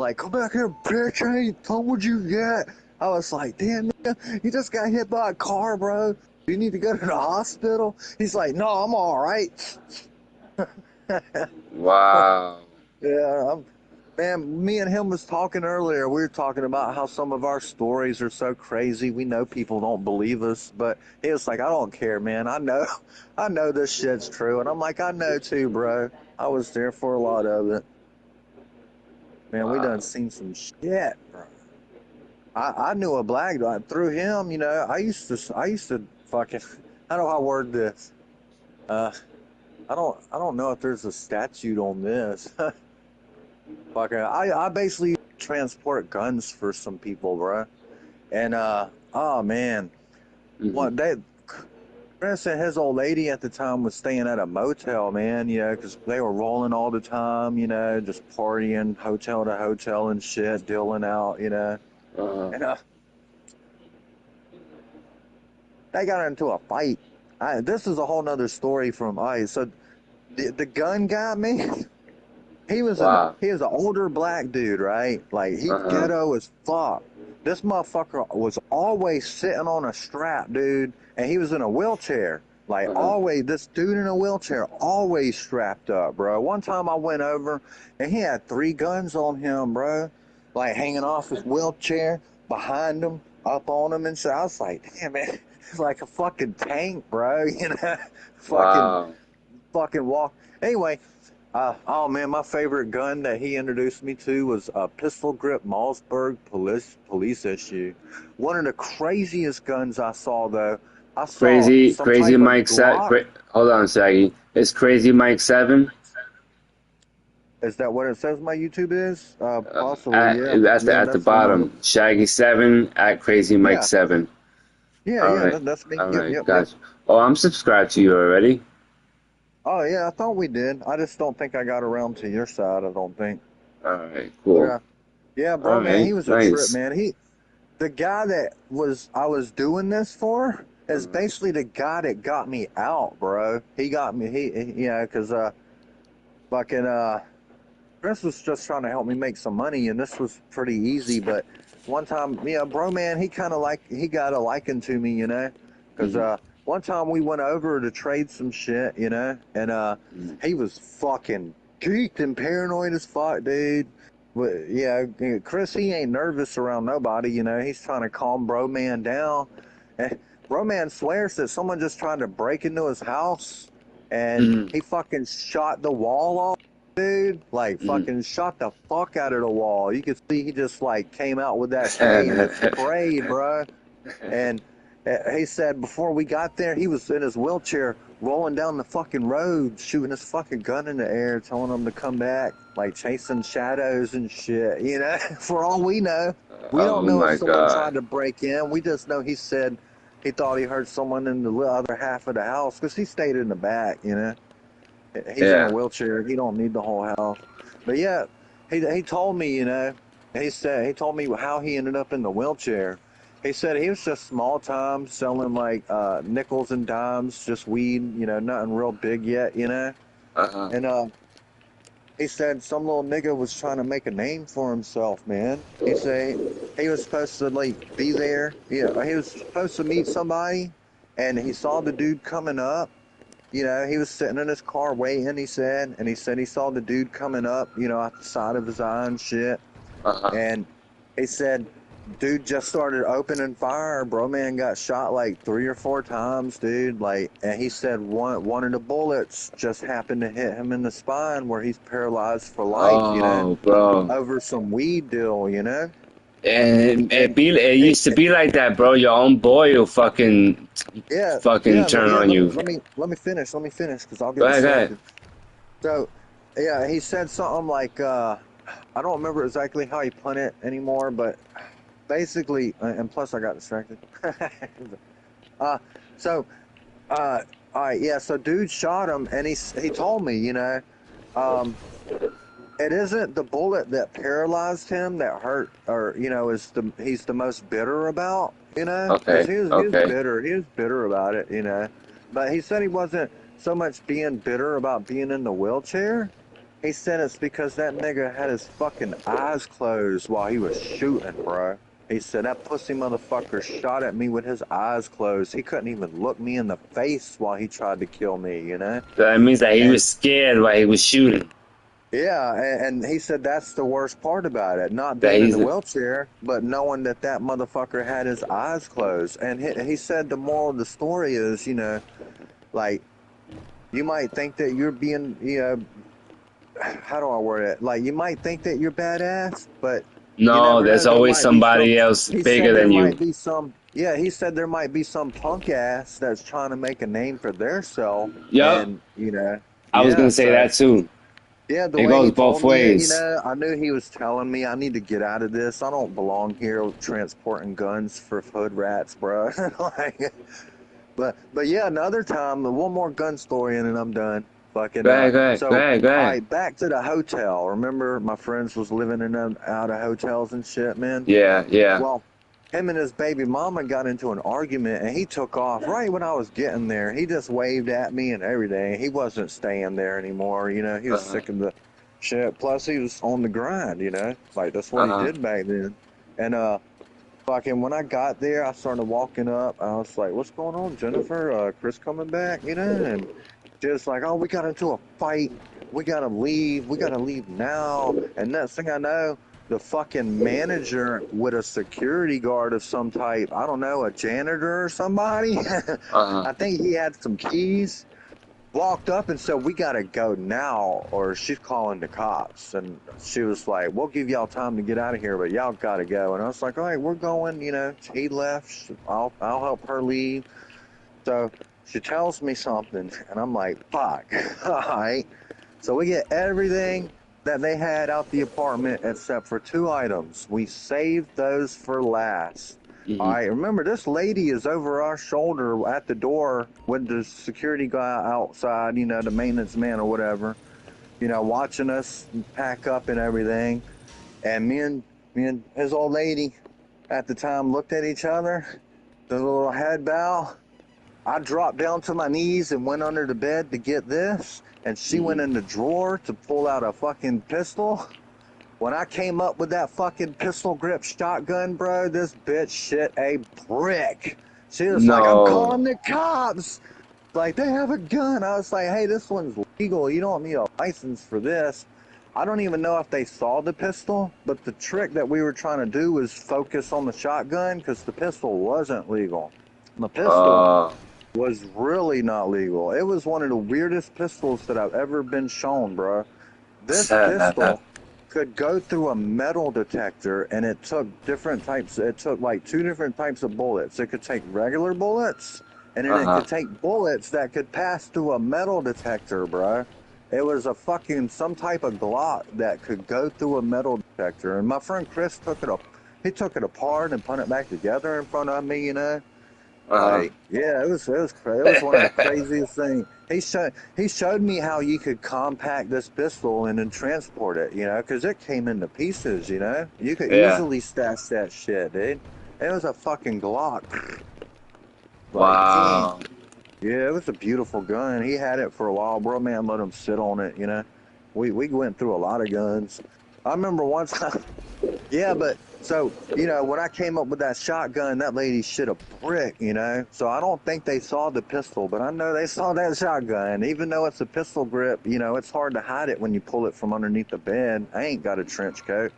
Like, come back here, bitch, I ain't told you yet. I was like, damn, nigga, you just got hit by a car, bro. You need to go to the hospital. He's like, no, I'm all right. Wow. Yeah, man, me and him was talking earlier. We were talking about how some of our stories are so crazy. We know people don't believe us, but he was like, I don't care, man. I know, I know this shit's true. And I'm like, I know too, bro. I was there for a lot of it. Man, we done Wow. seen some shit, bro. I knew a black guy through him. I used to fucking. How do I word this? Uh, I don't know if there's a statute on this. Fucking, I basically transport guns for some people, bro. And oh man, Hmm. what they. Chris and his old lady at the time was staying at a motel, man. Because they were rolling all the time. Just partying, hotel to hotel and shit, dealing out. Uh, And they got into a fight. This is a whole nother story from ICE. So the gun guy, man, wow. he was an older black dude, right? Like he Uh-huh. ghetto as fuck. This motherfucker was always sitting on a strap, dude, and he was in a wheelchair. Like Uh-huh. always, this dude in a wheelchair, always strapped up, bro. One time I went over and he had three guns on him, bro, like hanging off his wheelchair, behind him, up on him, and so I was like, damn, man, it's like a fucking tank, bro. Fucking, Wow. fucking walk. Anyway, oh man, my favorite gun that he introduced me to was a pistol grip Mossberg police issue. One of the craziest guns I saw though, I saw Crazy, some crazy type of Mike set. Glock. Hold on, Saggy. It's Crazy Mike 7. Is that what it says my YouTube is? Possibly, yeah. That's Yeah, at the that's the one. bottom. Shaggy 7 at Crazy Mike Yeah, 7. yeah, All yeah. right. That's me. All Yep, right. yep, yep. Gotcha. Oh, I'm subscribed to you already. Oh yeah, I thought we did. I just don't think I got around to your side. I don't think. All right. Cool. Yeah, yeah, All bro, man. right. He was a trip, Nice. man. The guy that I was doing this for is Uh, basically the guy that got me out, bro. He got me. Because fucking Chris was just trying to help me make some money, and this was pretty easy. But one time, yeah, bro, man, he got a liking to me, because mhm, one time we went over to trade some shit, and mhm. he was fucking geeked and paranoid as fuck, dude. But yeah, Chris, he ain't nervous around nobody, He's trying to calm bro man down. And bro man swears that someone just tried to break into his house, and Mhm, he fucking shot the wall off, dude. Like mhm. fucking shot the fuck out of the wall. You could see he just like came out with that thing and sprayed, bro. And he said before we got there, he was in his wheelchair rolling down the fucking road, shooting his fucking gun in the air, telling them to come back, like chasing shadows and shit, For all we know, we don't Oh know if my someone God. tried to break in. We just know he said he thought he heard someone in the other half of the house because he stayed in the back. He's in a Yeah. wheelchair. He don't need the whole house. But yeah, he told me, he told me how he ended up in the wheelchair. He said he was just small time selling like nickels and dimes, just weed, nothing real big yet. Uh-huh. And he said some little nigga was trying to make a name for himself, man. He said he was supposed to like be there. Yeah, he was supposed to meet somebody, and he saw the dude coming up. He was sitting in his car waiting, and he said he saw the dude coming up, out the side of his eye and shit. Uh-huh. And he said, dude just started opening fire. Bro, man got shot like 3 or 4 times, dude. Like, and he said one of the bullets just happened to hit him in the spine where he's paralyzed for life, Oh, bro. over some weed deal. And And it he, used to be like that, bro. Your own boy will yeah, fucking yeah, turn yeah. on you. Let me finish. Let me finish because I'll Go get ahead, go ahead. distracted. So, yeah, he said something like, I don't remember exactly how he put it anymore, but basically, and plus I got distracted. uh, so, all right, yeah, so dude shot him, and he told me, um, it isn't the bullet that paralyzed him that hurt, or he's the most bitter about, because Okay, okay. he was bitter about it. But he said he wasn't so much being bitter about being in the wheelchair. He said it's because that nigga had his fucking eyes closed while he was shooting, bro. He said that pussy motherfucker shot at me with his eyes closed. He couldn't even look me in the face while he tried to kill me, you know? So that means that he And was scared while he was shooting. yeah, and he said that's the worst part about it, not That being in he's the wheelchair, but knowing that that motherfucker had his eyes closed. And he said the moral of the story is, you know, like, you might think that you're being, you know, how do I word it? Like, you might think that you're badass, but you no. never know. There's There always might be some, somebody else he bigger said there than might you. be some, yeah, he said there might be some punk ass that's trying to make a name for their self. Yup. And, you know, I was yeah, gonna say so. that too. Yeah, the It way goes he both told me it, you ways. know, I knew he was telling me I need to get out of this. I don't belong here transporting guns for hood rats, bro. Like, but yeah, another time, one more gun story and then I'm done. Fucking Go ahead, go ahead, go so ahead, go all ahead. right, back to the hotel. Remember my friends was living in and out of hotels and shit, man. Yeah, yeah. Well, him and his baby mama got into an argument and he took off right when I was getting there. He just waved at me and everything. He wasn't staying there anymore, you know. He was Uh-huh. sick of the shit. Plus he was on the grind, you know. Like that's what he Uh-huh. did back then. And fucking when I got there, I started walking up. I was like, "What's going on, Jennifer? Chris coming back?" You know, and just like, "Oh, we got into a fight. We gotta leave. We gotta leave now." And next thing I know, the fucking manager with a security guard of some type, I don't know, a janitor or somebody. Uh-huh. I think he had some keys. Walked up and said, "We gotta go now, or she's calling the cops." And she was like, "We'll give y'all time to get out of here, but y'all gotta go." And I was like, "All right, we're going." You know, he left. I'll help her leave. So she tells me something, and I'm like, "Fuck!" All right. So we get everything that they had out the apartment except for two items. We saved those for last. All Mm-hmm. right, remember this lady is over our shoulder at the door with the security guy outside, you know, the maintenance man or whatever, you know, watching us pack up and everything. And me and his old lady at the time looked at each other, the little head bow. I dropped down to my knees and went under the bed to get this, and she went Mm-hmm. in the drawer to pull out a fucking pistol. When I came up with that fucking pistol grip shotgun, bro, this bitch shit a brick. She was like, "I'm No. calling the cops. Like, they have a gun." I was like, "Hey, this one's legal. You don't need a license for this." I don't even know if they saw the pistol, but the trick that we were trying to do was focus on the shotgun because the pistol wasn't legal. The pistol Uh, was really not legal. It was one of the weirdest pistols that I've ever been shown, bro. This pistol could go through a metal detector, and it took different types. It took like two different types of bullets. It could take regular bullets, and then it uh-huh. could take bullets that could pass through a metal detector, bro. It was a fucking some type of Glock that could go through a metal detector. And my friend Chris took it up. He took it apart and put it back together in front of me, you know. Uh-huh. Like, yeah, it was one of the craziest things. He showed me how you could compact this pistol and then transport it, you know, because it came into pieces, you know. You could Yeah. easily stash that shit, dude. It was a fucking Glock. Like, damn. Wow. Yeah, it was a beautiful gun. He had it for a while. Bro, man, let him sit on it, you know. We went through a lot of guns. I remember one time. Yeah, but so, you know, when I came up with that shotgun, that lady shit a brick, you know. So I don't think they saw the pistol, but I know they saw that shotgun. Even though it's a pistol grip, you know, it's hard to hide it when you pull it from underneath the bed. I ain't got a trench coat.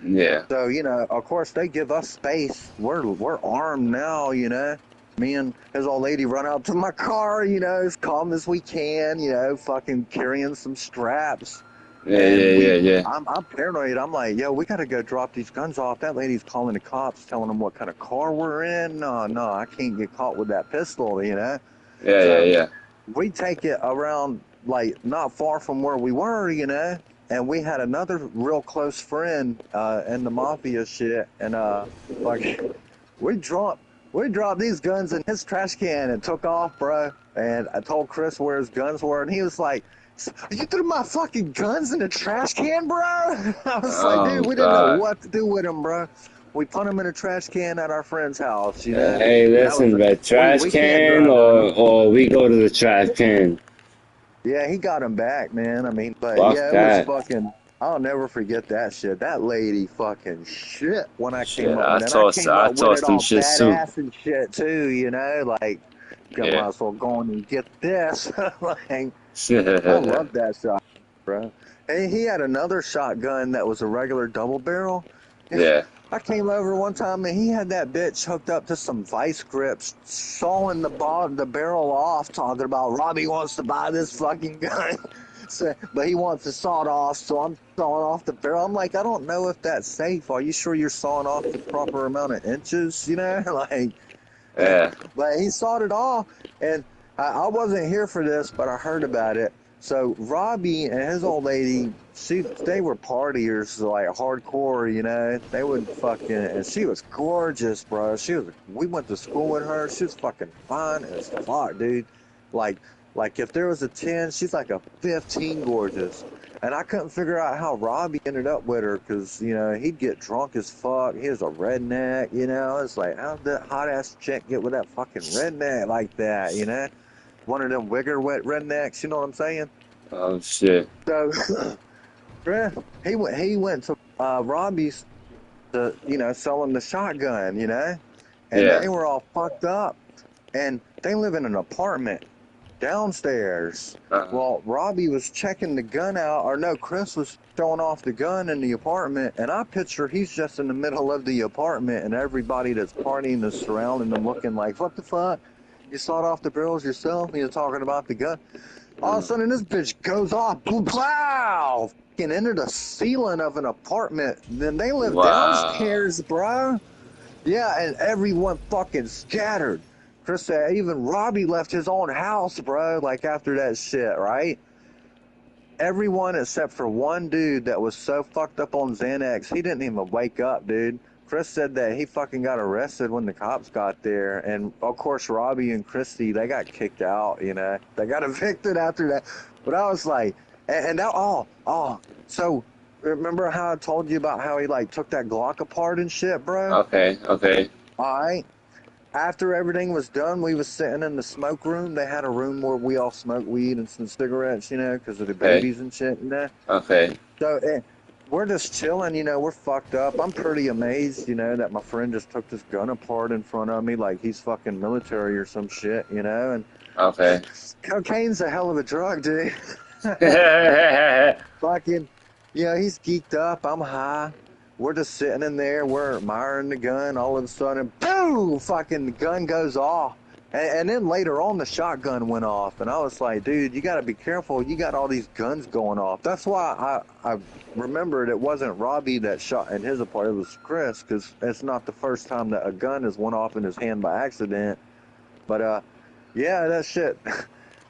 Yeah. So, you know, of course they give us space. We're armed now, you know. Me and his old lady run out to my car, you know, as calm as we can, you know, fucking carrying some straps. Yeah, yeah, And yeah, yeah. I'm paranoid. I'm like, yo, we gotta go drop these guns off. That lady's calling the cops, telling them what kind of car we're in. No, I can't get caught with that pistol, you know. Yeah, yeah, So yeah. we take it around, like not far from where we were, you know. And we had another real close friend in the mafia shit, and like we dropped these guns in his trash can and took off, bro. And I told Chris where his guns were, and he was like, "You threw my fucking guns in the trash can, bro?" I was like, Oh "Dude, we didn't know God. what to do with them, bro." We put them in a trash can at our friend's house, you know. Hey, That was listen, the trash we can't can drive down there. or we go to the trash can. Yeah, he got him back, man. I mean, but Fuck yeah, it was that. fucking. I'll never forget that shit. That lady fucking shit when I came Shit, up with it. And I came I up with it tossed them all shits too. badass and shit too, you know? Like, I Yeah. might as well go on and get this. Like, I love that shot, bro. And he had another shotgun that was a regular double barrel. Yeah. I came over one time and he had that bitch hooked up to some vice grips, sawing the barrel off, talking about Robbie wants to buy this fucking gun. So, but he wants to saw it off, so I'm sawing off the barrel. I'm like, I don't know if that's safe. Are you sure you're sawing off the proper amount of inches? You know, like, Yeah. but he sawed it off, and I wasn't here for this, but I heard about it. So Robbie and his old lady, they were partiers, like hardcore, you know. They would fucking, and she was gorgeous, bro. We went to school with her. She was fucking fine as fuck, dude. Like, like if there was a 10, she's like a 15 gorgeous. And I couldn't figure out how Robbie ended up with her because, you know, he'd get drunk as fuck. He was a redneck, you know. It's like, how'd that hot ass chick get with that fucking redneck like that, you know? One of them wigger wet rednecks, you know what I'm saying? Oh shit. So, yeah, he went to Robbie's to, you know, sell him the shotgun, you know? And Yeah. they were all fucked up. And they live in an apartment downstairs. Uh-huh. Well, Robbie was checking the gun out, or no, Chris was showing off the gun in the apartment, and I picture he's just in the middle of the apartment, and everybody that's partying is surrounding them looking like, what the fuck? You sawed off the barrels yourself, and you're talking about the gun? All of a sudden, this bitch goes off, boom, plow, and into the ceiling of an apartment. Then they live Wow. downstairs, bro. Yeah, and everyone fucking scattered. Chris said even Robbie left his own house, bro, like after that shit, right? Everyone except for one dude that was so fucked up on Xanax, he didn't even wake up, dude. Chris said that he fucking got arrested when the cops got there. And of course, Robbie and Christy, they got kicked out, you know? They got evicted after that. But I was like, and that, so remember how I told you about how he like took that Glock apart and shit, bro? Okay. Okay. All right. After everything was done, we was sitting in the smoke room. They had a room where we all smoked weed and some cigarettes, you know, because of the Okay. babies and shit, you know. Okay. So we're just chilling, you know. We're fucked up. I'm pretty amazed, you know, that my friend just took this gun apart in front of me like he's fucking military or some shit, you know. And Okay. cocaine's a hell of a drug, dude. Yeah. Fucking, you know, he's geeked up. I'm high. We're just sitting in there. We're admiring the gun. All of a sudden, boom! Fucking the gun goes off. And then later on, the shotgun went off. And I was like, dude, you got to be careful. You got all these guns going off. That's why I remembered it wasn't Robbie that shot in his apartment. It was Chris, because it's not the first time that a gun has went off in his hand by accident. But, yeah, that shit.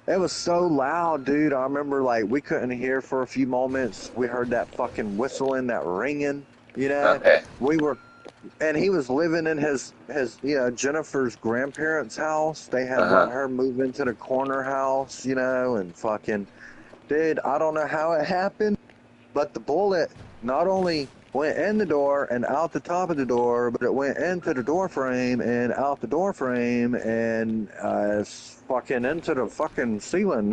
It was so loud, dude. I remember, like, we couldn't hear for a few moments. We heard that fucking whistling, that ringing, you know? Okay. We were, and he was living in his, you know, Jennifer's grandparents' house. They had let Uh-huh. her move into the corner house, you know, and fucking, dude, I don't know how it happened, but the bullet not only went in the door and out the top of the door, but it went into the door frame and out the door frame and fucking into the fucking ceiling.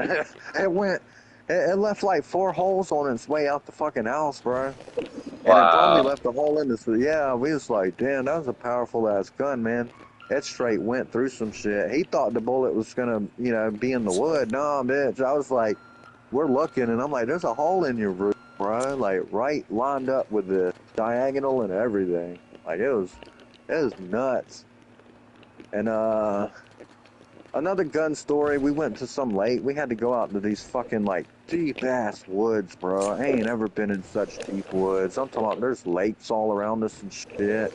It went, it left like 4 holes on its way out the fucking house, bro. And it probably Wow. left a hole in this. Yeah, we was like, damn, that was a powerful ass gun, man. It straight went through some shit. He thought the bullet was gonna, you know, be in the wood. No, bitch. I was like, we're looking, and I'm like, there's a hole in your roof, bro. Like right lined up with the diagonal and everything. Like it was nuts. And another gun story. We went to some lake. We had to go out to these fucking like deep ass woods, bro. I ain't ever been in such deep woods. I'm talking about there's lakes all around us and shit.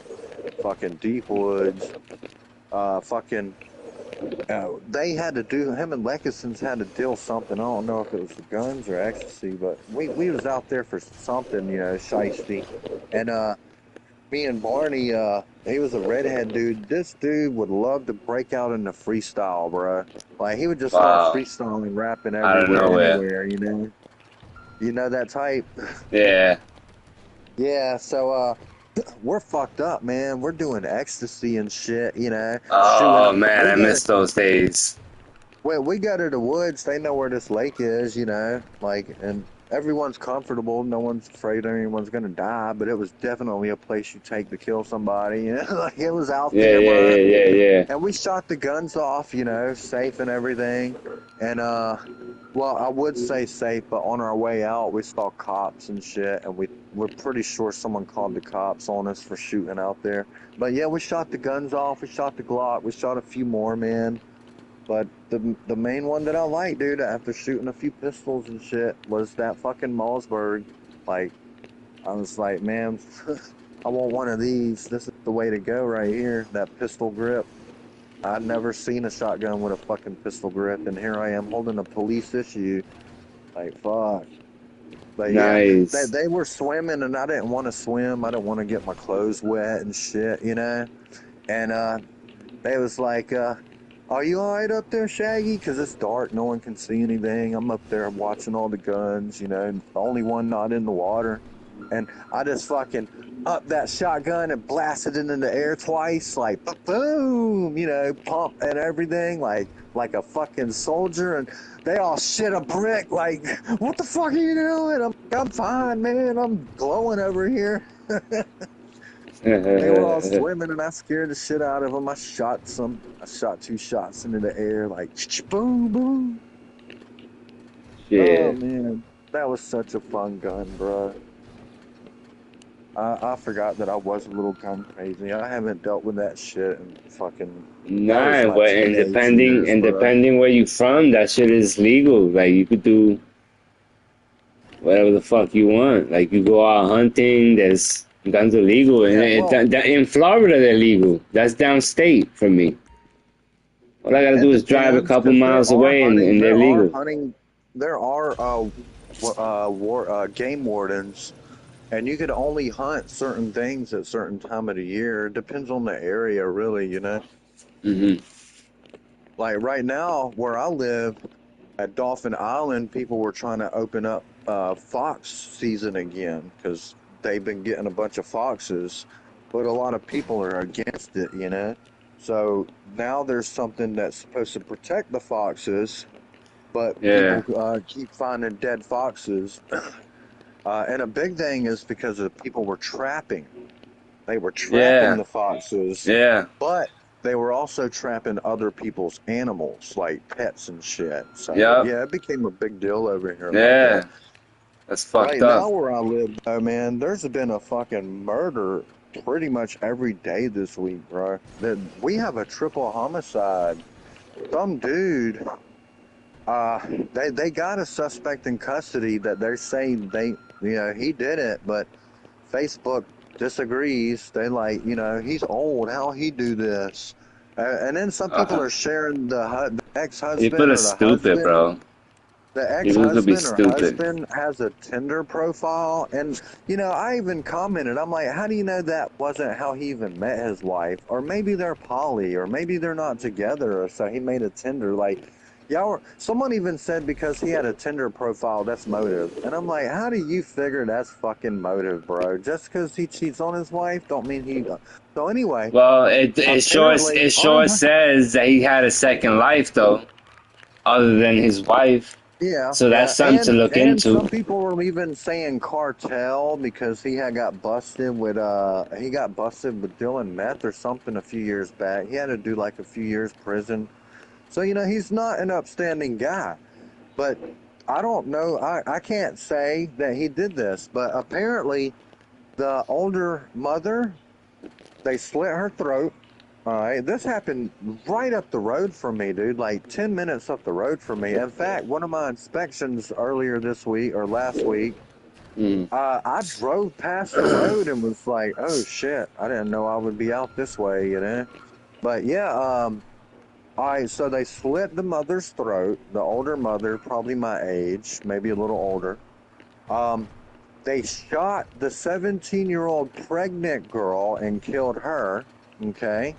Fucking deep woods. Fucking. They had to do. Him and Lekison's had to deal something. I don't know if it was the guns or ecstasy, but we was out there for something, you know, shiesty. And me and Barney, he was a redhead dude. This dude would love to break out into freestyle, bro. Like he would just start Wow. freestyling, rapping Out of everywhere, nowhere. anywhere, you know. You know that type. Yeah. Yeah. So we're fucked up, man. We're doing ecstasy and shit, you know, shooting Oh up. man, We I go to miss those days. Well, we go to the woods. They know where this lake is, you know, like, and everyone's comfortable. No one's afraid anyone's gonna die. But it was definitely a place you take to kill somebody. You know, like it was out Yeah, there, yeah, bro. yeah, yeah, yeah. And we shot the guns off, you know, safe and everything. And well, I would say safe, but on our way out, we saw cops and shit, and we're pretty sure someone called the cops on us for shooting out there. But yeah, we shot the guns off. We shot the Glock. We shot a few more, man. But the main one that I like, dude, after shooting a few pistols and shit, was that fucking Mossberg. Like, I was like, man, I want one of these. This is the way to go right here. That pistol grip. I'd never seen a shotgun with a fucking pistol grip, and here I am holding a police issue. Like, fuck. But yeah, Nice. they were swimming, and I didn't want to swim. I didn't want to get my clothes wet and shit, you know? And they was like, are you all right up there, Shaggy? Because it's dark. No one can see anything. I'm up there watching all the guns, you know, the only one not in the water. And I just fucking up that shotgun and blasted it into the air twice, like boom, you know, pump and everything, like a fucking soldier. And they all shit a brick, like, what the fuck are you doing? I'm fine, man. I'm glowing over here. They were all swimming, and I scared the shit out of them. I shot 2 shots into the air, like boom, boom. Oh Shit. man, that was such a fun gun, bro. I forgot that I was a little gun crazy. I haven't dealt with that shit in fucking. That was Nah, my but and teenage depending years, and bro. depending where you from, that shit is legal. Like you could do whatever the fuck you want. Like you go out hunting, there's guns are legal, and Yeah, well, in Florida they're legal. That's downstate for me. All I gotta do it is drive a depends couple because miles away, and they're there are legal. hunting, there are game wardens. And you could only hunt certain things at certain time of the year. It depends on the area, really, you know. Hmm. Like right now, where I live at Dolphin Island, people were trying to open up fox season again because they've been getting a bunch of foxes, but a lot of people are against it, you know. So now there's something that's supposed to protect the foxes, but Yeah, people keep finding dead foxes. And a big thing is because the people were trapping. They were trapping yeah, the foxes, yeah, but they were also trapping other people's animals, like pets and shit. So, yep, yeah, it became a big deal over here about that. yeah. That's fucked Right up. now, where I live, though, man, there's been a fucking murder pretty much every day this week, bro. We have a triple homicide. Some dude, uh, they got a suspect in custody that they're saying he did it, but Facebook disagrees. They like, he's old. How he do this? And then some people Uh, are sharing the People ex-husband are or the stupid, husband. bro. The People could be ex-husband or stupid. husband has a Tinder profile, and I even commented. I'm like, how do you know that wasn't how he even met his wife? Or maybe they're poly, or maybe they're not together, or so he made a Tinder. Like, someone even said because he had a Tinder profile, that's motive. And I'm like, how do you figure that's fucking motive, bro? Just because he cheats on his wife, don't mean he. So anyway, Well, apparently, it sure says that he had a second life though, other than his wife. yeah, So that's yeah, something to look and into. some people were even saying cartel because got busted with dealing meth or something a few years back. He had to do like a few years prison. So he's not an upstanding guy. But I don't know. I can't say that he did this, but apparently the older mother, they slit her throat. All right, this happened right up the road from me, dude. Like 10 minutes up the road from me. In fact, one of my inspections earlier this week or last week, Mm. I drove past the road and was like, "Oh shit! I didn't know I would be out this way," you know. But yeah, all right. So they slit the mother's throat. The older mother, probably my age, maybe a little older. Um, they shot the 17-year-old pregnant girl and killed her. Okay.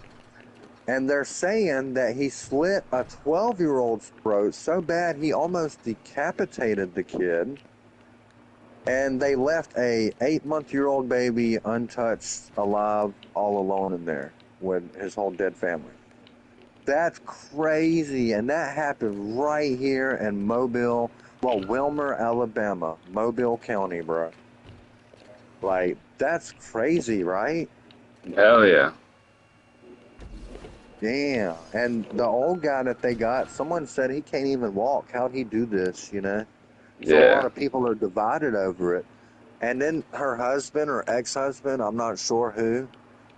And they're saying that he slit a 12-year-old's throat so bad he almost decapitated the kid. And they left a 8-month-old baby untouched, alive, all alone in there with his whole dead family. That's crazy, and that happened right here in Mobile, well, Wilmer, Alabama, Mobile County, bro. Like, that's crazy, right? Hell yeah. Damn. And the old guy that they got, someone said he can't even walk. How'd he do this, you know? So a lot Yeah. of people are divided over it. And then her husband or ex-husband, I'm not sure who,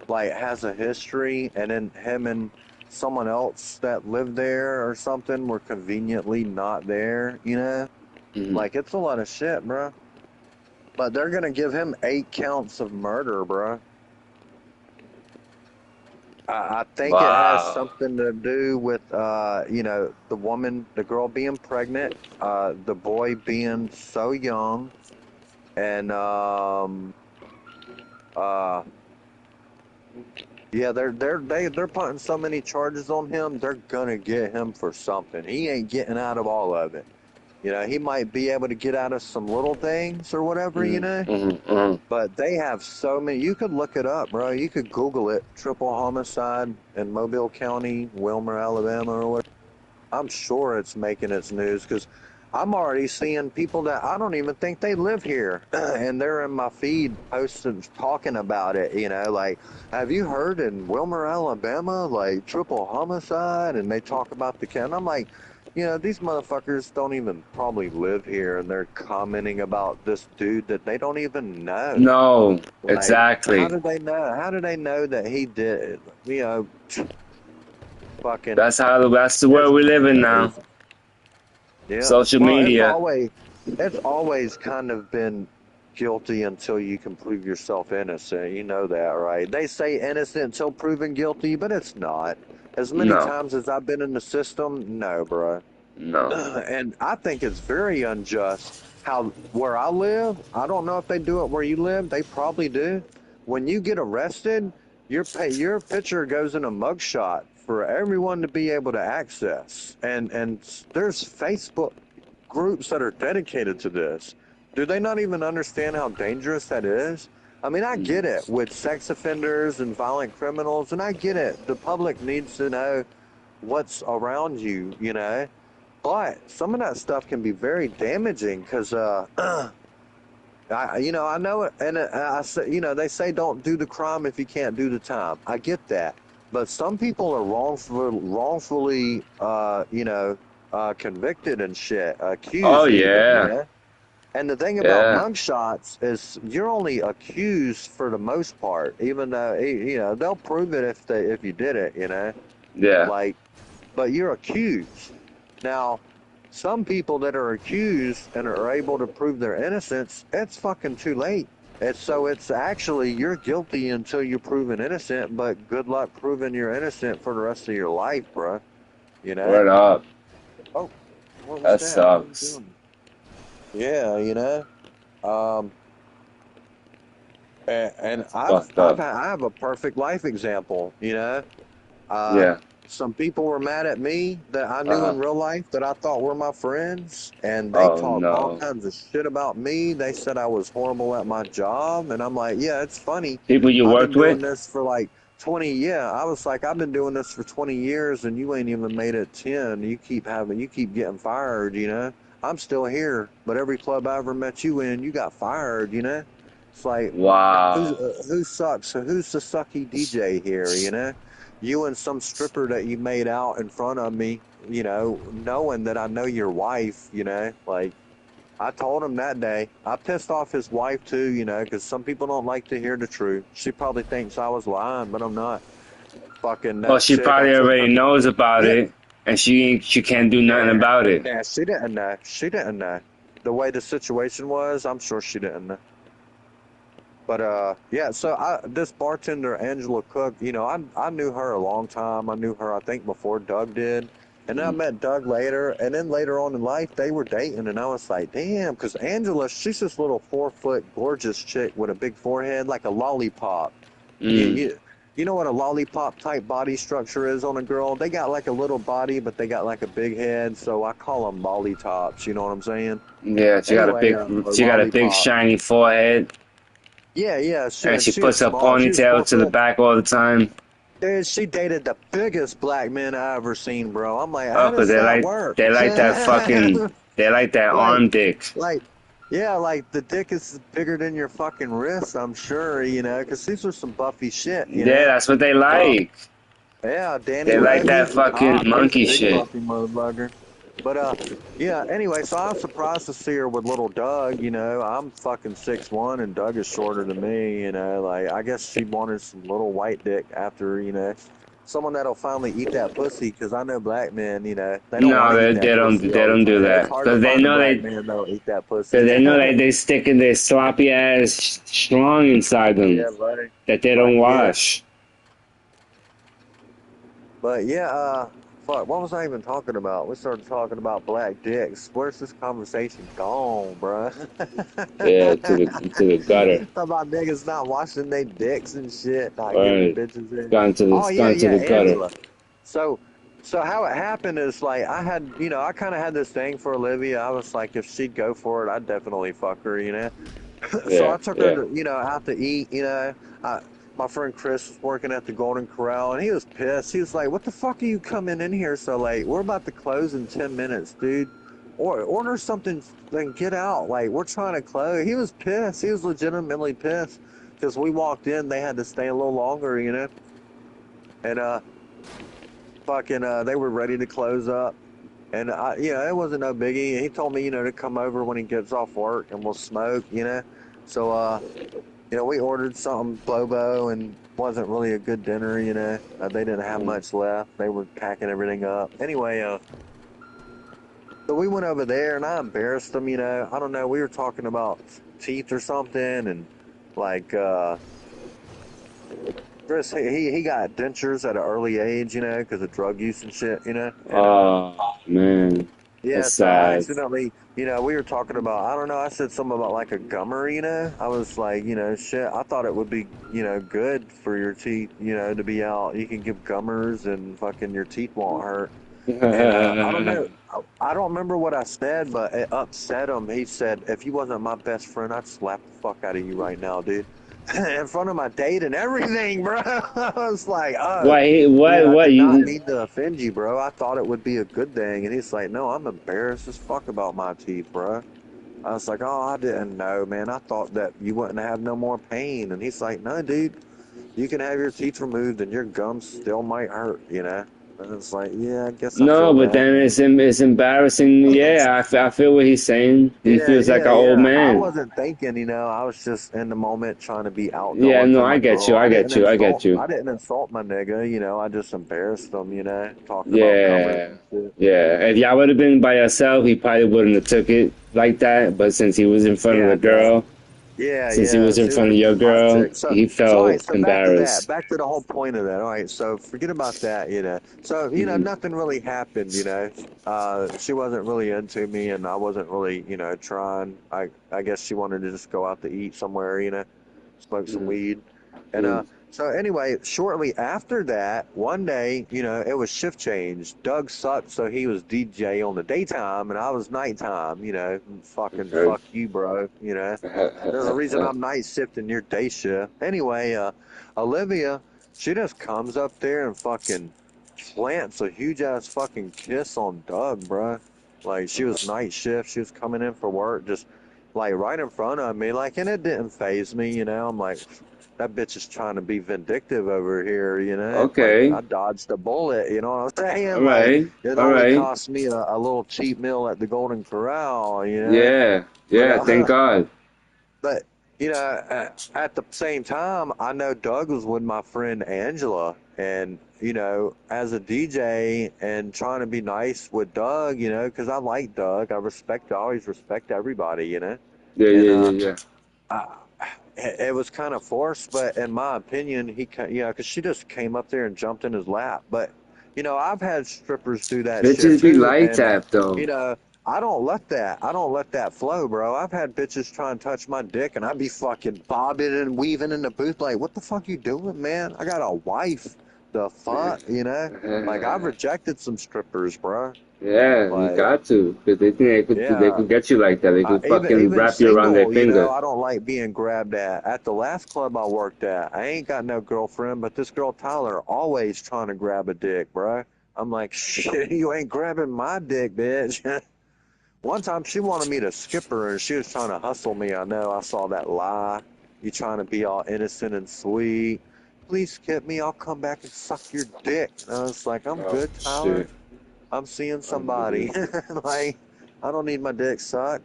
like has a history, and then him and someone else that lived there or something were conveniently not there, you know? Hmm. Like, it's a lot of shit, bro. But they're gonna give him 8 counts of murder, bro. I think it has Wow. something to do with, you know, the woman, the girl being pregnant, the boy being so young, and uh, yeah, they're putting so many charges on him. They're gonna get him for something. He ain't getting out of all of it. You know, he might be able to get out of some little things or whatever, you Hmm. know. Hmm. Hmm. But they have so many. You could look it up, bro. You could Google it. Triple homicide in Mobile County, Wilmer, Alabama, or whatever. I'm sure it's making its news because I'm already seeing people that I don't even think they live here, and they're in my feed posting, talking about it. You know, like, have you heard in Wilmer, Alabama, like triple homicide? And they talk about the can. I'm like, you know, these motherfuckers don't even probably live here, and they're commenting about this dude that they don't even know. No, Like, how exactly. do they know? How do they know that he did? You know, fucking, That's the it's world we live in now. crazy. Yeah. Social Well, media. it's always kind of been guilty until you can prove yourself innocent. You know that, right? They say innocent until proven guilty, but it's not. As many No, times as I've been in the system, no, bro. no. And I think it's very unjust how where I live, I don't know if they do it where you live. They probably do. When you get arrested, your picture goes in a mugshot for everyone to be able to access. And there's Facebook groups that are dedicated to this. Do they not even understand how dangerous that is? I mean, I get it with sex offenders and violent criminals, and I get it. The public needs to know what's around you, you know? But some of that stuff can be very damaging because, you know, I know it, and I say, you know, they say don't do the crime if you can't do the time. I get that, but some people are wrongfully, you know, convicted and shit, Oh accused even, you yeah, know. And the thing about yeah, mugshots is you're only accused for the most part, even though you know they'll prove it if you did it, you know, yeah. like, but you're accused. Now, some people that are accused and are able to prove their innocence, it's fucking too late. It's actually you're guilty until you're proven innocent, but good luck proving you're innocent for the rest of your life, bro. You know? Word up. Oh, what was That that? What are you sucks. doing? Yeah, you know. Um, and Fucked up. I have a perfect life example. You know, uh, Yeah. some people were mad at me that I knew Uh-huh. in real life that I thought were my friends, and they Oh talked all no. kinds of shit about me. They said I was horrible at my job, and I'm like, yeah, it's funny. People you I've been worked doing with? this for like 20. Yeah, I was like, I've been doing this for 20 years, and you ain't even made it 10. You keep getting fired. You know, I'm still here, but every club I ever met you in, you got fired. You know, it's like, Wow. who sucks? So who's the sucky DJ here? You know, you and some stripper that you made out in front of me. You know, knowing that I know your wife. You know, like I told him that day. I pissed off his wife too. You know, because some people don't like to hear the truth. She probably thinks I was lying, but I'm not. Fucking Well, that she chick. I probably took already her. knows about Yeah. it, and she can't do nothing Nah, about it. nah, she didn't know. She didn't know. The way the situation was, I'm sure she didn't know. But yeah, so this bartender Angela Cook, you know, I knew her a long time. I knew her I think before Doug did, and then I Mhm. met Doug later, and then later on in life they were dating, and I was like, damn, because Angela, she's this little 4 foot gorgeous chick with a big forehead, like a lollipop. You Mm. you you know what a lollipop type body structure is on a girl? They got like a little body, but they got like a big head, so I call them lollipops. You know what I'm saying? Yeah, Anyway, or she got a big lollipop. shiny forehead, Yeah, yeah, and she she was puts her small. She was four ponytail to the foot. back all the time. Dude, she dated the biggest black man I ever seen, bro. I'm like, Oh, how 'cause does that work? they like that like, arm dick. like, yeah, like the dick is bigger than your fucking wrist, I'm sure, you know, because these are some buffy shit, you Yeah, know. that's what they Uh, like. yeah, Danny They like Rose, that he's the fucking top. He's a monkey big shit. buffy motherfucker. But yeah. Anyway, so I was surprised to see her with little Doug. You know, I'm fucking 6'1", and Doug is shorter than me. You know, like I guess she wanted some little white dick after, you know, someone that'll finally eat that pussy. Because I know black men, you know, they don't want No, to eat that pussy they all the don't do time. It's that. hard to find a black man that'll eat that Cause pussy. they know that they sticking their sloppy ass strong inside them Yeah, buddy. that they But don't yeah, wash. but yeah, fuck, what was I even talking about? We started talking about black dicks. Where's this conversation gone, bruh? Yeah, to the gutter. Talk about niggas not washing their dicks and shit, not giving Or bitches in. it's Oh yeah, gone to yeah, the gutter. Angela. So, so how it happened is like I had, you know, I kind of had this thing for Olivia. I was like, if she'd go for it, I'd definitely fuck her, you know. So Yeah, I took her yeah. to, you know, out to eat, you know. My friend Chris was working at the Golden Corral and he was pissed. He was like, "What the fuck are you coming in here so late? We're about to close in 10 minutes, dude. Or order something then get out. Like, we're trying to close." He was pissed. He was legitimately pissed because we walked in, they had to stay a little longer, you know. And fucking they were ready to close up. And you know, it wasn't no biggie. He told me, you know, to come over when he gets off work and we'll smoke, you know. So you know, we ordered something Bobo and wasn't really a good dinner, you know. They didn't have much left. They were packing everything up. Anyway, so we went over there and I embarrassed them, you know. I don't know, we were talking about teeth or something and like Chris, he got dentures at an early age, you know, because of drug use and shit, you know. And Oh man, yeah, that's so I sad. accidentally, you know, we were talking about, I don't know, I said something about like a gummer, you know. I was like, you know, shit, I thought it would be, you know, good for your teeth, you know, to be out. You can give gummers and fucking your teeth won't hurt. And I don't know, I don't remember what I said, but it upset him. He said, if you wasn't my best friend, I'd slap the fuck out of you right now, dude. In front of my date and everything, bro. I was like, oh, dude, I What did not you? mean to offend you, bro. I thought it would be a good thing. And he's like, no, I'm embarrassed as fuck about my teeth, bro. I was like, oh, I didn't know, man. I thought that you wouldn't have no more pain. And he's like, no, dude, you can have your teeth removed and your gums still might hurt, you know? And it's like, yeah, I guess I No, feel but bad. then it's embarrassing. Yeah, I feel what he's saying. He Yeah, feels like yeah, an old yeah. I man. wasn't thinking, you know, I was just in the moment trying to be Yeah, outgoing no, for I my get you. girl. I get you. I get you. I didn't insult my nigga, you know, I just embarrassed him, you know, talking about gummers Yeah, and shit. yeah. If y'all would have been by yourself, he probably wouldn't have took it like that. But since he was in front of Yeah, the no. girl, Yeah, since he yeah. was in She was front of your my girl, chick. So, he so all right. felt So back to that. embarrassed. Back to the whole point of that. All right. So forget about that. You know. So you know, Hmm. nothing really happened. You know. She wasn't really into me, and I wasn't really, you know, trying. I guess she wanted to just go out to eat somewhere. You know, smoke some Hmm. weed, and Hmm. so anyway, shortly after that, one day, you know, it was shift change. Doug sucked, so he was DJ on the daytime, and I was nighttime. You know, fucking Okay. fuck you, bro. You know. There's a reason I'm night shift and you're day shift. Anyway, Olivia, she just comes up there and fucking plants a huge ass fucking kiss on Doug, bruh. Like she was night shift, she was coming in for work, just like right in front of me, like, and it didn't phase me, you know. I'm like, that bitch is trying to be vindictive over here, you know. Like Okay. I dodged a bullet, you know what I'm saying? All Like right. it All only right. cost me a little cheap meal at the Golden Corral, you know. Yeah. But Yeah. Thank God. but you know, at the same time, I know Doug was with my friend Angela, and you know, as a DJ and trying to be nice with Doug, you know, because I like Doug, I always respect everybody, you know, Yeah. and Yeah. Yeah. Yeah. I, it was kind of forced, but in my opinion, you know, because she just came up there and jumped in his lap, but you know, I've had strippers do that shit Bitches be too, like and that though. you know, I don't let that flow, bro. I've had bitches try and touch my dick, and I'd be fucking bobbing and weaving in the booth, like, what the fuck you doing, man? I got a wife, The fuck, you know? Like, I've rejected some strippers, bro. Yeah, you Like, got to, because they think they yeah. could get you like that. They could fucking Even wrap you around their single, you know, finger. I don't like being grabbed at. At the last club I worked at, I ain't got no girlfriend, but this girl Tyler always trying to grab a dick, bro. I'm like, shit, you ain't grabbing my dick, bitch. One time she wanted me to skip her and she was trying to hustle me. I know, I saw that lie. You trying to be all innocent and sweet. Please skip me, I'll come back and suck your dick. And I was like, I'm Oh good, Tyler. shit! I'm seeing somebody. Unbelievable. Like, I don't need my dick sucked.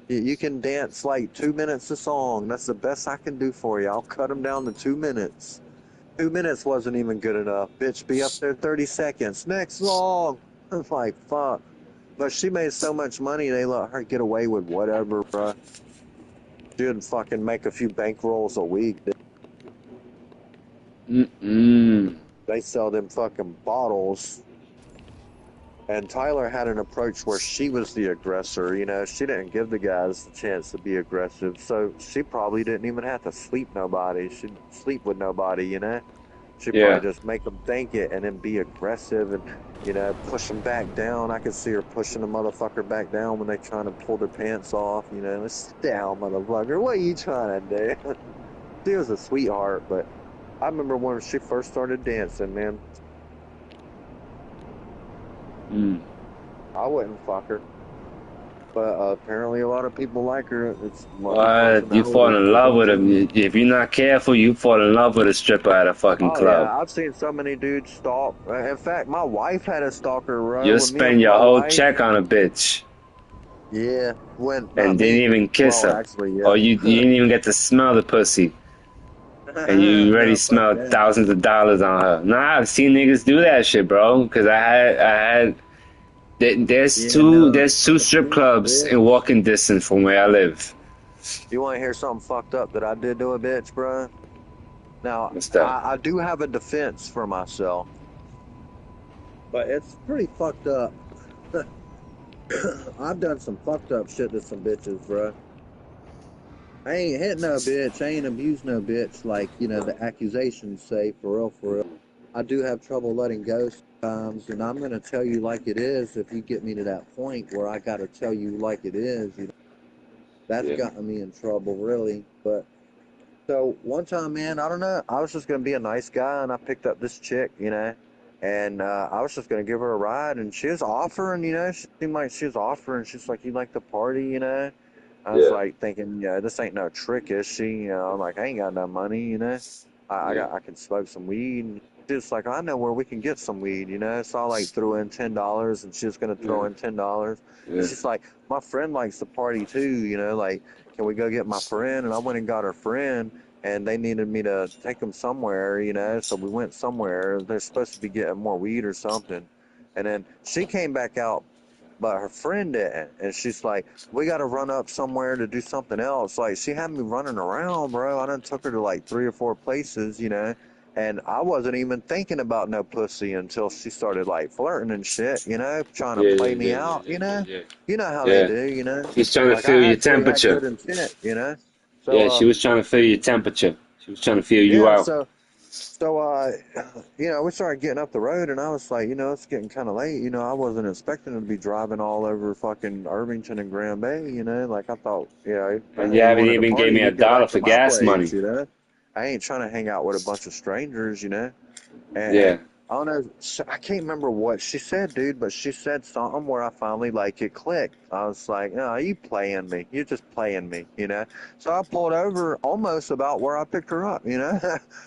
You can dance like 2 minutes a song. That's the best I can do for you. I'll cut them down to 2 minutes. 2 minutes wasn't even good enough. Bitch, be up there 30 seconds. Next song. I'm like, fuck. But she made so much money, they let her get away with whatever, bruh. She'd fucking make a few bankrolls a week. Mm-mm. They sell them fucking bottles. And Tyler had an approach where she was the aggressor, you know. She didn't give the guys the chance to be aggressive, so she probably didn't even have to sleep nobody. She'd sleep with nobody, you know. She'd probably Yeah. just make them think it and then be aggressive and, you know, push them back down. I could see her pushing the motherfucker back down when they trying to pull their pants off, you know. Sit down, motherfucker. What are you trying to do? She was a sweetheart, but I remember when she first started dancing, man. Mm. I wouldn't fuck her. But apparently a lot of people like her. It's her What? You fall personality. in love with them. If you're not careful, you fall in love with a stripper at a fucking Oh club. yeah, I've seen so many dudes stalk. In fact, my wife had a stalker, bro. You'll When me spend and your my whole wife, check on a bitch yeah, when not and didn't me. even kiss Well, her. actually, Or yeah. you didn't even get to smell the pussy. And you already No, fuck smelled that. thousands of dollars on her. Nah, I've seen niggas do that shit, bro. Cause there's Yeah, two no. there's two strip Shit, clubs in bitch. walking distance from where I live. You want to hear something fucked up that I did to a bitch, bro? Now, What's that? I do have a defense for myself, but it's pretty fucked up. I've done some fucked up shit to some bitches, bro. I ain't hit no bitch. I ain't abused no bitch like, you know, the accusations say, for real, for real. I do have trouble letting go sometimes, and I'm going to tell you like it is if you get me to that point where I got to tell you like it is. You know, that's Yeah. gotten me in trouble, really. But so one time, man, I don't know. I was just going to be a nice guy, and I picked up this chick, you know, and I was just going to give her a ride, and she was offering, you know, she seemed like she was offering. She's like, you like the party, you know? I was Yeah. like thinking, yeah, this ain't no trick, is she? You know, I'm like, I ain't got no money, you know. Yeah. I can smoke some weed. And she's like, I know where we can get some weed, you know. So I like threw in $10, and she was gonna throw Yeah. in $10, and Yeah. she's like, my friend likes to party too, you know. Like, can we go get my friend? And I went and got her friend, and they needed me to take them somewhere, you know. So we went somewhere. They're supposed to be getting more weed or something, and then she came back out, but her friend didn't. And she's like, we got to run up somewhere to do something else. Like, she had me running around, bro. I done took her to like 3 or 4 places, you know. And I wasn't even thinking about no pussy until she started like flirting and shit, you know, trying to Yeah. play Yeah. me Yeah. out, Yeah. you Yeah. know. Yeah. You know how they Yeah. do, you know. She's trying to Like, feel I your actually had temperature. good intent, you know. So, Yeah, she was trying to feel your temperature. She was trying to feel you yeah, out. so, you know, we started getting up the road, and I was like, you know, it's getting kind of late. You know, I wasn't expecting to be driving all over fucking Irvington and Grand Bay. You know, like I thought, you know, And you hey, you haven't wanted to even gave party, me you a get dollar right for to my gas place. money. You know, I ain't trying to hang out with a bunch of strangers. You know, and Yeah. I don't know, I can't remember what she said, dude, but she said something where I finally like it clicked. I was like, no, you playing me. You're just playing me, you know? So I pulled over almost about where I picked her up, you know?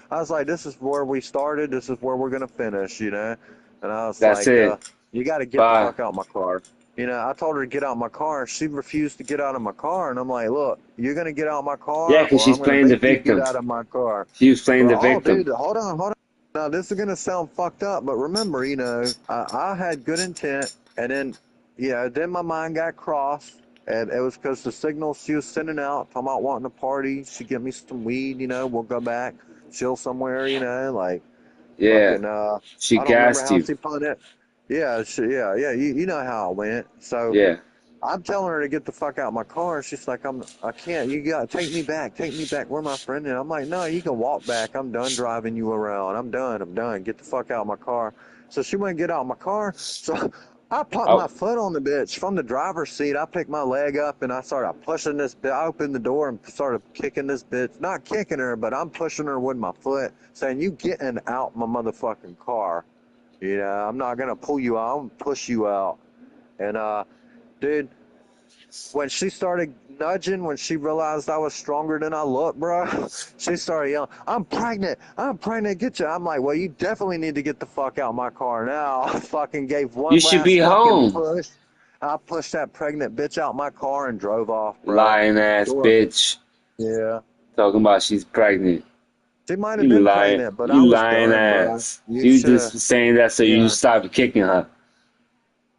I was like, this is where we started. This is where we're going to finish, you know? And I was That's like, it. you got to get the Bye. fuck out my car. You know, I told her to get out my car. She refused to get out of my car. And I'm like, look, you're going to get out my Yeah, car because or she's I'm going to playing the make you get victim. out of my car. She was playing Well, the oh, victim. dude, hold on, hold on. Now, this is going to sound fucked up, but remember, you know, I had good intent, and then, then my mind got crossed, and it was because the signals she was sending out, talking about wanting to party, she give me some weed, you know, we'll go back, chill somewhere, you know, like, Yeah. fucking, She I don't remember gassed how you. she put it. Yeah, you know how it went. So Yeah. I'm telling her to get the fuck out of my car, and she's like, I can't. You got to take me back. Take me back. Where my friend is? I'm like, no, you can walk back. I'm done driving you around. I'm done. I'm done. Get the fuck out of my car. So she wouldn't get out of my car. So I popped Oh, my foot on the bitch from the driver's seat. I picked my leg up and I started pushing this bitch. I opened the door and started kicking this bitch. Not kicking her, but I'm pushing her with my foot, saying, you getting out my motherfucking car. You know, I'm not going to pull you out. I'm going to push you out. And, dude, when she started nudging, when she realized I was stronger than I looked, bro, she started yelling, I'm pregnant. I'm pregnant. Get you. I'm like, well, you definitely need to get the fuck out of my car now. I fucking gave you one should be last fucking home. push. I pushed that pregnant bitch out my car and drove off, bro. Lying ass Door. bitch. Yeah. Talking about she's pregnant. She might have You been lying. pregnant, but I You was lying done, bro. ass. You You should just have, saying that so you yeah, just stop kicking her.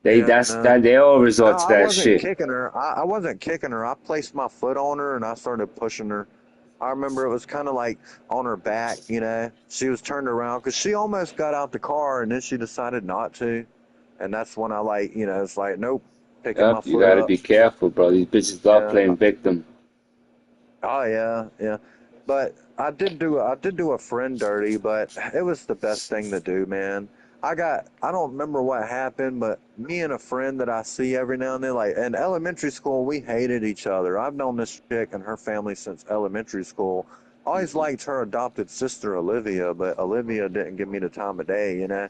yeah, That's no. that they all No, resort to I that wasn't shit. kicking her. I wasn't kicking her. I placed my foot on her and I started pushing her. I remember it was kind of like on her back, you know. She was turned around because she almost got out the car and then she decided not to. And that's when I like, you know, it's like, nope, picking my Yep, you foot gotta up. be careful, bro. These bitches love Yeah. playing victim. Oh yeah, yeah. But I did do a friend dirty, but it was the best thing to do, man. I don't remember what happened, but me and a friend that I see every now and then, like in elementary school, we hated each other. I've known this chick and her family since elementary school. Always liked her adopted sister Olivia, but Olivia didn't give me the time of day, you know.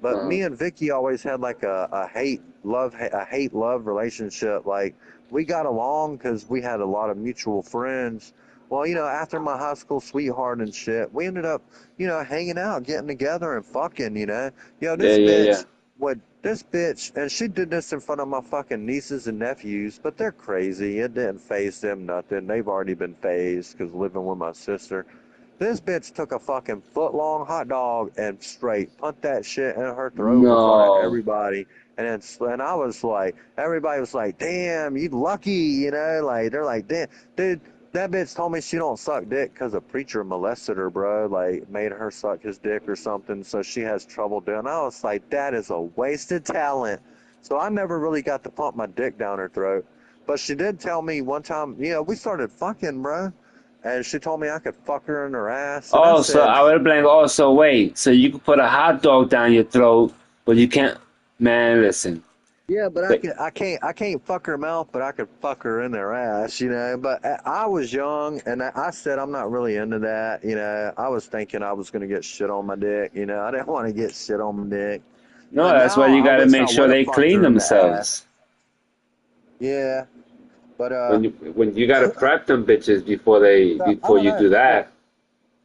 But Uh, me and Vicky always had like a hate love relationship. Like we got along because we had a lot of mutual friends. Well, you know, after my high school sweetheart and shit, we ended up, you know, hanging out, getting together and fucking, you know. yeah, yeah, yeah. This bitch, and she did this in front of my fucking nieces and nephews, but they're crazy. It didn't phase them nothing. They've already been phased because living with my sister. This bitch took a fucking foot long hot dog and straight put that shit in her throat in front of No. everybody. And I was like, everybody was like, damn, you lucky, you know? Like, they're like, damn, dude, that bitch told me she don't suck dick because a preacher molested her, bro. Like, made her suck his dick or something, so she has trouble doing. I was like, that is a wasted talent. So I never really got to pump my dick down her throat. But she did tell me one time, you know, we started fucking, bro. And she told me I could fuck her in her ass. And I Also, said, I would have been like, also, wait. So you could put a hot dog down your throat, but you can't. Man, listen. yeah, but But I can't fuck her mouth, but I could fuck her in their ass, you know. But I was young, and I said I'm not really into that, you know. I was thinking I was gonna get shit on my dick, you know. I didn't want to get shit on my dick. no, But that's why now you I gotta wish I make sure would have they fucked clean her in the ass. themselves. Yeah, but When you gotta prep them bitches I before don't you know. do Well, that.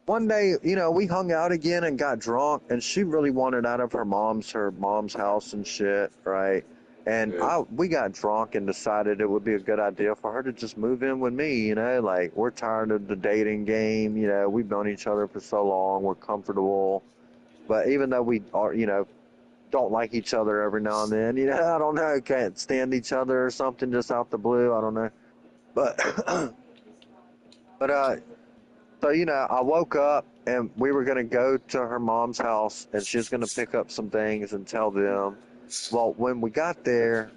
one day, you know, we hung out again and got drunk, and she really wanted out of her mom's house and shit, right? And Yeah. we got drunk and decided it would be a good idea for her to just move in with me, you know, like we're tired of the dating game, you know, we've known each other for so long, we're comfortable, but even though we are, you know, don't like each other every now and then, you know, I don't know, can't stand each other or something just out the blue, I don't know, but but so, you know, I woke up and we were going to go to her mom's house and she was going to pick up some things and tell them. Well, when we got there,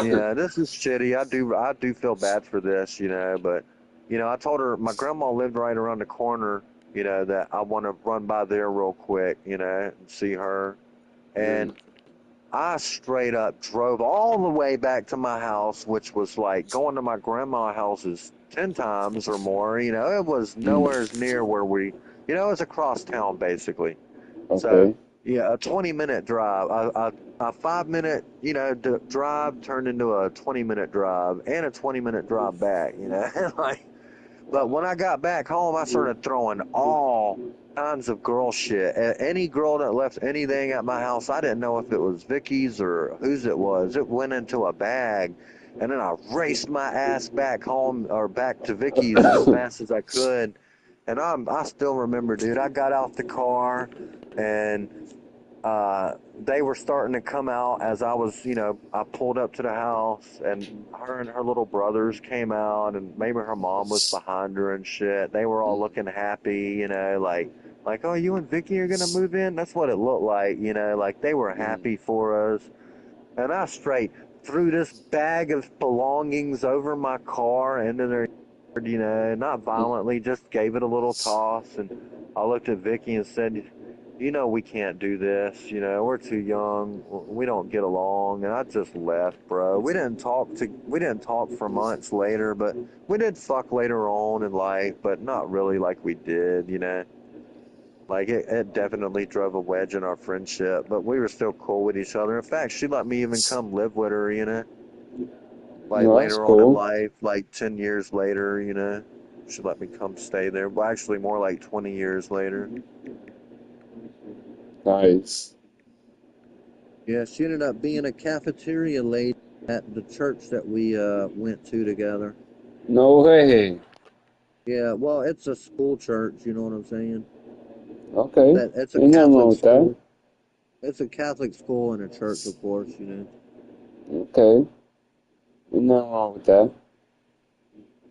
you know, this is shitty. I do feel bad for this, you know, but, you know, I told her my grandma lived right around the corner, you know, that I want to run by there real quick, you know, and see her. Mm. And I straight up drove all the way back to my house, which was like going to my grandma's house is 10 times or more. You know, it was nowhere Mm. near where you know, it's across town basically. So, Okay. yeah, a 20-minute drive, a 5-minute, you know, drive turned into a 20-minute drive and a 20-minute drive back, you know, like but when I got back home, I started throwing all kinds of girl shit. Any girl that left anything at my house, I didn't know if it was Vicky's or whose it was. It went into a bag, and then I raced my ass back home or back to Vicky's as fast as I could. And I still remember, dude. I got out the car, and they were starting to come out as I was, you know, I pulled up to the house and her little brothers came out and maybe her mom was behind her and shit. They were all looking happy, you know, like, oh, you and Vicky are gonna move in? That's what it looked like, you know, like they were Mm. happy for us. And I straight threw this bag of belongings over my car into their yard, not violently, just gave it a little toss. And I looked at Vicky and said, we can't do this. We're too young. We don't get along. And I just left, bro. We didn't talk for months later, but we did fuck later on in life, but not really like we did. Like it definitely drove a wedge in our friendship, but we were still cool with each other. In fact, she let me even come live with her. Like No, that's later on in cool. life, like 10 years later. She let me come stay there. Well, actually, more like 20 years later. Nice. Yeah, she ended up being a cafeteria lady at the church that we went to together. No way. Yeah, well, it's a school church, you know what I'm saying? Okay. That it's a Ain't nothing wrong Catholic with that. school. It's a Catholic school and a church, of course. Okay. Ain't nothing wrong with that.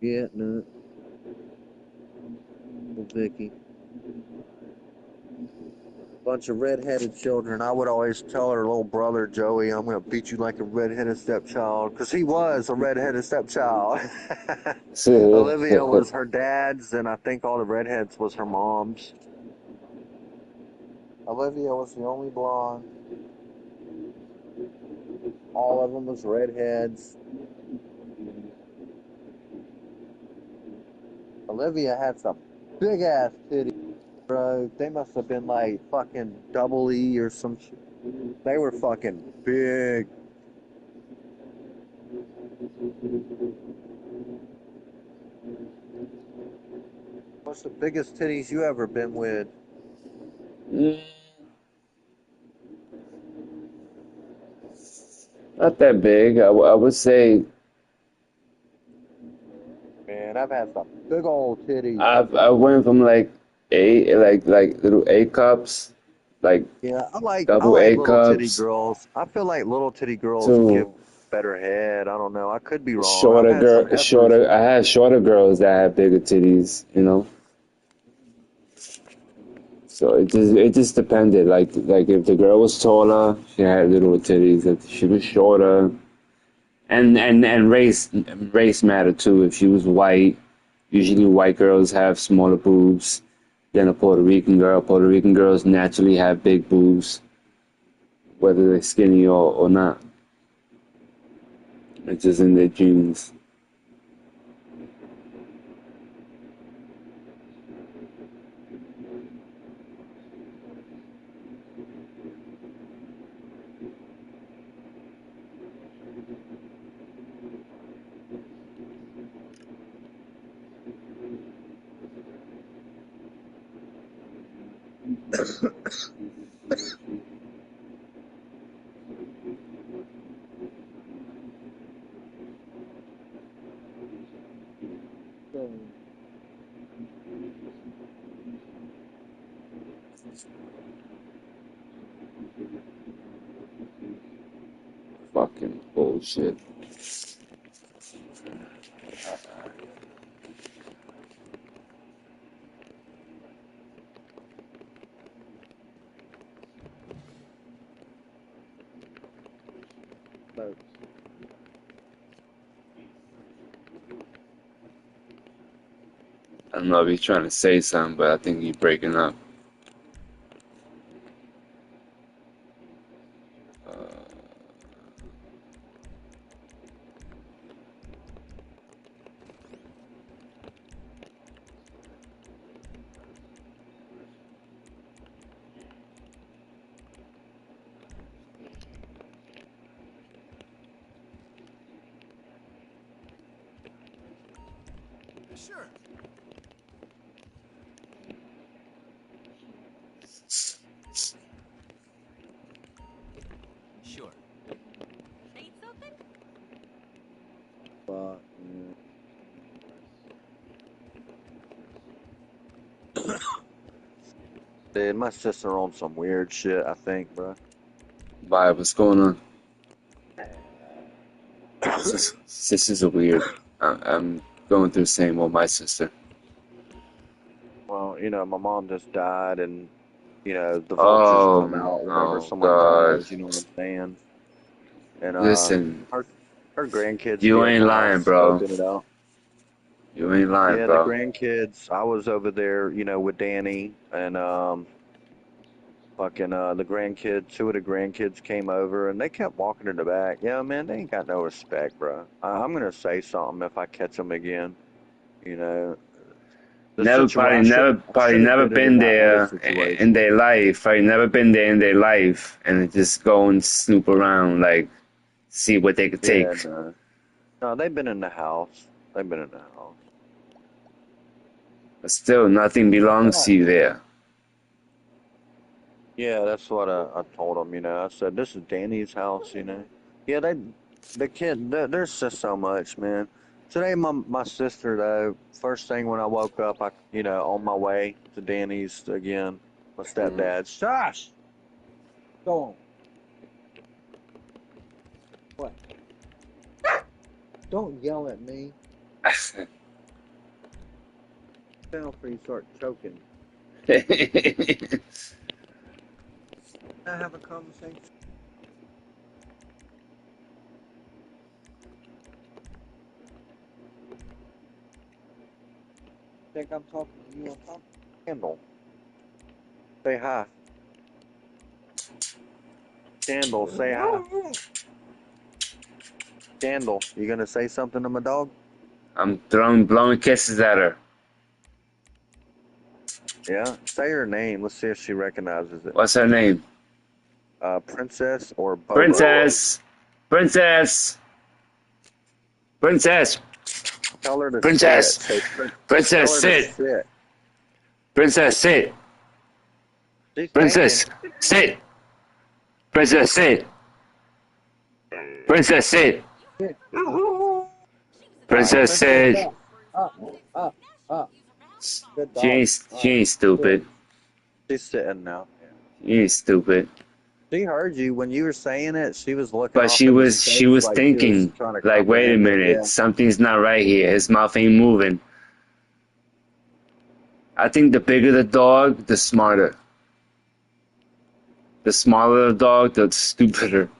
Yeah, no, well, Vicky. Bunch of redheaded children. I would always tell her little brother Joey, "I'm gonna beat you like a redheaded stepchild," because he was a redheaded stepchild. Olivia was her dad's, and I think all the redheads was her mom's. Olivia was the only blonde. All of them was redheads. Olivia had some big ass titties, bro. They must have been like fucking double E or some shit. They were fucking big. What's the biggest titties you ever been with? Mm, not that big. I would say Man, I've had some big old titties. I went from like like little A cups, like Yeah, I double like A little titty cups girls. I feel like little titty girls give to better head. I don't know. I could be wrong. I've shorter had some girl, heifers. shorter. I had shorter girls that had bigger titties. So it just depended. Like if the girl was taller, she had little titties. If she was shorter, and race mattered too. If she was white, usually white girls have smaller boobs than a Puerto Rican girl. Puerto Rican girls naturally have big boobs, whether they're skinny or not. It's just in their genes. Fucking bullshit. I don't know if he's trying to say something, but I think he's breaking up. Sure. Sure. Need something? Fuck. Dude, my sister on some weird shit, I think, bro. Bye, what's going on? Sisters are weird. I'm going through the same with my sister. Well, my mom just died, and the vultures Oh come out whenever no, someone God. dies. You know what I'm saying? and Listen, her her grandkids you be in ain't the lying, house bro. scoping it out. You ain't lying, Yeah, the bro. grandkids. I was over there, with Danny and fucking the grandkids. Two of the grandkids came over and they kept walking in the back. Yeah, man, they ain't got no respect, bro. I'm gonna say something if I catch them again. You know, the Never, situation. I probably should have never did it in been that other there in situation. their life. Probably never been there in their life, and just go and snoop around, like see what they could Yeah, take. no, no, they've been in the house. They've been in the house. But still, nothing belongs to you there. Yeah, that's what I told them. I said this is Danny's house. Yeah, the kid. There's just so much, man. Today, my sister though. First thing when I woke up, on my way to Danny's again. My Mhm. stepdad. Shush. Go on. What? Don't yell at me. Down before you start choking. Can I have a conversation? Think I'm talking to you on top? Candle. Say hi. Candle, say hi. Candle, you gonna say something to my dog? I'm blowing kisses at her. Yeah. Say her name. Let's see if she recognizes it. What's her name? Princess or Bobo? Princess. Princess. Princess. Tell her to sit. Princess. Say, Princess, tell her to sit. sit. Princess, sit. She's thinking. Princess, sit. Princess, sit. Princess, sit. Sit. All right, Princess, Princess, sit. up, up, up, up. Good She dog. ain't, All she right, ain't sit. stupid. She's sitting now. She ain't stupid. She heard you when you were saying it. She was looking But off she into was, she space was like she was thinking, trying to like, wait a comprehend it. minute, Yeah. something's not right here. His mouth ain't moving. I think the bigger the dog, the smarter. The smaller the dog, the stupider.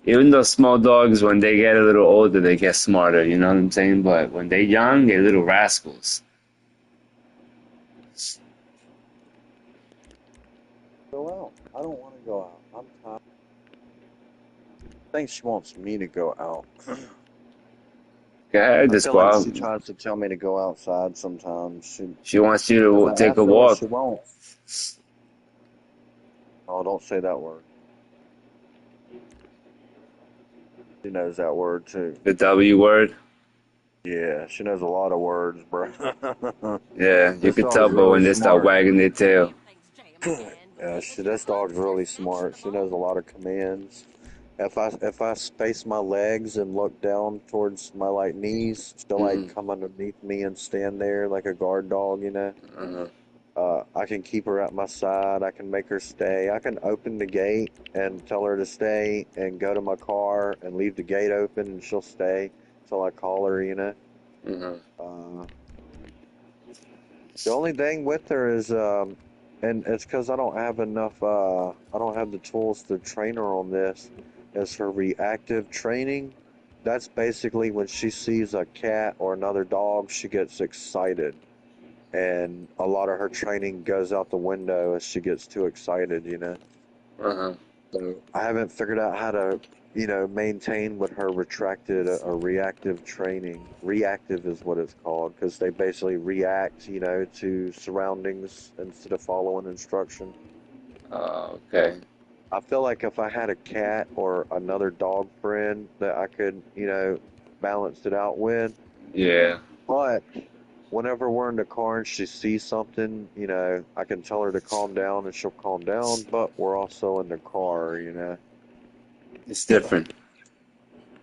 Even though small dogs, when they get a little older, they get smarter, you know what I'm saying? But when they're young, they're little rascals. Go out. I don't want to go out. I'm tired. I think she wants me to go out. Go ahead, I just feel go like out. she tries to tell me to go outside sometimes. She wants you If to I take a ask her what walk. she wants. Oh, don't say that word. She knows that word too. The W word. Yeah, she knows a lot of words, bro. Yeah, you This could tell, dog's but really when they start smart. wagging their tail. Yeah, this dog's really smart. She knows a lot of commands. If I space my legs and look down towards my knees, she'll Mm-hmm. come underneath me and stand there like a guard dog. Uh-huh. I can keep her at my side. I can make her stay. I can open the gate and tell her to stay and go to my car and leave the gate open and she'll stay till I call her. Uh-huh. Uh, the only thing with her is, and it's because I don't have enough, I don't have the tools to train her on this, is her reactive training. That's basically when she sees a cat or another dog, she gets excited. And a lot of her training goes out the window as she gets too excited. Uh-huh. So I haven't figured out how to, maintain with her retracted or reactive training. Reactive is what it's called because they basically react, to surroundings instead of following instruction. Okay. I feel like if I had a cat or another dog friend that I could, balance it out with, Yeah. but whenever we're in the car and she sees something, I can tell her to calm down and she'll calm down, but we're also in the car. It's different.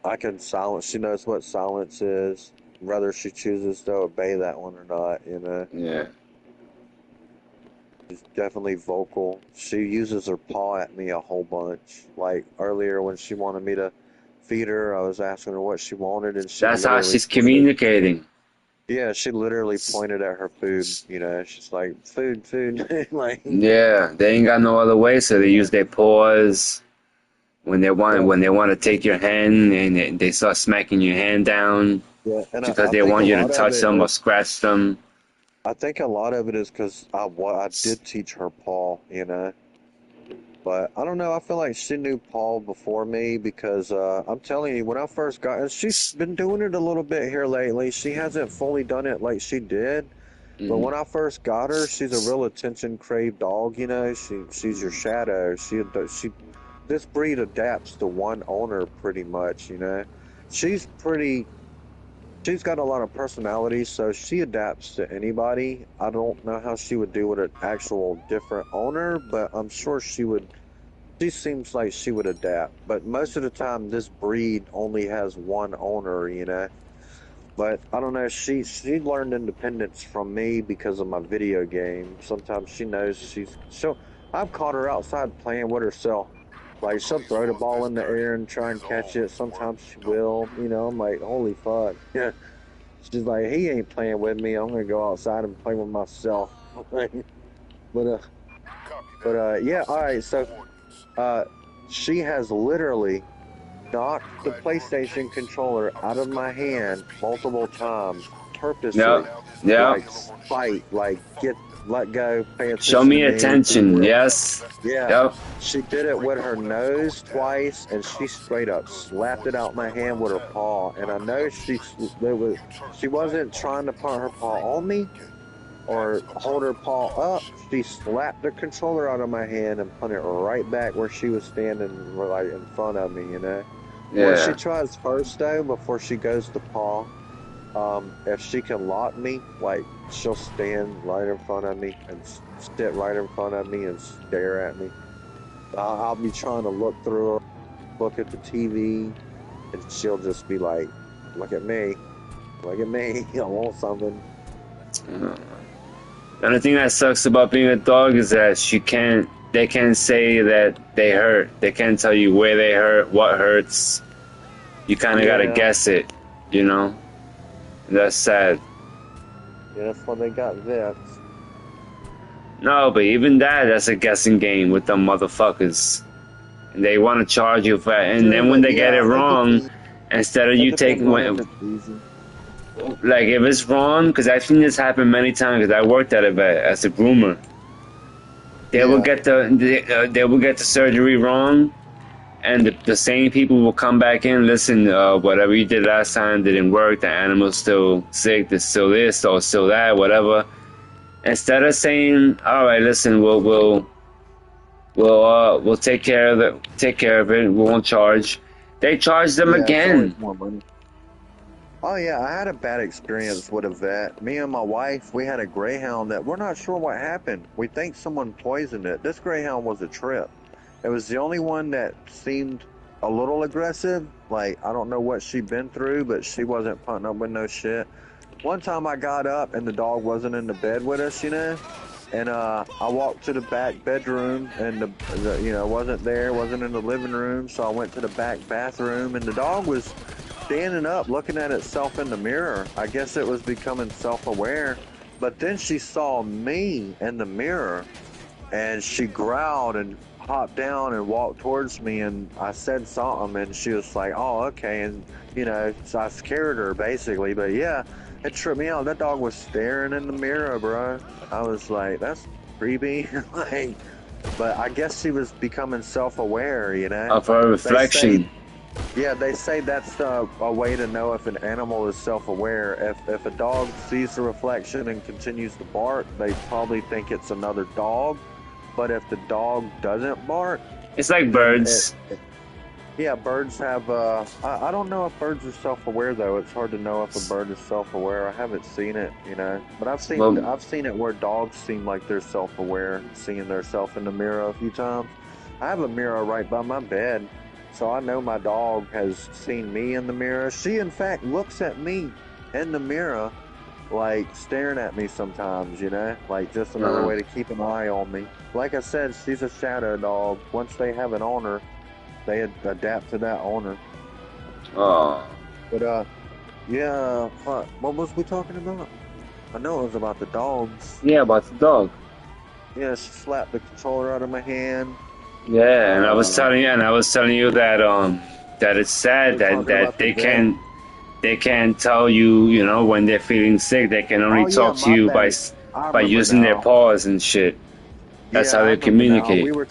I can silence, she knows what silence is, whether she chooses to obey that one or not. Yeah. She's definitely vocal. She uses her paw at me a whole bunch. Like earlier when she wanted me to feed her, I was asking her what she wanted and she That's how literally she's pointed. communicating. Yeah, she literally pointed at her food. She's like, food, food. Like, Yeah. They ain't got no other way, so they use their paws. when they want to take your hand and they start smacking your hand down Yeah, and because I they think a want you to lot of touch it them or is, scratch them. I think a lot of it is because I did teach her paw, you know. But I don't know. I feel like she knew Paul before me because I'm telling you, when I first got, and she's been doing it a little bit here lately. She hasn't fully done it like she did. But Mm. when I first got her, she's a real attention craved dog. You know, she's your shadow. She this breed adapts to one owner pretty much. You know, she's pretty. She's got a lot of personality, so she adapts to anybody. I don't know how she would do with an actual different owner, but I'm sure she would. She seems like she would adapt, but most of the time this breed only has one owner, you know. But I don't know, she learned independence from me because of my video game. Sometimes she knows she'll I've caught her outside playing with herself. Like she'll throw the ball in the air and try and catch it. Sometimes she will, you know, I'm like, holy fuck. Yeah. She's like, he ain't playing with me. I'm gonna go outside and play with myself. but uh yeah, all right, so uh she has literally knocked the PlayStation controller out of my hand multiple times, Yep. purposely, Yep. like spite, like let go, pay Show attention to me me, do attention. this. Yes. Yeah, Yep. she did it with her nose twice, and she straight up slapped it out my hand with her paw. And I know she wasn't trying to put her paw on me or hold her paw up. She slapped the controller out of my hand and put it right back where she was standing, like in front of me. You know. What she Yeah. tries first though, before she goes to paw, if she can lock me, like she'll stand right in front of me and sit right in front of me and stare at me. I'll be trying to look through her, look at the TV, and she'll just be like, "Look at me, look at me. I want something." The only thing that sucks about being a dog is that they can't say that they hurt. They can't tell you where they hurt, what hurts. You kind of gotta Yeah, guess it, you know? That's sad. yeah, that's why they got vets. No, but even that's a guessing game with them motherfuckers. And they want to charge you for it. And True, then when but they get it yeah, wrong, instead of it you depends taking, on if it's easy. like if it's wrong, because I've seen this happen many times, because I worked at a vet as a groomer. Yeah, They will get the surgery wrong, and the same people will come back in. Listen, whatever you did last time didn't work. The animal's still sick. There's still this or still that, whatever. Instead of saying, "All right, listen, we'll take care of it. We won't charge." They charge them yeah, it's always again. more money. Oh yeah, I had a bad experience with a vet. Me and my wife, we had a greyhound that we're not sure what happened. We think someone poisoned it. This greyhound was a trip. It was the only one that seemed a little aggressive. Like I don't know what she'd been through, but she wasn't putting up with no shit. One time I got up and the dog wasn't in the bed with us, you know, and I walked to the back bedroom and the you know wasn't there, wasn't in the living room, so I went to the back bathroom and the dog was standing up looking at itself in the mirror. I guess it was becoming self-aware, but then she saw me in the mirror and she growled and hopped down and walked towards me, and I said something and she was like, oh okay, and you know, so I scared her basically. But yeah, it tripped me out. That dog was staring in the mirror, bro. I was like, that's creepy. Like, but I guess she was becoming self-aware, you know. Of her They say, reflection. yeah, they say that's a way to know if an animal is self-aware. If a dog sees the reflection and continues to bark, they probably think it's another dog. But if the dog doesn't bark, It's like then birds. yeah, birds have. I don't know if birds are self-aware though. It's hard to know if a bird is self-aware. I haven't seen it, you know. But Well, I've seen it where dogs seem like they're self-aware, seeing themselves in the mirror a few times. I have a mirror right by my bed, so I know my dog has seen me in the mirror. She, in fact, looks at me in the mirror, like staring at me sometimes, you know, like just another way to keep an eye on me. Like I said, she's a shadow dog. Once they have an owner, they adapt to that owner. oh, But yeah, what was we talking about? I know it was about the dogs. yeah, about the dog. Yeah, she slapped the controller out of my hand. Yeah, and I was telling you that that it's sad We're talking that about the vet. they can't tell you, you know, when they're feeling sick. They can only Oh yeah, talk to my you bad. I by remember using their now. paws and shit. That's Yeah, how I they remember now. communicate. We were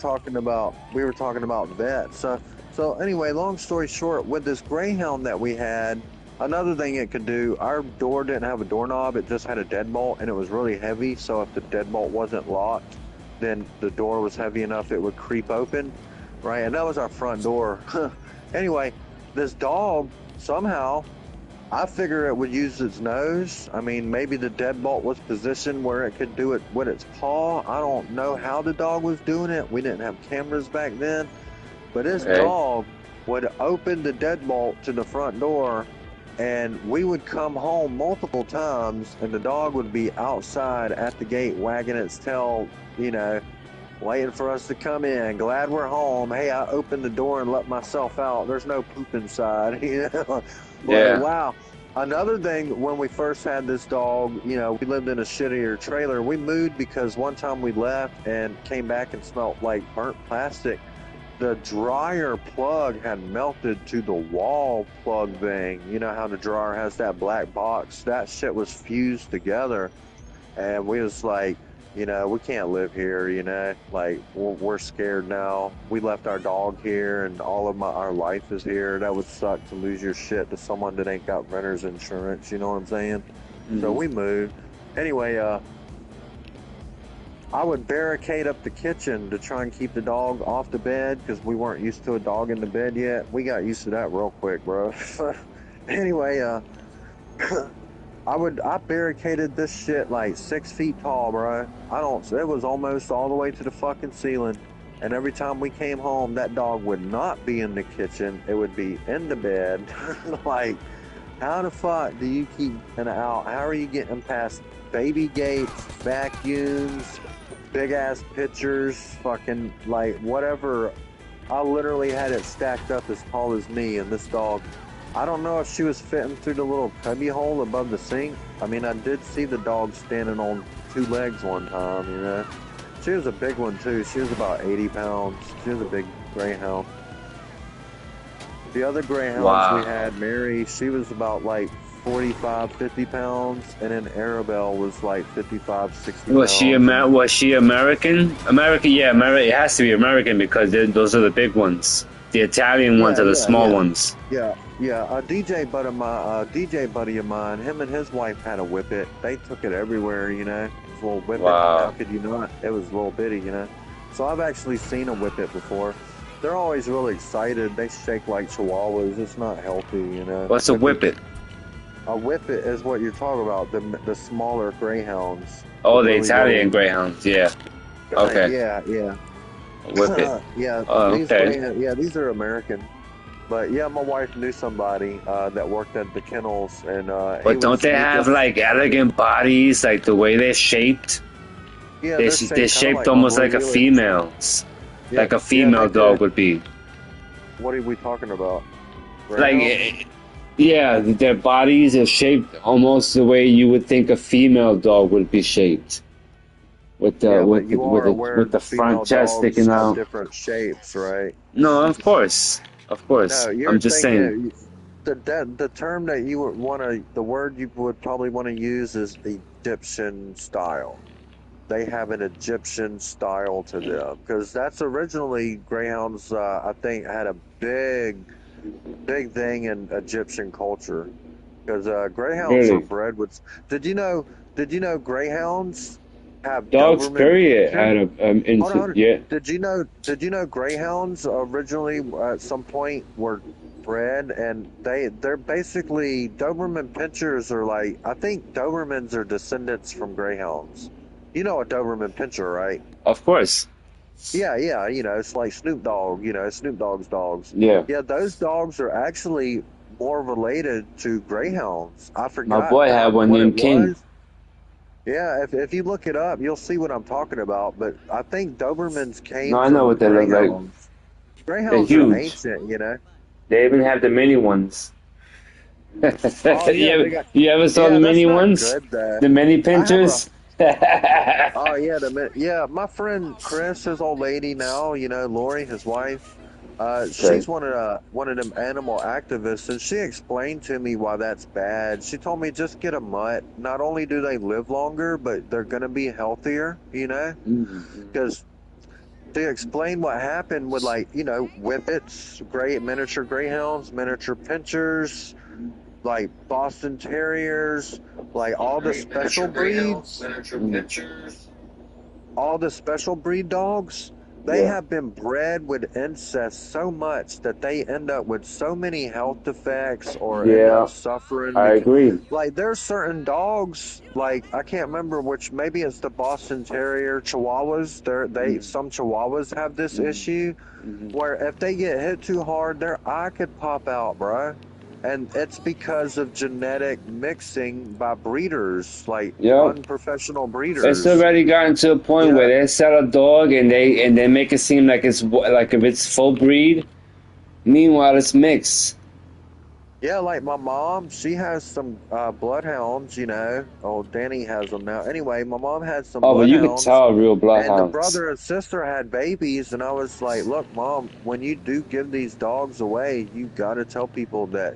talking about vets. So anyway, long story short, with this greyhound that we had, another thing it could do, our door didn't have a doorknob, it just had a deadbolt and it was really heavy, so if the deadbolt wasn't locked, then the door was heavy enough it would creep open, right? And that was our front door. Anyway, this dog somehow I figure it would use its nose. I mean, maybe the deadbolt was positioned where it could do it with its paw. I don't know how the dog was doing it. We didn't have cameras back then. But this Okay. dog would open the deadbolt to the front door, and we would come home multiple times, and the dog would be outside at the gate wagging its tail, you know, waiting for us to come in. Glad we're home. Hey, I opened the door and let myself out. There's no poop inside. You know, like Yeah. wow. Another thing, when we first had this dog, you know, we lived in a shittier trailer. We moved because one time we left and came back and smelled like burnt plastic. The dryer plug had melted to the wall plug thing. You know how the dryer has that black box? That shit was fused together, and we was like, you know, we can't live here, you know, like we're scared now. We left our dog here and all of our life is here. That would suck to lose your shit to someone that ain't got renter's insurance, you know what I'm saying? So Mhm. we moved. Anyway, I would barricade up the kitchen to try and keep the dog off the bed because we weren't used to a dog in the bed yet. We got used to that real quick, bro. Anyway, I barricaded this shit like 6 feet tall, bro. It was almost all the way to the fucking ceiling. And every time we came home, that dog would not be in the kitchen. It would be in the bed. Like, how the fuck do you keep an out? How are you getting past baby gates, vacuums, big ass pictures, fucking like whatever? I literally had it stacked up as tall as me, and this dog, I don't know if she was fitting through the little cubby hole above the sink. I mean, I did see the dog standing on 2 legs one time, you know. She was a big one too. She was about 80 pounds. She was a big greyhound. The other greyhounds we Wow. had, Mary, she was about like 45, 50 pounds, and then Arabelle was like 55, 60 pounds. And Was she American? American, yeah, It has to be American because those are the big ones. The Italian ones yeah, are the yeah, small yeah. ones. Yeah. A DJ buddy of mine, him and his wife had a whippet. They took it everywhere, you know. It was a little whippet. How Wow. could you not? It was a little bitty, you know. So I've actually seen a whippet before. They're always really excited. They shake like chihuahuas. It's not healthy, you know. What's a whippet? A whippet is what you're talking about. The smaller greyhounds. The Oh, the really Italian little. greyhounds. Yeah. Okay. Yeah. A whippet. Yeah, Oh, these okay. greyhounds. Yeah, these are American. But yeah, my wife knew somebody that worked at the kennels, and But don't they he have just like elegant bodies, like the way they're shaped? yeah, they're They're shaped kind of shaped like almost like a arboreal. female's, Yeah, like a yeah, they female do. dog would be. What are we talking about? Like, Greyhounds? yeah, their bodies are shaped almost the way you would think a female dog would be shaped, Yeah, but you are aware with the the front female chest dogs sticking have out. different shapes, right? No, of course. No, you're I'm just saying. thinking the term that you would want to, the word you would probably want to use is Egyptian style. They have an Egyptian style to them because that's originally greyhounds. I think had a big thing in Egyptian culture because greyhounds were Really, bred with. Did you know? Did you know greyhounds have dogs, Doberman period, pincher? had a Hold on, hold on. yeah. Did you know greyhounds originally at some point were bred and they're basically Doberman pinchers are like I think Dobermans are descendants from greyhounds. You know a Doberman pinscher, right? Of course, Yeah, you know, it's like Snoop Dogg, you know, Snoop Dogg's dogs. yeah. Yeah, those dogs are actually more related to greyhounds. I My forgot boy had one what it named King. was. Yeah, if you look it up, you'll see what I'm talking about. But I think Dobermans No, came I know from what they look like. greyhounds. They're Greyhounds are huge. ancient, you know. They even have the mini ones. Oh yeah, they got. You ever saw the Yeah, that's mini not ones? good though. The mini I have a. pinchers? Oh yeah, yeah. My friend Chris, his old lady now, Lori, his wife. Okay. She's one of them animal activists, and she explained to me why that's bad. She told me just get a mutt. Not only do they live longer, but they're gonna be healthier. Mhm. Because she explained what happened with like whippets, great miniature greyhounds, miniature pinchers, like Boston Terriers, like all the special breed dogs, they Yeah, have been bred with incest so much that they end up with so many health defects or end up yeah, suffering I because, agree. like, there's certain dogs, like I can't remember which, maybe it's the Boston Terrier, Chihuahuas. Mhm. Some Chihuahuas have this Mhm. issue Mhm. where if they get hit too hard, their eye could pop out, bruh. And it's because of genetic mixing by breeders, like Yeah, unprofessional it's breeders. already gotten to a point where Yeah. they sell a dog and they make it seem like like if it's full breed. Meanwhile, it's mixed. Yeah, like my mom, she has some bloodhounds, Oh, Danny has them now. Anyway, my mom had some Oh, but you could bloodhounds, tell real and the bloodhounds. brother and sister had babies, and I was like, "Look, mom, when you do give these dogs away, you got to tell people that,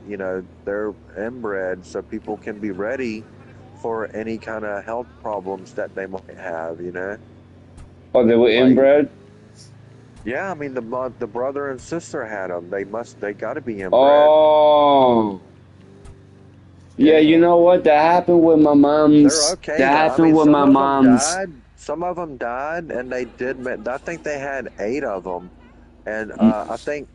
they're inbred so people can be ready for any kind of health problems that they might have." Oh, they were Like, inbred. yeah, I mean the brother and sister had them. They got to be inbred. Oh, yeah. You Yeah. know what? That happened with my They're mom's. okay That though. I happened mean, with some my of them mom's. died. Some of them died, and they did. I think they had 8 of them, and I think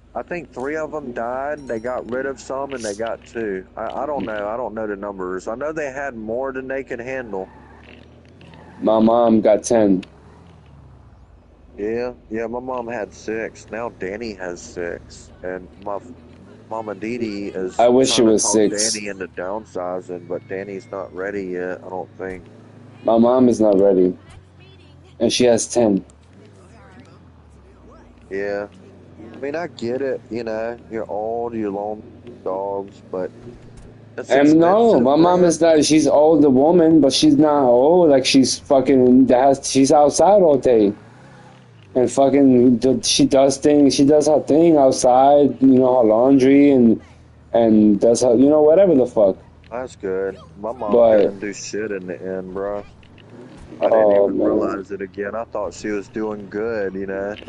3 of them died. They got rid of some, and they got 2. I don't know. I don't know the numbers. I know they had more than they could handle. My mom got 10. Yeah, yeah. My mom had 6. Now Danny has 6, and my mama Dee I is wish it trying to was talk 6. Danny into downsizing, but Danny's not ready yet. I don't think. My mom is not ready, and she has 10. Yeah. I mean, I get it, you're old, you loan dogs, but it's And no, expensive, my mom bruh. is not. She's older woman, but she's not old. Like she's fucking. She's outside all day and fucking. She does things. She does her thing outside. You know, her laundry and does her. You know, whatever the fuck. That's good. My mom But couldn't do shit in the end, bruh. I didn't oh even man, realize it again. I thought she was doing good.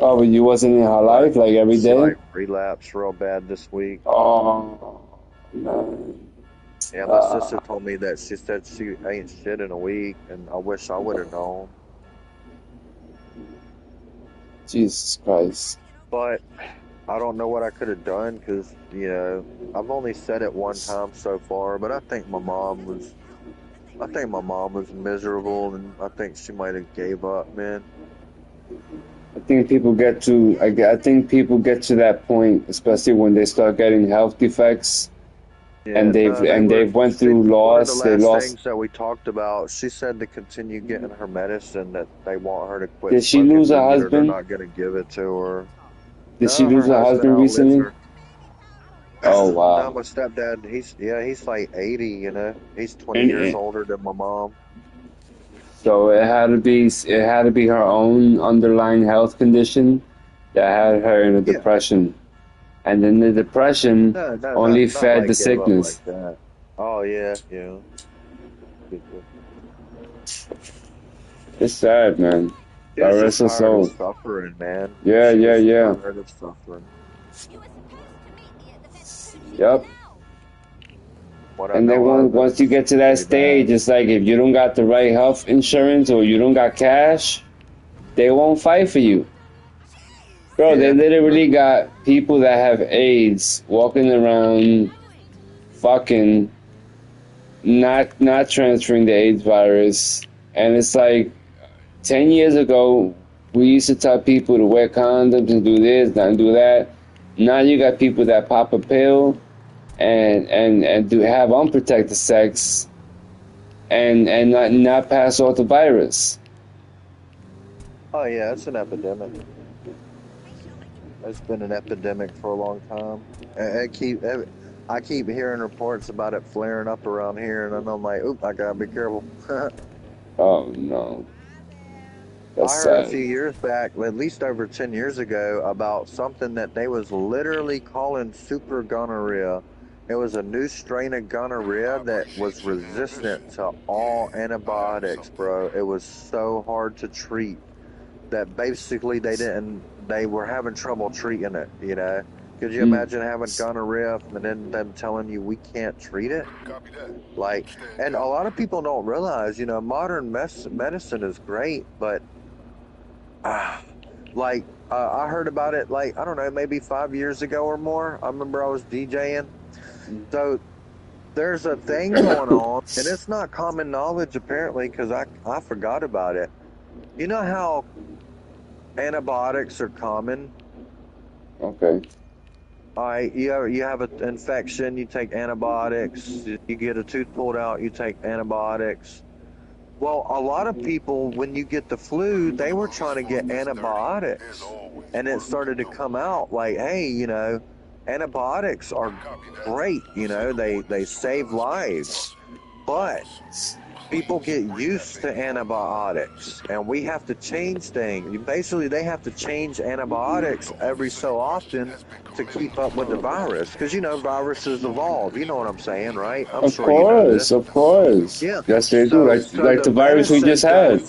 oh, but you wasn't in her But life like every she day. like relapsed real bad this week. Oh man. Yeah, my sister Uh, told me that she said she ain't shit in a week, and I wish I would have known. Jesus Christ. But I don't know what I could have done because, I've only said it one time so far, but I think my mom was miserable, and I think she might have gave up, man. I think people get to. I think people get to that point, especially when they start getting health defects Yeah, no, they and were. they've went She, through one of the loss. They last lost. things that we talked about, she said to continue getting her medicine, that they want her to quit Did she smoking lose her weed or they're husband? not going to give it to her. Did she No, lose her her husband husband outlives recently? her. Oh No, wow. my stepdad, he's like 80. He's 20 And years older than my mom. so it had to be her own underlying health condition that had her in a Yeah. depression, and then the depression No, no, only not fed the like gave up like sickness. that. Oh, yeah, yeah. It's sad, man. She God was rest just her tired of soul. suffering, man. Yeah, She yeah, was yeah. tired of suffering. You were supposed to meet me at the vet soon. Yep. What I And then know of it, once you get to that pretty stage, bad. it's like if you don't got the right health insurance or you don't got cash, they won't fight for you. Bro, they Yeah. literally got people that have AIDS walking around fucking not transferring the AIDS virus. And it's like 10 years ago, we used to tell people to wear condoms and do this and do that. Now you got people that pop a pill and do have unprotected sex and not pass off the virus. Oh, yeah, it's an epidemic. It's been an epidemic for a long time. I keep hearing reports about it flaring up around here, and I'm like, oop, I gotta be careful. Oh no, that's I heard a sad. few years back, at least over 10 years ago, about something that they was literally calling super gonorrhea. It was a new strain of gonorrhea that was resistant to all antibiotics, bro. It was so hard to treat that basically they were having trouble treating it, you know? Could you Mm. imagine having gonorrhea and then them telling you we can't treat it? Like, and a lot of people don't realize, modern medicine is great, but uh, like I heard about it like I don't know, maybe 5 years ago or more. I remember I was DJing. So there's a thing going on, and it's not common knowledge apparently because I forgot about it. You know how antibiotics are common? Okay. You have an infection, you take antibiotics. You get a tooth pulled out, you take antibiotics. Well, a lot of people, when you get the flu, they were trying to get antibiotics, and it started to come out like, hey, antibiotics are great. They save lives, but people get used to antibiotics, and we have to change things. Basically, they have to change antibiotics every so often to keep up with the virus, because viruses evolve. You know what I'm saying, right? I'm Of sure you know course, this. of course. Yeah. Yes, they do. So, Like so like the virus we just had.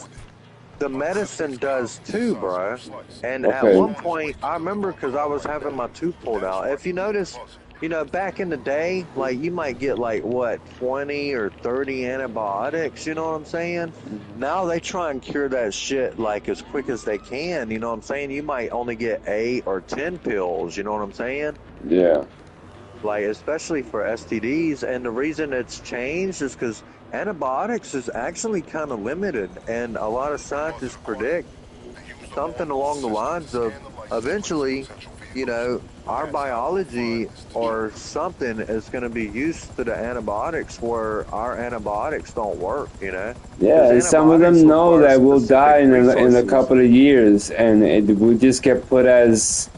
the medicine does too, bro. And at Okay. one point, I remember because I was having my tooth pulled out. If you notice, back in the day, like you might get like what 20 or 30 antibiotics. You know what I'm saying? Now they try and cure that shit like as quick as they can. You know what I'm saying? You might only get 8 or 10 pills. You know what I'm saying? Yeah. Like especially for STDs. And the reason it's changed is because antibiotics is actually kind of limited, and a lot of scientists predict something along the lines of eventually, our biology or something is going to be used to the antibiotics where our antibiotics don't work, because Yeah, and some of antibiotics them know require that we'll die specific in a resources. couple of years, and we just get put as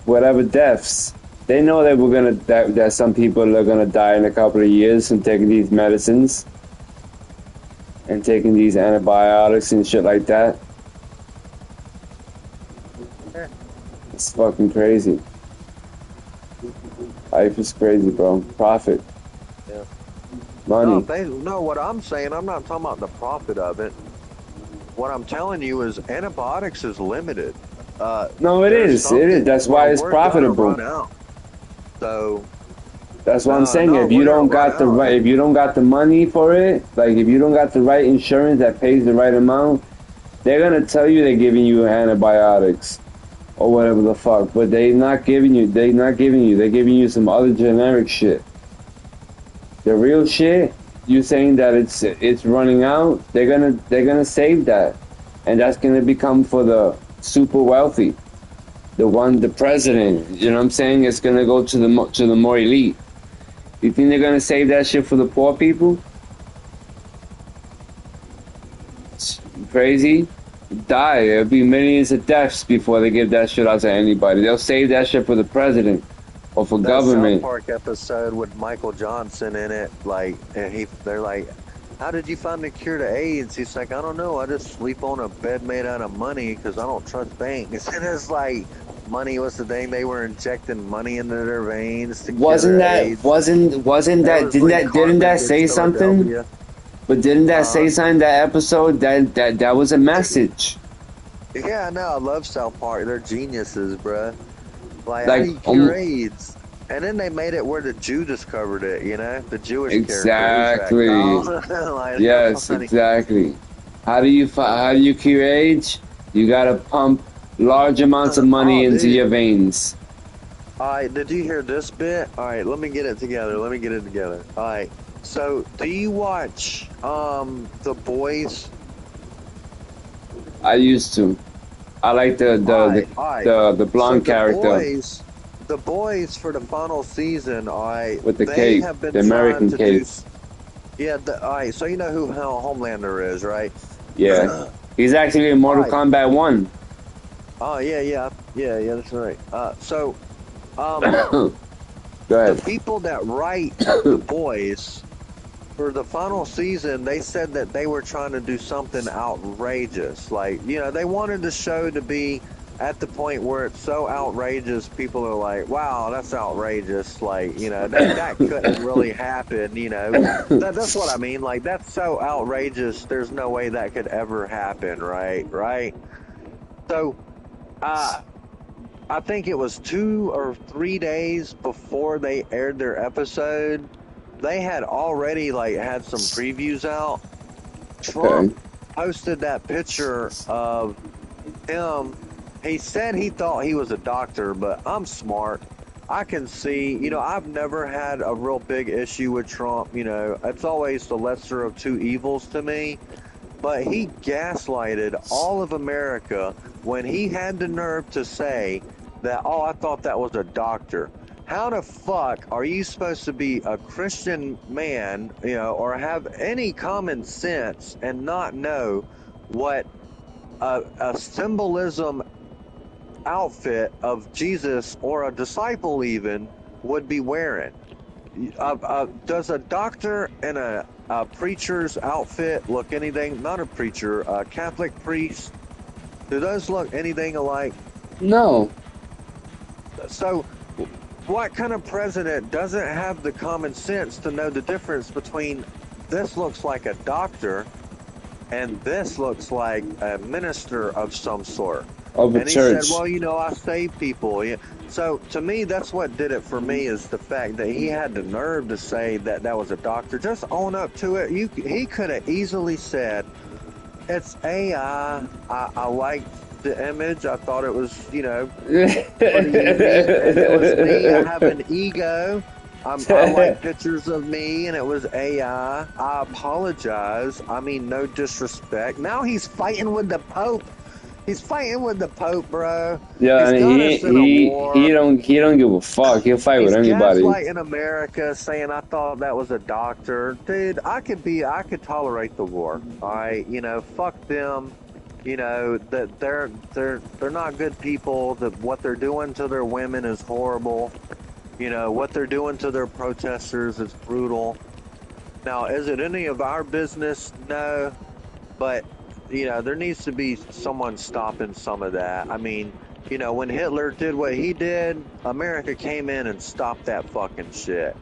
whatever deaths. They know that that some people are gonna die in a couple of years from taking these medicines and taking these antibiotics and shit like that. Eh, It's fucking crazy. Life is crazy, bro. Profit, yeah. No, money. no, what I'm saying, I'm not talking about the profit of it. What I'm telling you is antibiotics is limited. No, it There's is. It is. something That's where why it's we're gonna profitable. run out. So That's what I'm no, saying. no, If you we're gonna don't run got the out. right, if you don't got the money for it, like if you don't got the right insurance that pays the right amount, they're gonna tell you they're giving you antibiotics or whatever the fuck, but they not giving you. They not giving you. They're giving you some other generic shit. The real shit, you saying that it's running out. They're gonna save that, and that's gonna become for the super wealthy, the president. You know what I'm saying? It's gonna go to the more elite. You think they're gonna save that shit for the poor people? It's crazy. Die. There'll be millions of deaths before they give that shit out to anybody. They'll save that shit for the president or for That South government. Park episode with Michael Johnson in it, like, and they're like, "How did you find the cure to AIDS?" He's like, "I don't know. I just sleep on a bed made out of money because I don't trust banks." And it's like, money was the thing. They were injecting money into their veins to cure Wasn't their that AIDS. wasn't That that was when didn't Cartman that did say something? Philadelphia. But didn't that Uh, say something that episode that was a message? yeah, I know. I love South Park. They're geniuses, bruh. Like, how do Like you cure AIDS? And then they made it where the Jew discovered it, the Jewish character. Who's that? exactly. Kyle? Like, they're Yes, funny. exactly. How do you cure AIDS? You gotta pump large amounts of money Oh, into dude. your veins. All right, did you hear this bit? All right, let me get it together. All right. So, do you watch The Boys? I used to. I like All right. the So blonde character The Boys for the final season, all right, with the they cape, have been the trying American to do cape. yeah, all right, so you know who Homelander is, right? Yeah, he's actually in All Mortal right. Kombat 1. Oh, yeah, that's right. So Go the ahead. people that write The Boys, for the final season, they said that they were trying to do something outrageous. Like, they wanted the show to be at the point where it's so outrageous, people are like, wow, that's outrageous. Like, that couldn't really happen, That's what I mean. Like, that's so outrageous, there's no way that could ever happen, right? Right? So, I think it was 2 or 3 days before they aired their episode, they had already like had some previews out. Trump posted that picture of him. He said he thought he was a doctor, but I'm smart. I can see, I've never had a real big issue with Trump. It's always the lesser of two evils to me. But he gaslighted all of America when he had the nerve to say that, oh, I thought that was a doctor. How the fuck are you supposed to be a Christian man, or have any common sense and not know what a symbolism outfit of Jesus or a disciple even would be wearing? Does a doctor in a preacher's outfit look anything, not a preacher, a Catholic priest, do those look anything alike? No. So, what kind of president doesn't have the common sense to know the difference between this looks like a doctor and this looks like a minister of some sort? Of a and he church. said, well, I save people. Yeah. So, to me, that's what did it for me, is the fact that he had the nerve to say that that was a doctor. Just own up to it. He could have easily said, it's AI. I liked the image. I thought it was, pretty unique. And it was me. I have an ego. I like pictures of me, and it was AI. I apologize. I mean, no disrespect. Now he's fighting with the Pope. He's fighting with the Pope, bro. Yeah, He's and got us in a war. he don't give a fuck. He'll fight with anybody. He's gaslighting America, saying I thought that was a doctor. Dude, I could tolerate the war. All right, fuck them. That they're not good people. That what they're doing to their women is horrible. What they're doing to their protesters is brutal. Now, is it any of our business? No, but there needs to be someone stopping some of that. I mean, when Hitler did what he did, America came in and stopped that fucking shit.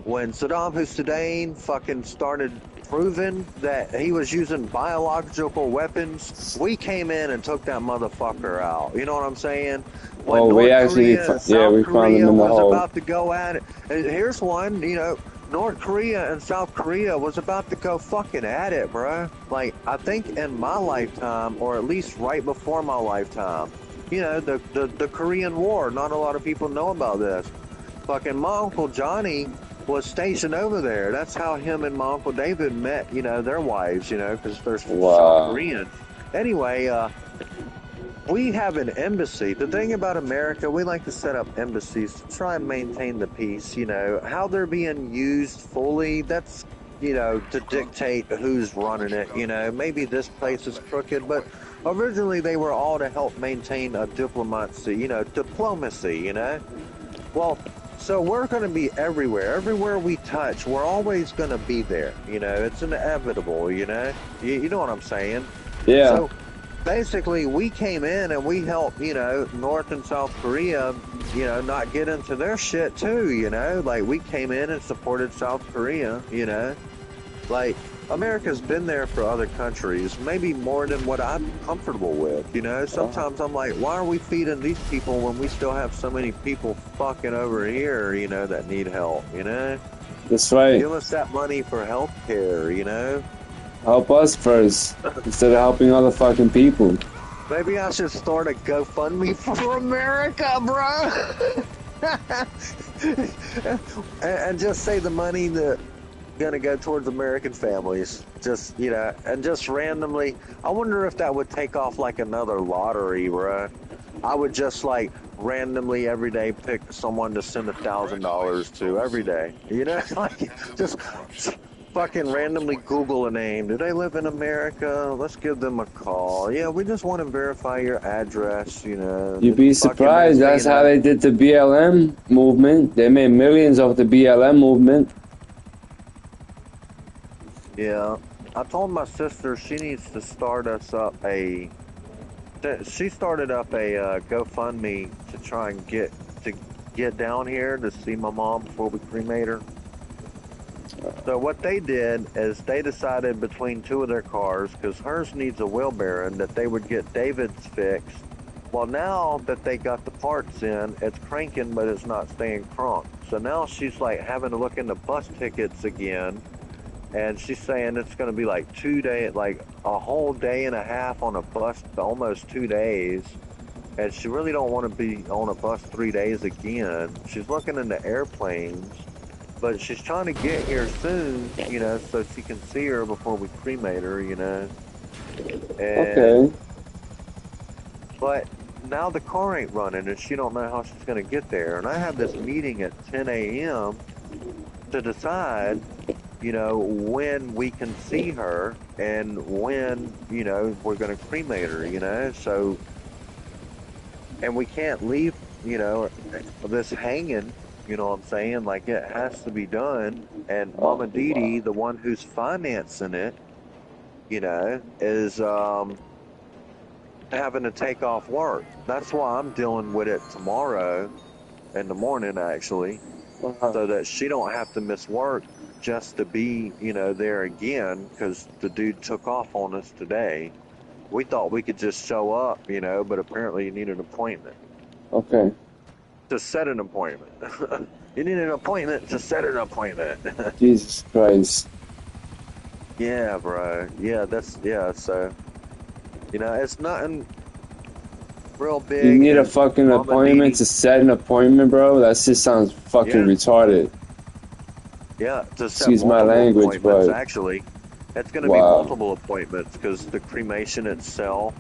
When Saddam Hussein fucking started proving that he was using biological weapons, we came in and took that motherfucker out. You know what I'm saying? When North Korea and South Korea was about to go at it. Here's one, North Korea and South Korea was about to go fucking at it, bro. Like, I think in my lifetime, or at least right before my lifetime, the Korean War, not a lot of people know about this. Fucking my Uncle Johnny was stationed over there. That's how him and my Uncle David met, their wives, because they're South Korean. Anyway, we have an embassy. The thing about America, we like to set up embassies to try and maintain the peace. How they're being used fully, that's, to dictate who's running it. Maybe this place is crooked, but originally they were all to help maintain a diplomacy. Well, so we're going to be everywhere. Everywhere we touch, we're always going to be there. It's inevitable, You know what I'm saying? Yeah. So, basically, we came in and we helped, North and South Korea, not get into their shit too, Like, we came in and supported South Korea, Like, America's been there for other countries, maybe more than what I'm comfortable with, Sometimes I'm like, why are we feeding these people when we still have so many people fucking over here, that need help, That's right. Give us that money for health care, Help us first, instead of helping other fucking people. Maybe I should start a GoFundMe for America, bro. and just say the money that gonna go towards American families. Just and just randomly. I wonder if that would take off like another lottery, bro. I would just like randomly every day pick someone to send $1,000 to every day. Like just fucking randomly Google a name. Do they live in America? Let's give them a call. Yeah, we just want to verify your address, You'd be surprised. That's how they did the BLM movement. They made millions off the BLM movement. Yeah, I told my sister she needs to start us up a. She started up a GoFundMe to try and get down here to see my mom before we cremate her. So what they did is they decided between two of their cars, because hers needs a wheel bearing, that they would get David's fixed. Well, now that they got the parts in, it's cranking, but it's not staying crunk. So now she's like having to look into bus tickets again, and she's saying it's going to be like 2 days, like a whole day and a half on a bus, almost 2 days. And she really don't want to be on a bus 3 days again. She's looking into airplanes, but she's trying to get here soon, so she can see her before we cremate her. And Okay. but now the car ain't running, and she don't know how she's gonna get there. And I have this meeting at 10 a.m. to decide, when we can see her and when, we're gonna cremate her. So, and we can't leave, this hanging. You know what I'm saying? Like, it has to be done. And Oh Mama Dee, wow. the one who's financing it, is having to take off work. That's why I'm dealing with it tomorrow in the morning, actually, Wow. so that she don't have to miss work just to be, there again, because the dude took off on us today. We thought we could just show up, but apparently you need an appointment. Okay. To set an appointment. You need an appointment to set an appointment. Jesus Christ. Yeah, bro. Yeah, yeah, so, it's nothing real You big, need a and fucking Mama appointment Didi, to set an appointment, bro? That shit sounds fucking yeah, retarded. yeah, to set Excuse my multiple language, appointments, but actually. It's going to be wow. multiple appointments because the cremation itself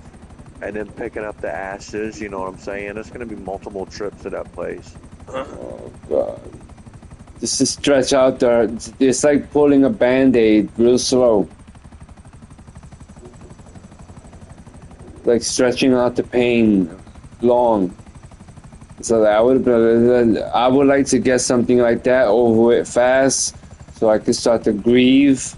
and then picking up the ashes, you know what I'm saying? It's going to be multiple trips to that place. Oh god. Just to stretch out there, it's like pulling a band-aid real slow. Like stretching out the pain long. So that I would like to get something like that over with fast so I can start to grieve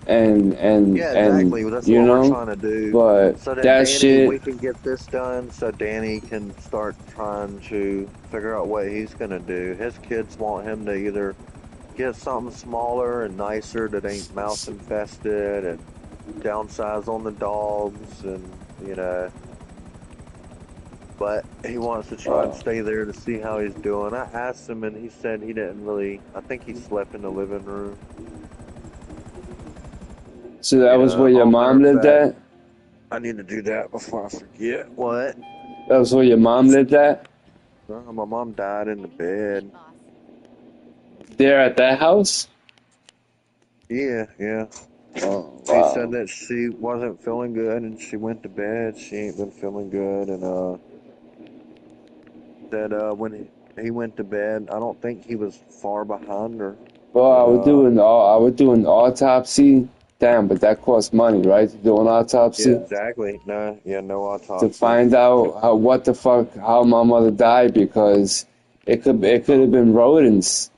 Yeah, and exactly. Well, that's you what we're know, trying to do. but So then that Danny, shit. we can get this done so Danny can start trying to figure out what he's going to do. His kids want him to either get something smaller and nicer that ain't mouse infested and downsize on the dogs and. But he wants to try and Uh, stay there to see how he's doing. I asked him, and he said he didn't really. I think he slept in the living room. so that was where your Oh, matter mom of lived fact, at. I need to do that before I forget. What? That was where your mom lived at. My mom died in the bed. Boss. There at that house. Yeah, yeah. Oh She said wow. that she wasn't feeling good, and she went to bed. She ain't been feeling good, and that when he went to bed, I don't think he was far behind her, Well, but I would do an autopsy. Damn, but that costs money, right? To do an yeah, autopsy exactly. No, yeah, no to autopsy. find out what the fuck how my mother died because it could have been rodent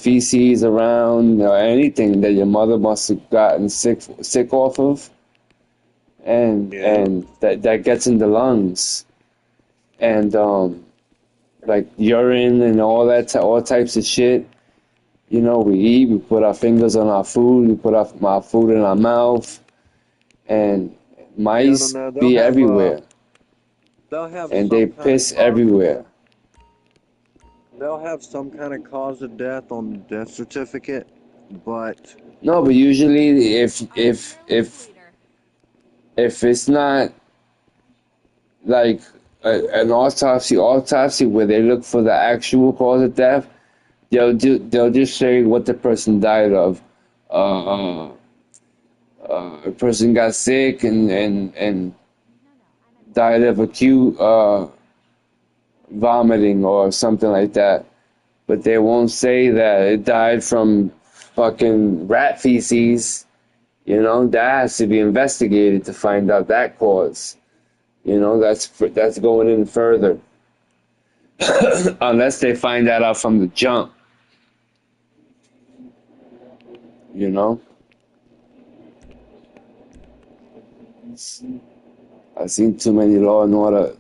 feces around or anything that your mother must have gotten sick off of, Yeah. and that gets in the lungs and like urine and all all types of shit. You know, we eat, we put our fingers on our food, we put our food in our mouth, and Yeah, I don't mice know. be everywhere, They'll have and they some kind of piss cause of everywhere. death. They'll have some kind of cause of death on the death certificate, but No, but usually I'll confirm with you later. if it's not like an autopsy where they look for the actual cause of death, they'll just say what the person died of. Uh, a person got sick and died of acute vomiting or something like that. But they won't say that it died from fucking rat feces. You know, that has to be investigated to find out that cause. You know, that's going in further. Unless they find that out from the jump, you know? I've seen too many Law and Order.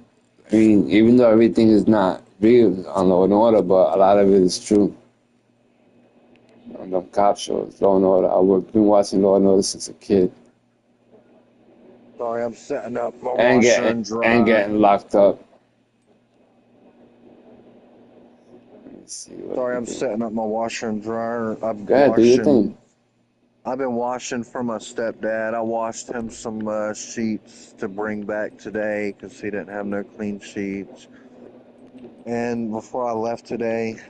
I mean, even though everything is not real on Law and Order, but a lot of it is true. On them cop shows, Law and Order. I've been watching Law and Order since a kid. Sorry, I'm setting up my And washer getting and dryer. locked up. Let's see what Sorry, we I'm do. setting up my washer and dryer. Go ahead, do your thing. I've been washing for my stepdad. I washed him some sheets to bring back today because he didn't have no clean sheets. And before I left today,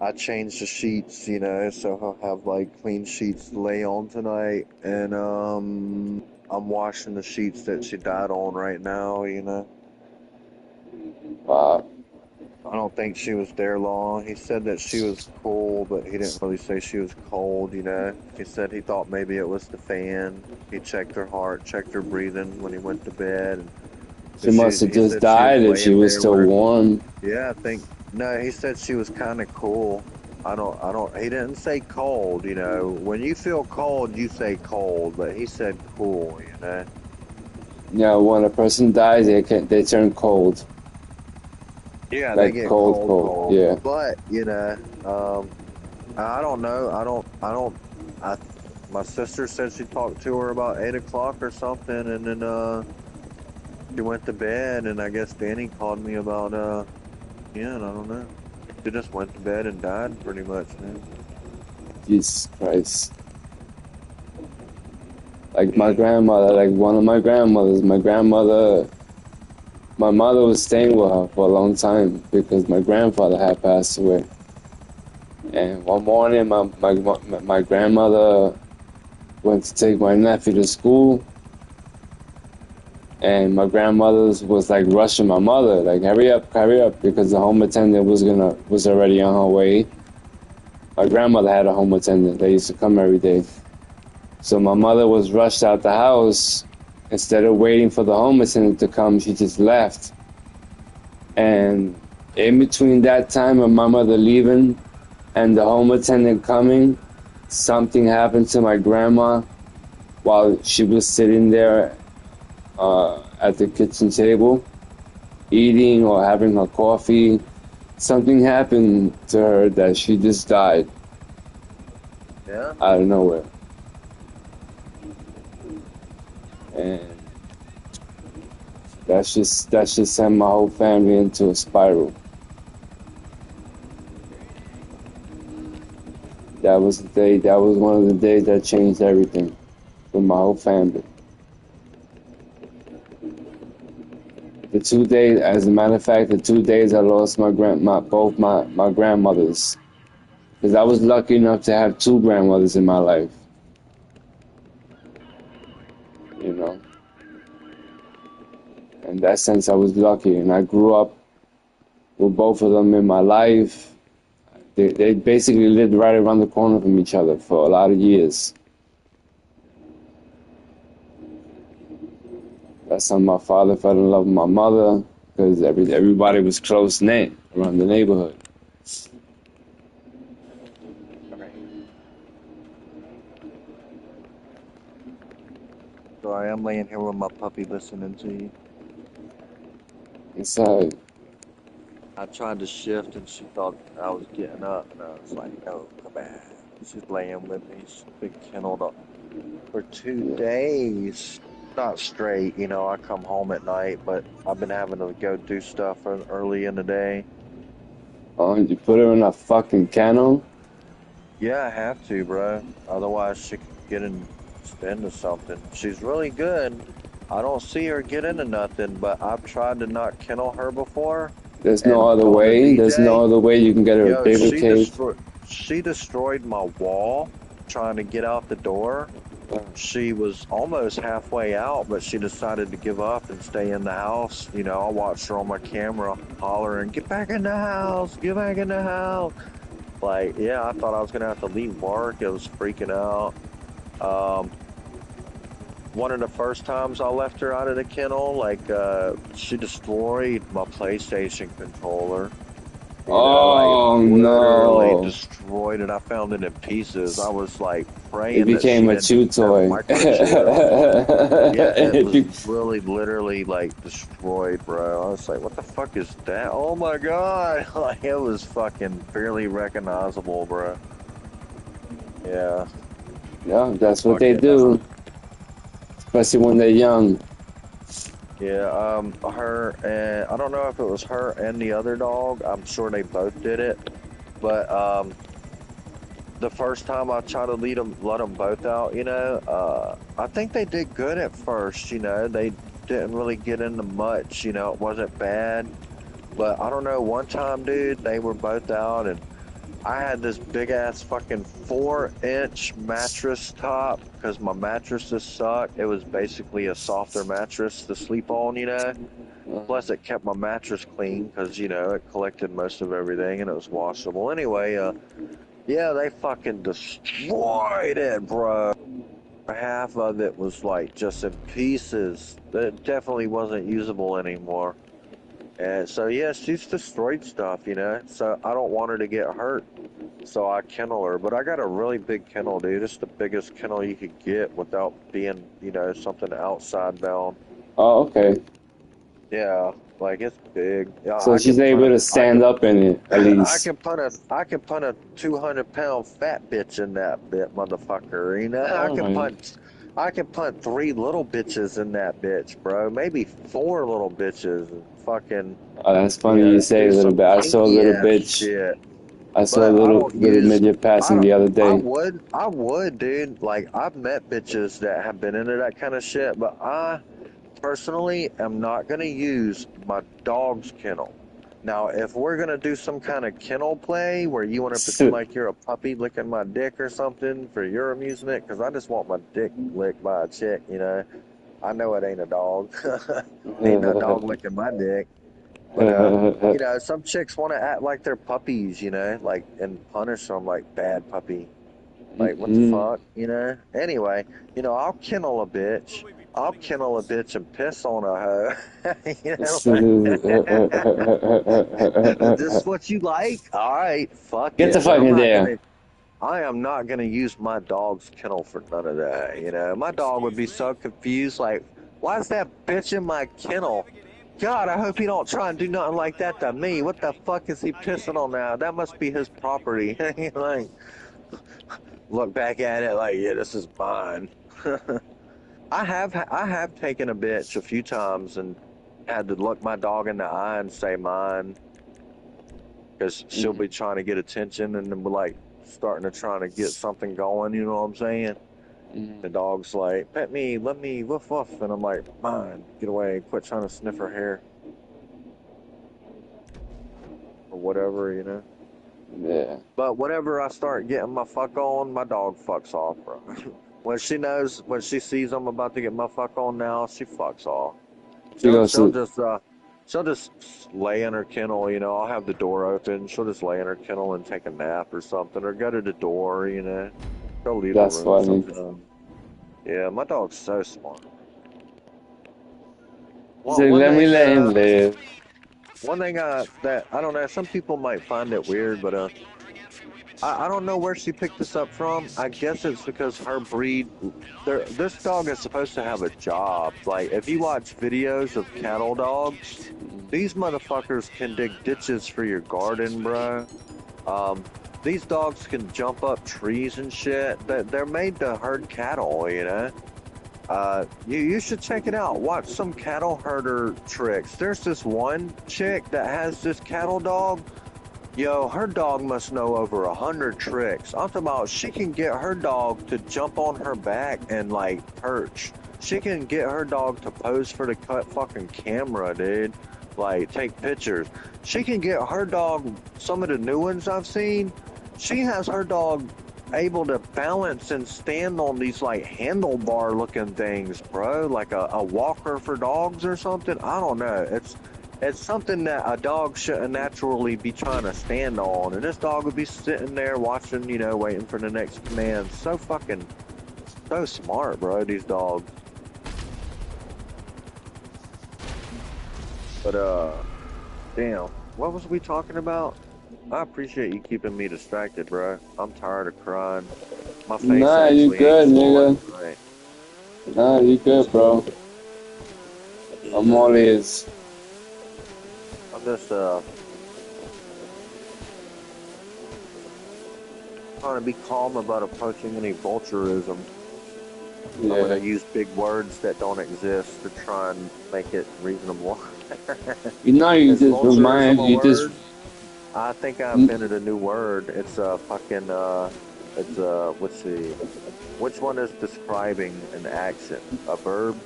I changed the sheets, you know, so he'll have like clean sheets to lay on tonight. And I'm washing the sheets that she died on right now, you know. Wow. I don't think she was there long. He said that she was cool, but he didn't really say she was cold, you know. He said he thought maybe it was the fan. He checked her heart, checked her breathing when he went to bed. She must have He just said she was died if she laying was there still with her. warm. Yeah, I think, no, he said she was kind of cool. He didn't say cold, you know. When you feel cold, you say cold, but he said cool, you know. Yeah, when a person dies, they turn cold. Yeah, they Like get cold. Yeah. But, you know, I don't know. I, my sister said she talked to her about 8 o'clock or something, and then, she went to bed, and I guess Danny called me about, yeah, and I don't know. She just went to bed and died pretty much, man. Jesus Christ. Like my Yeah. grandmother, like one of my grandmothers, my mother was staying with her for a long time because my grandfather had passed away. And one morning, my grandmother went to take my nephew to school, and my grandmother was like rushing my mother, like hurry up, because the home attendant was already on her way. My grandmother had a home attendant. They used to come every day. So my mother was rushed out the house. Instead of waiting for the home attendant to come, she just left. And in between that time of my mother leaving and the home attendant coming, something happened to my grandma while she was sitting there at the kitchen table, eating or having her coffee. Something happened to her that she just died Yeah? out of nowhere. And that's just sent my whole family into a spiral. That was one of the days that changed everything for my whole family. The 2 days, as a matter of fact, the 2 days I lost both my grandmothers. Because I was lucky enough to have two grandmothers in my life. You know? In that sense, I was lucky. And I grew up with both of them in my life. They basically lived right around the corner from each other for a lot of years. That's how my father fell in love with my mother, because everybody was close-knit around the neighborhood. Sorry, I'm laying here with my puppy listening to you. Inside. I tried to shift and she thought I was getting up, and I was like, no, come back. She's laying with me. She's been kenneled up for 2 days. Not straight, you know, I come home at night, but I've been having to go do stuff early in the day. Oh, you put her in a fucking kennel? Yeah, I have to, bro. Otherwise, she could get into something. She's really good. I don't see her get into nothing, but I've tried to not kennel her before. There's no And other on the way. There's no DJ, other way you can get her a yo, paper cage. she destroyed my wall trying to get out the door. She was almost halfway out, but she decided to give up and stay in the house. You know, I watched her on my camera hollering, "Get back in the house! Get back in the house!" Like, yeah, I thought I was gonna have to leave work. It was freaking out. Um, One of the first times I left her out of the kennel, like, she destroyed my PlayStation controller. You know, like Oh literally no! destroyed it. I found it in pieces. I was like It praying that she became a didn't chew have a toy. microchip. Yeah, it It was be- really literally like destroyed, bro. I was like, what the fuck is that? Oh my god! Like it was fucking barely recognizable, bro. Yeah, yeah, that's what they fucking do, especially when they're young. yeah, her and I don't know if it was her and the other dog. I'm sure they both did it, but the first time I tried to let them both out, you know, I think they did good at first. You know, they didn't really get into much. You know, it wasn't bad, but I don't know. One time, dude, they were both out, and I had this big ass fucking 4-inch mattress top because my mattresses suck. It was basically a softer mattress to sleep on, you know. Plus, it kept my mattress clean because, you know, it collected most of everything and it was washable. Anyway, yeah, they fucking destroyed it, bro. Half of it was like just in pieces. It definitely wasn't usable anymore. And so, yeah, she's destroyed stuff, you know. So I don't want her to get hurt. So I kennel her. But I got a really big kennel, dude. It's the biggest kennel you could get without being, you know, something outside bound. Oh, okay. Yeah, like it's big. Yeah, So she's able to stand up in it at least. I can punt a 200-pound fat bitch in that bit, motherfucker. You know, All right. I can punt 3 little bitches in that bitch, bro. Maybe 4 little bitches, and fucking, Oh, that's you funny you know, say do a little some bit. I saw a kinky little ass bitch. shit. I saw a But I little don't little use. midget I passing don't. the other day. I would, dude. Like I've met bitches that have been into that kind of shit, but I personally am not gonna use my dog's kennel. Now, if we're gonna do some kind of kennel play where you want to pretend like you're a puppy licking my dick or something for your amusement, because I just want my dick licked by a chick, you know. I know it ain't a dog. Ain't no dog licking my dick. But you know, some chicks want to act like they're puppies, you know, like and punish them like bad puppy. Like what the Mm-mm. fuck, you know? Anyway, you know, I'll kennel a bitch. I'll kennel a bitch and piss on a hoe. You know, this is what you like? All right, fuck Get the it. But fucking there. I am not gonna use my dog's kennel for none of that. You know, my dog would be so confused, like, why is that bitch in my kennel? God, I hope he don't try and do nothing like that to me. What the fuck is he pissing on now? That must be his property. Like, look back at it like, yeah, this is mine. I have taken a bitch a few times and had to look my dog in the eye and say mine because she'll be trying to get attention and then we're like starting to trying to get something going. You know what I'm saying? The dog's like, pet me, let me, woof woof, and I'm like, mine, get away, quit trying to sniff her hair or whatever, you know. Yeah. But whenever I start getting my fuck on, my dog fucks off, bro. When she sees I'm about to get my fuck on now, she fucks off. She goes She'll to. just she'll just lay in her kennel, you know. I'll have the door open. She'll just lay in her kennel and take a nap or something, or go to the door, you know. She'll leave the That's room funny. sometimes. Yeah, my dog's so smart. She's Well, like, let him live. one thing that I don't know, some people might find it weird, but I don't know where she picked this up from. I guess it's because her breed. This dog is supposed to have a job. Like, if you watch videos of cattle dogs, these motherfuckers can dig ditches for your garden, bro. Um, these dogs can jump up trees and shit. They're made to herd cattle, you know. You should check it out. Watch some cattle herder tricks. There's this one chick that has this cattle dog. Yo, her dog must know over 100 tricks. I'm talking about she can get her dog to jump on her back and like perch. She can get her dog to pose for the cut fucking camera, dude. Like take pictures. She can get her dog, some of the new ones I've seen, she has her dog able to balance and stand on these like handlebar looking things, bro. Like a walker for dogs or something. I don't know. It's something that a dog shouldn't naturally be trying to stand on, and this dog would be sitting there watching, you know, waiting for the next command. So fucking, so smart, bro. These dogs. But damn, what was we talking about? I appreciate you keeping me distracted, bro. I'm tired of crying. My face Nah, you actually ain't good, swollen nigga. tonight. Nah, you good, bro. I'm all ears. I'm just trying to be calm about approaching any vulturism. I'm gonna Yeah. use big words that don't exist to try and make it reasonable. You know, you Is just vulturism remind, a you just, word? I think I invented a new word. It's a fucking it's let's see. Which one is describing an action? A verb?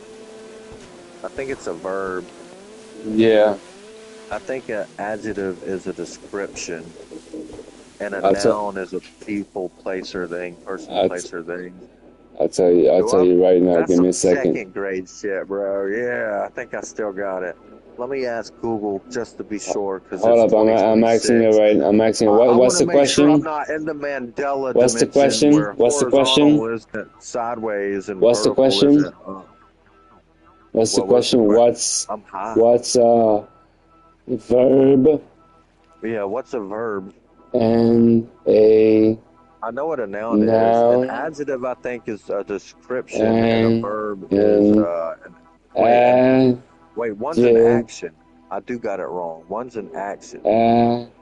I think it's a verb. yeah. I think an adjective is a description, and a I'll tell, noun is a people, place, or thing, person, I'll, place, or thing. I'll Do tell I? you right now. That's Give me some a second. second grade shit, bro. Yeah, I think I still got it. Let me ask Google just to be sure, because Hold it's up, I'm asking you 2026. right. I'm asking you. I What's want to the make sure I'm question? not in the Mandela What's the dimension question? where What's the question? horizontal isn't sideways and What's the vertical question? isn't up. What's the What was the question? question? I'm high. What's verb Yeah, what's a verb? and a I know what a noun is. An noun adjective, I think, is a description, and a and verb is an wait, and adjective wait, one's an action. I do got it wrong. One's an action. adjective.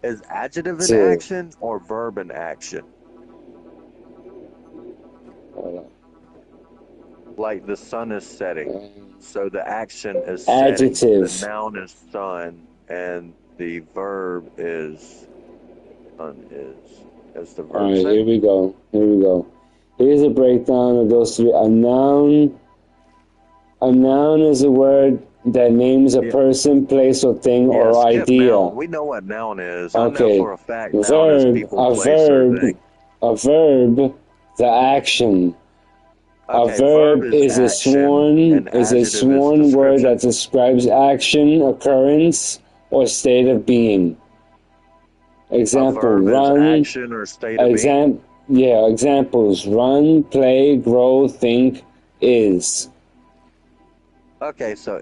Is adjective an action or verb an action? Hold Like the sun is setting, on. so the action is setting. The Adjective. noun is sun, and the verb is sun is. As the All verb right, say? here we go. Here we go. Here's a breakdown of those three. A noun is a word that names a Yeah. person, place, or thing Yeah, or skip idea. noun. We know what noun is. I know Okay. for a fact noun is Verb, people, place, or thing. a verb, the action. A Okay, verb verb is action, and is a adjective is sworn word description. that describes action, occurrence, or state of being. A Example, verb is run. action or state of being. Examples: run, play, grow, think, is. Okay, so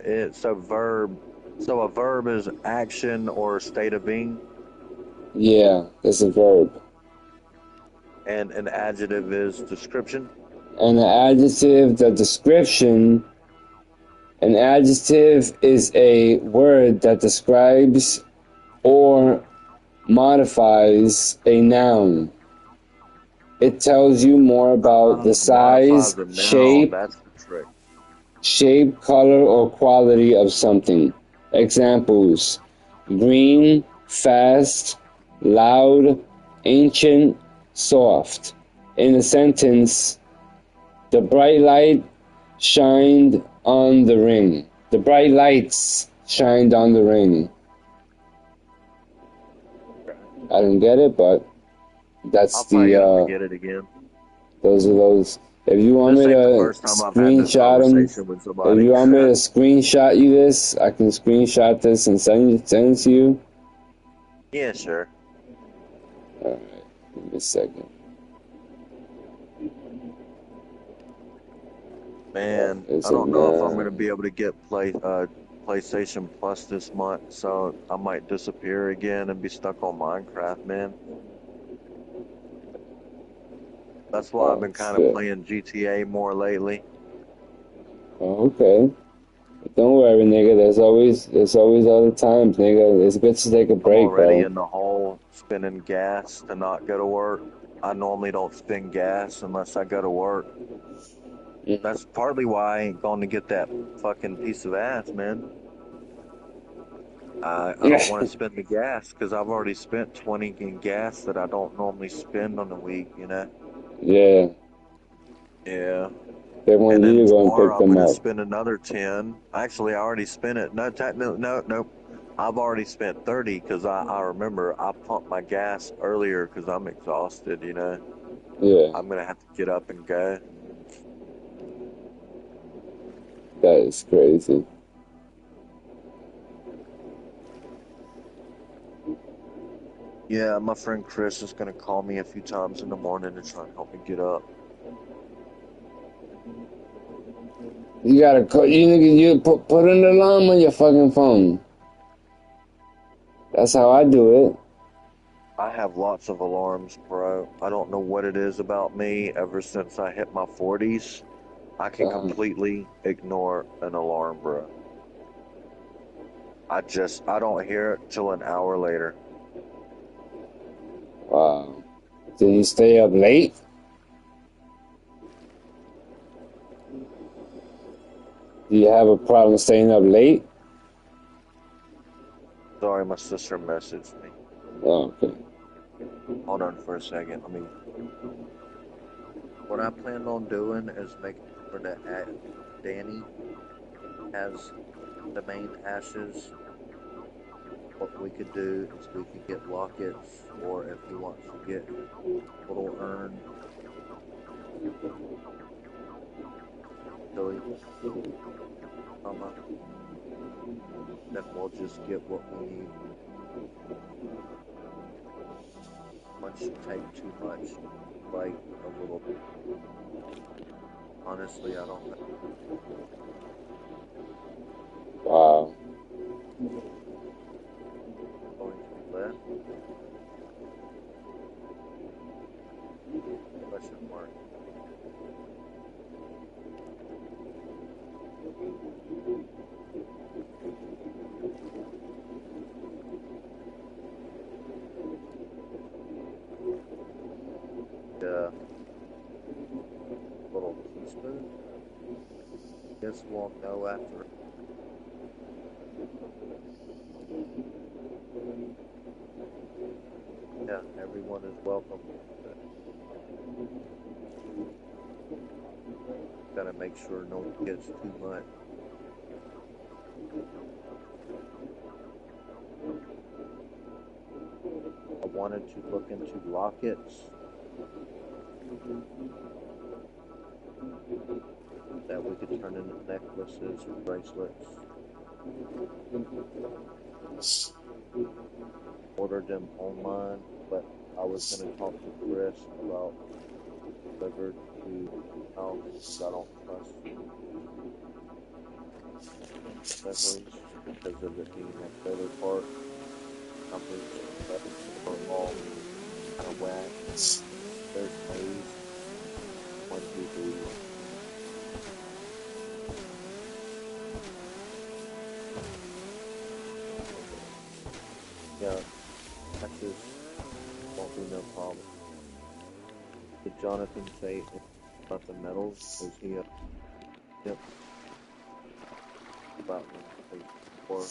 a verb is action or state of being, Yeah, that's a verb. and an adjective is description. And an adjective is a word that describes or modifies a noun. It tells you more about the Modifies size, a noun. That's the trick. color, or quality of something. Examples: green, fast, loud, ancient, soft. In a sentence, the bright light shined on the ring. The bright lights shined on the ring. I didn't get it, but that's I'm probably the gonna forget it again. those are those. If you want This me ain't the to first time I've had this screenshot them, conversation with if somebody. you want me to screenshot you this, I can screenshot this and send it to you. Yeah, sure. Alright, give me a second. Man, Is I it don't know if I'm gonna now? be able to get PlayStation Plus this month, so I might disappear again and be stuck on Minecraft, man. That's why I've Oh been kind of shit. playing GTA more lately. Oh, okay. But don't worry, nigga. There's always other times, nigga. It's good to take a I'm break, already bro. in the hole spending gas to not go to work. I normally don't spend gas unless I go to work. Mhm. That's partly why I ain't going to get that fucking piece of ass, man. I don't want to spend the gas because I've already spent 20 in gas that I don't normally spend on a week, you know? Yeah. Yeah. They And want you then to go and pick tomorrow I'm them gonna up. spend another 10. Actually, I already spent it. No. I've already spent 30 because I remember I pumped my gas earlier because I'm exhausted, you know? Yeah. I'm gonna have to get up and go. That is crazy. Yeah, my friend Chris is gonna call me a few times in the morning to try and help me get up. You gotta you put an alarm on your fucking phone. That's how I do it. I have lots of alarms, bro. I don't know what it is about me. Ever since I hit my 40s, I can Uh, completely ignore an alarm, bro. I don't hear it till an hour later. wow. Do you stay up late? Do you have a problem staying up late? Sorry, my sister messaged me. Oh, okay. Hold on for a second. What I plan on doing is making sure that Danny has the main ashes. What we could do is we could get lockets, or if he wants to get little urn, silly mama, then we'll just get what we need. One should take too much, like a little. Honestly, I don't know. Wow. Going to be left? Question mark. The little teaspoon. Guess we'll know after. Yeah, everyone is welcome. Gotta make sure no one gets too much. I wanted to look into lockets that we could turn into necklaces or bracelets. Ordered them online, but I was gonna talk to Chris about delivered to house because I don't trust deliveries because of it being a trailer park. Numbers are all kind of whack. There's Maze, 1, 2, 3. Yeah, patches won't be no problem. Did Jonathan say about the metals? Is he a yep about them or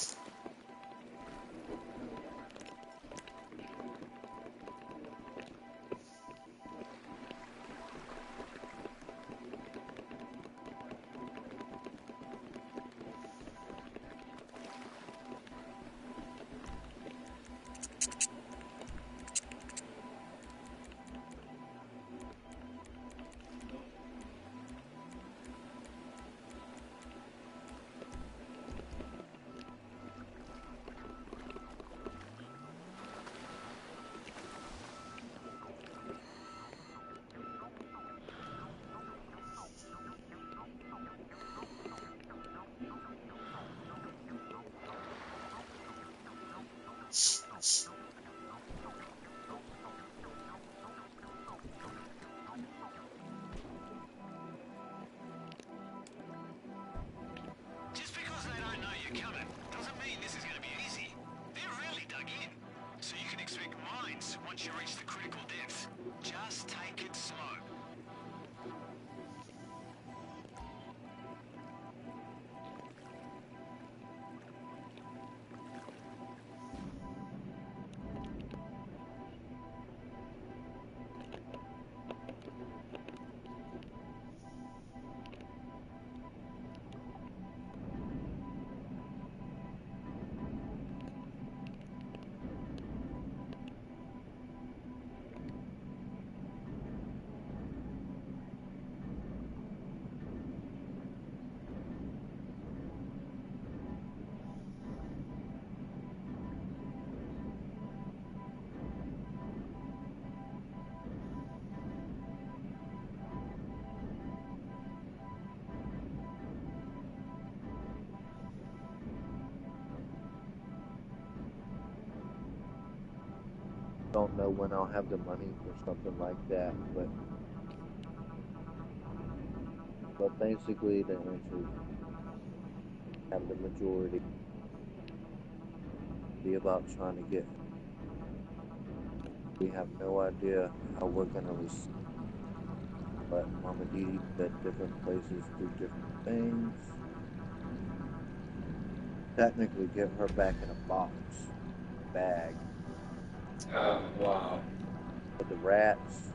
Just because they don't know you're coming doesn't mean this is going to be easy. They're really dug in. So you can expect mines once you reach the critical depth. Just take it slow. don't know when I'll have the money for something like that, but basically the answer is have the majority be about trying to get. We have no idea how we're gonna receive, but Mama Didi at different places do different things. Technically, get her back in a box, bag. Oh, wow. But the rats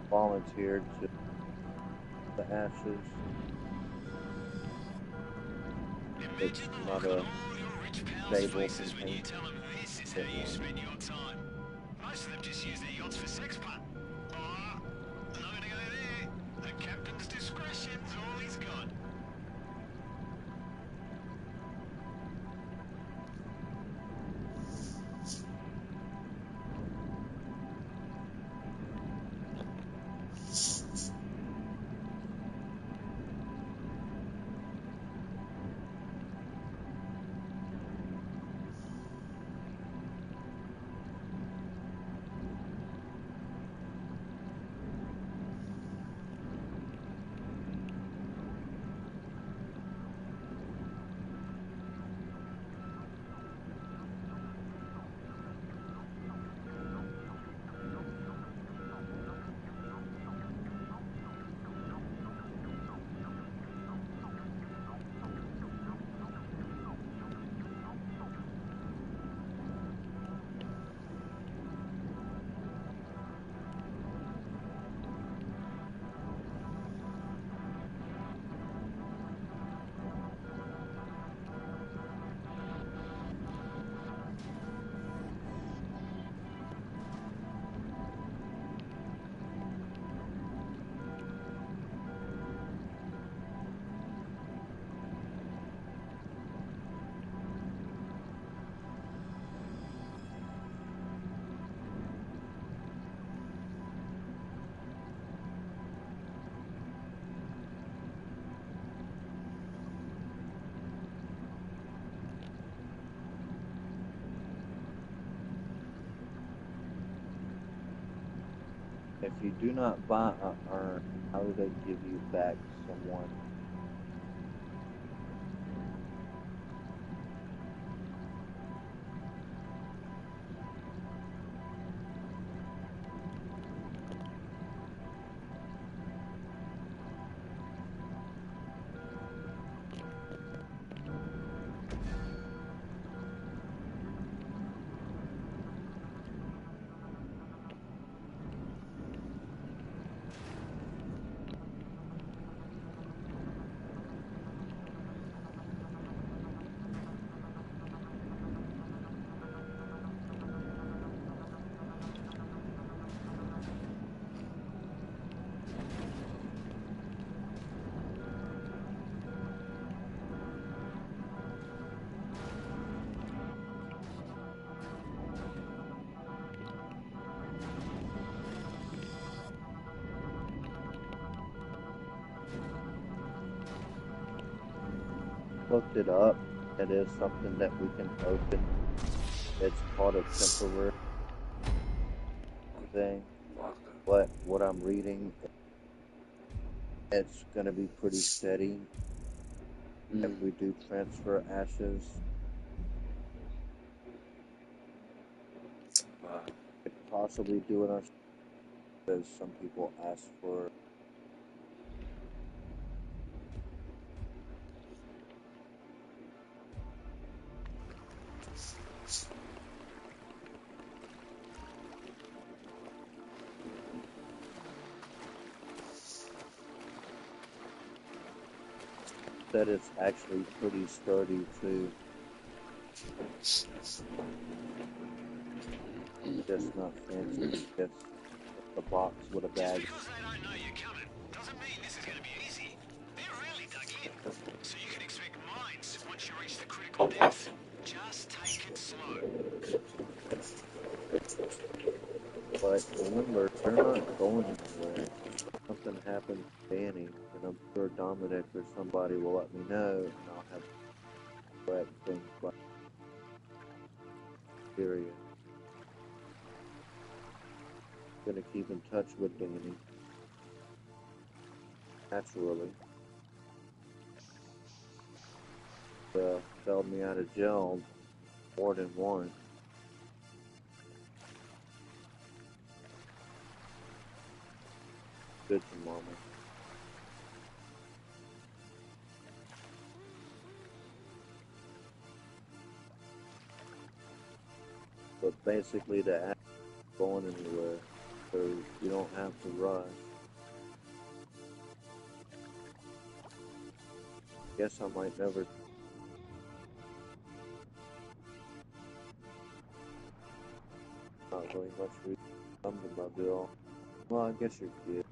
volunteered to the ashes. It's Imagine the not look on a all your rich pals' stable faces when you container. tell them this is how you spend your time. Most of them just use their yachts for sex, but... Oh, I'm not gonna go there. The captain's discretion's all he's got. If you do not buy a urn, how do they give you back someone? Looked it up. It is something that we can open. It's called a temporary thing. But what I'm reading, it's going to be pretty steady if we do transfer ashes. Wow. Could possibly do it ourselves because some people ask for. That it's actually pretty sturdy too. Just not fancy. Just a box with a Just bag. because they don't know you're coming doesn't mean this is going to be easy. They're really dug in, so you can expect mines once you reach the critical depth. Just take it slow. But remember, they're not going anywhere. If something happens to Danny, and I'm sure Dominic or somebody will let me know, and I'll have correct things. But Period. Gonna keep in touch with Danny. Naturally. Bailed me out of jail more than once. Good to mama. But basically the act going anywhere, so you don't have to rush. Guess I might never. Not really much reason to come to my bill. Well, I guess you're good.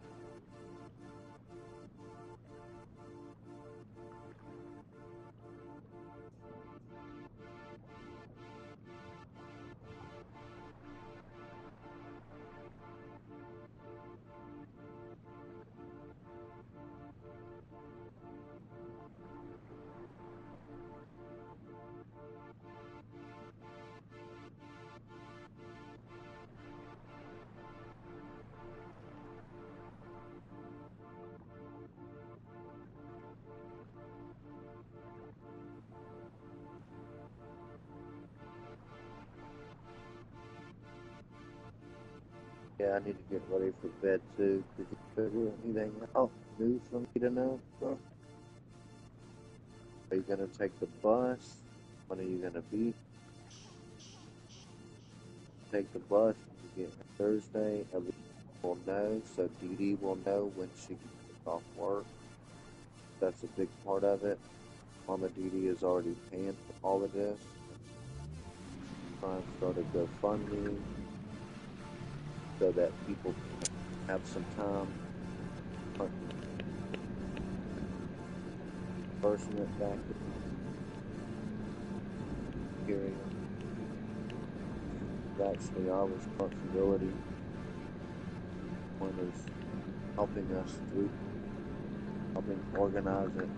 Yeah, I need to get ready for bed too. Did you figure anything out new for me to know? Are you gonna take the bus? When are you gonna be? Take the bus to get Thursday. Everyone will know, so Dee Dee will know when she gets off work. That's a big part of it. Mama Dee Dee is already paying for all of this. Trying to start a GoFundMe so that people can have some time person it back to hearing. It's actually our responsibility. One is helping us through, helping organize it,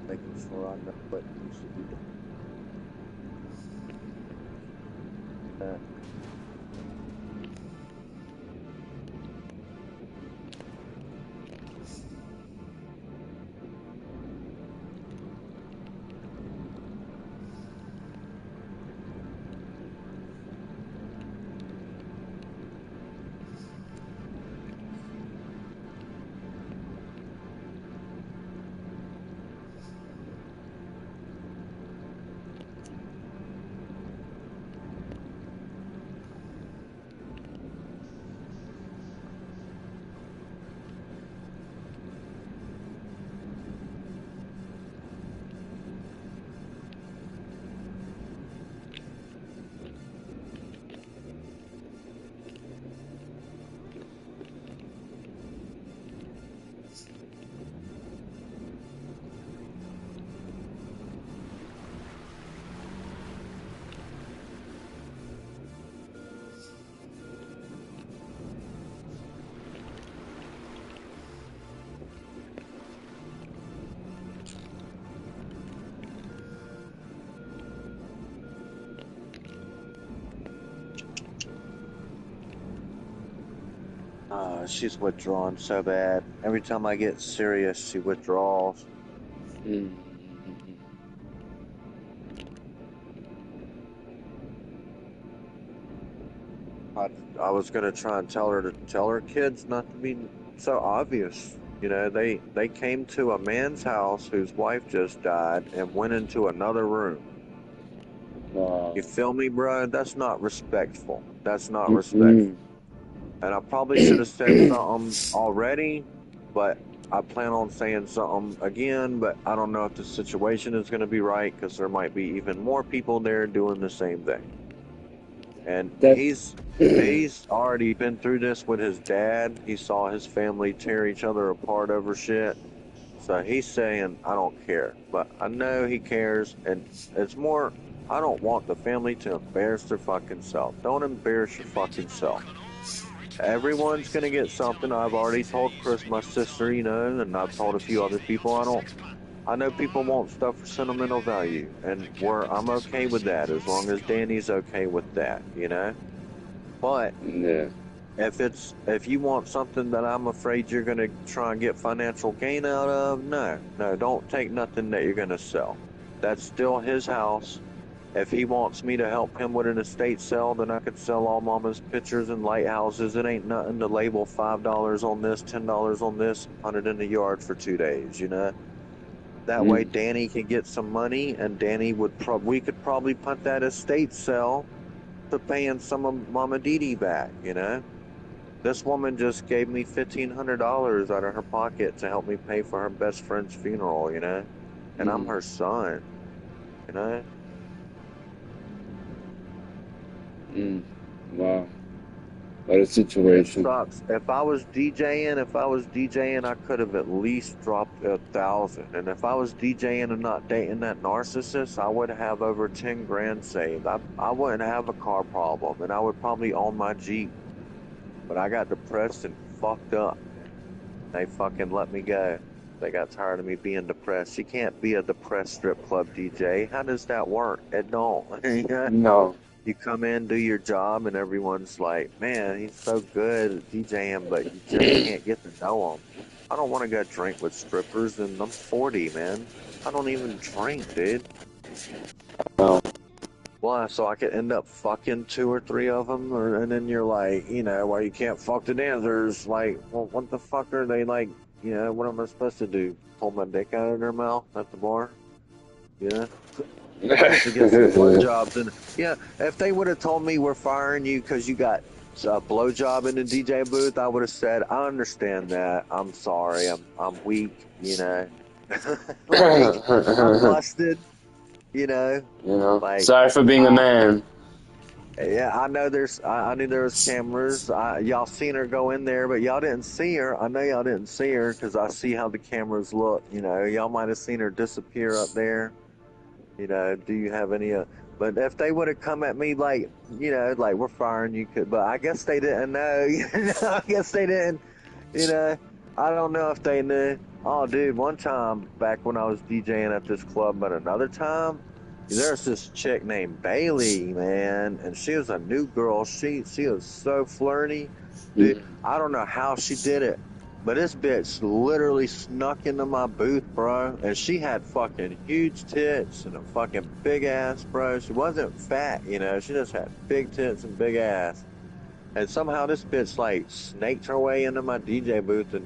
making sure I know what needs to be done. She's withdrawn so bad. Every time I get serious, she withdraws. I was gonna try and tell her kids not to be so obvious. You know, they came to a man's house whose wife just died and went into another room. You feel me, bro? That's not respectful. That's not respectful. And I probably should have said something already, but I plan on saying something again, but I don't know if the situation is going to be right because there might be even more people there doing the same thing. And he's already been through this with his dad. He saw his family tear each other apart over shit. So he's saying, I don't care. But I know he cares, and it's more, I don't want the family to embarrass their fucking self. Don't embarrass your fucking self. Everyone's gonna get something. I've already told Chris, my sister, you know, and I've told a few other people. I know people want stuff for sentimental value, and I'm okay with that as long as Danny's okay with that, you know. But Yeah. if you want something that I'm afraid you're gonna try and get financial gain out of, no, don't take nothing that you're gonna sell. That's still his house. If he wants me to help him with an estate sale, then I could sell all Mama's pictures and lighthouses. It ain't nothing to label $5 on this, $10 on this, hunt it in the yard for 2 days, you know. That way Danny can get some money, and Danny we could probably put that estate sale to paying some of Mama Dee back, you know. This woman just gave me $1,500 out of her pocket to help me pay for her best friend's funeral, you know. And I'm her son, you know. Wow. What a situation. It sucks. If I was DJing, I could have at least dropped 1,000. And if I was DJing and not dating that narcissist, I would have over 10 grand saved. I wouldn't have a car problem, and I would probably own my Jeep. But I got depressed and fucked up. They fucking let me go. They got tired of me being depressed. You can't be a depressed strip club DJ. How does that work? It don't. No. You come in, do your job, and everyone's like, man, he's so good at DJing, but you just can't get to know him. I don't want to go drink with strippers, and I'm 40, man. I don't even drink, dude. No. Why? So I could end up fucking 2 or 3 of them, and then you're like, you know, well, you can't fuck the dancers. Like, well, what the fuck are they like? You know, what am I supposed to do? Pull my dick out of their mouth at the bar? Yeah. To get some blowjobs, and yeah, if they would have told me we're firing you because you got a blowjob in the DJ booth, I would have said, I understand that. I'm sorry. I'm weak. You know, like I'm busted. You know, like sorry for being a man. Yeah, I know I knew there was cameras. Y'all seen her go in there, but y'all didn't see her. I know y'all didn't see her because I see how the cameras look. You know, y'all might have seen her disappear up there. You know, do you have any? But if they would have come at me like, you know, like we're firing you, but I guess they didn't know. You know, I guess they didn't. You know, I don't know if they knew. Oh, dude, one time back when I was DJing at this club, but another time, there's this chick named Bailey, man, and she was a new girl. She was so flirty, dude. I don't know how she did it. But this bitch literally snuck into my booth, bro, and she had fucking huge tits and a fucking big ass, bro. She wasn't fat, you know, she just had big tits and big ass. And somehow this bitch, like, snaked her way into my DJ booth and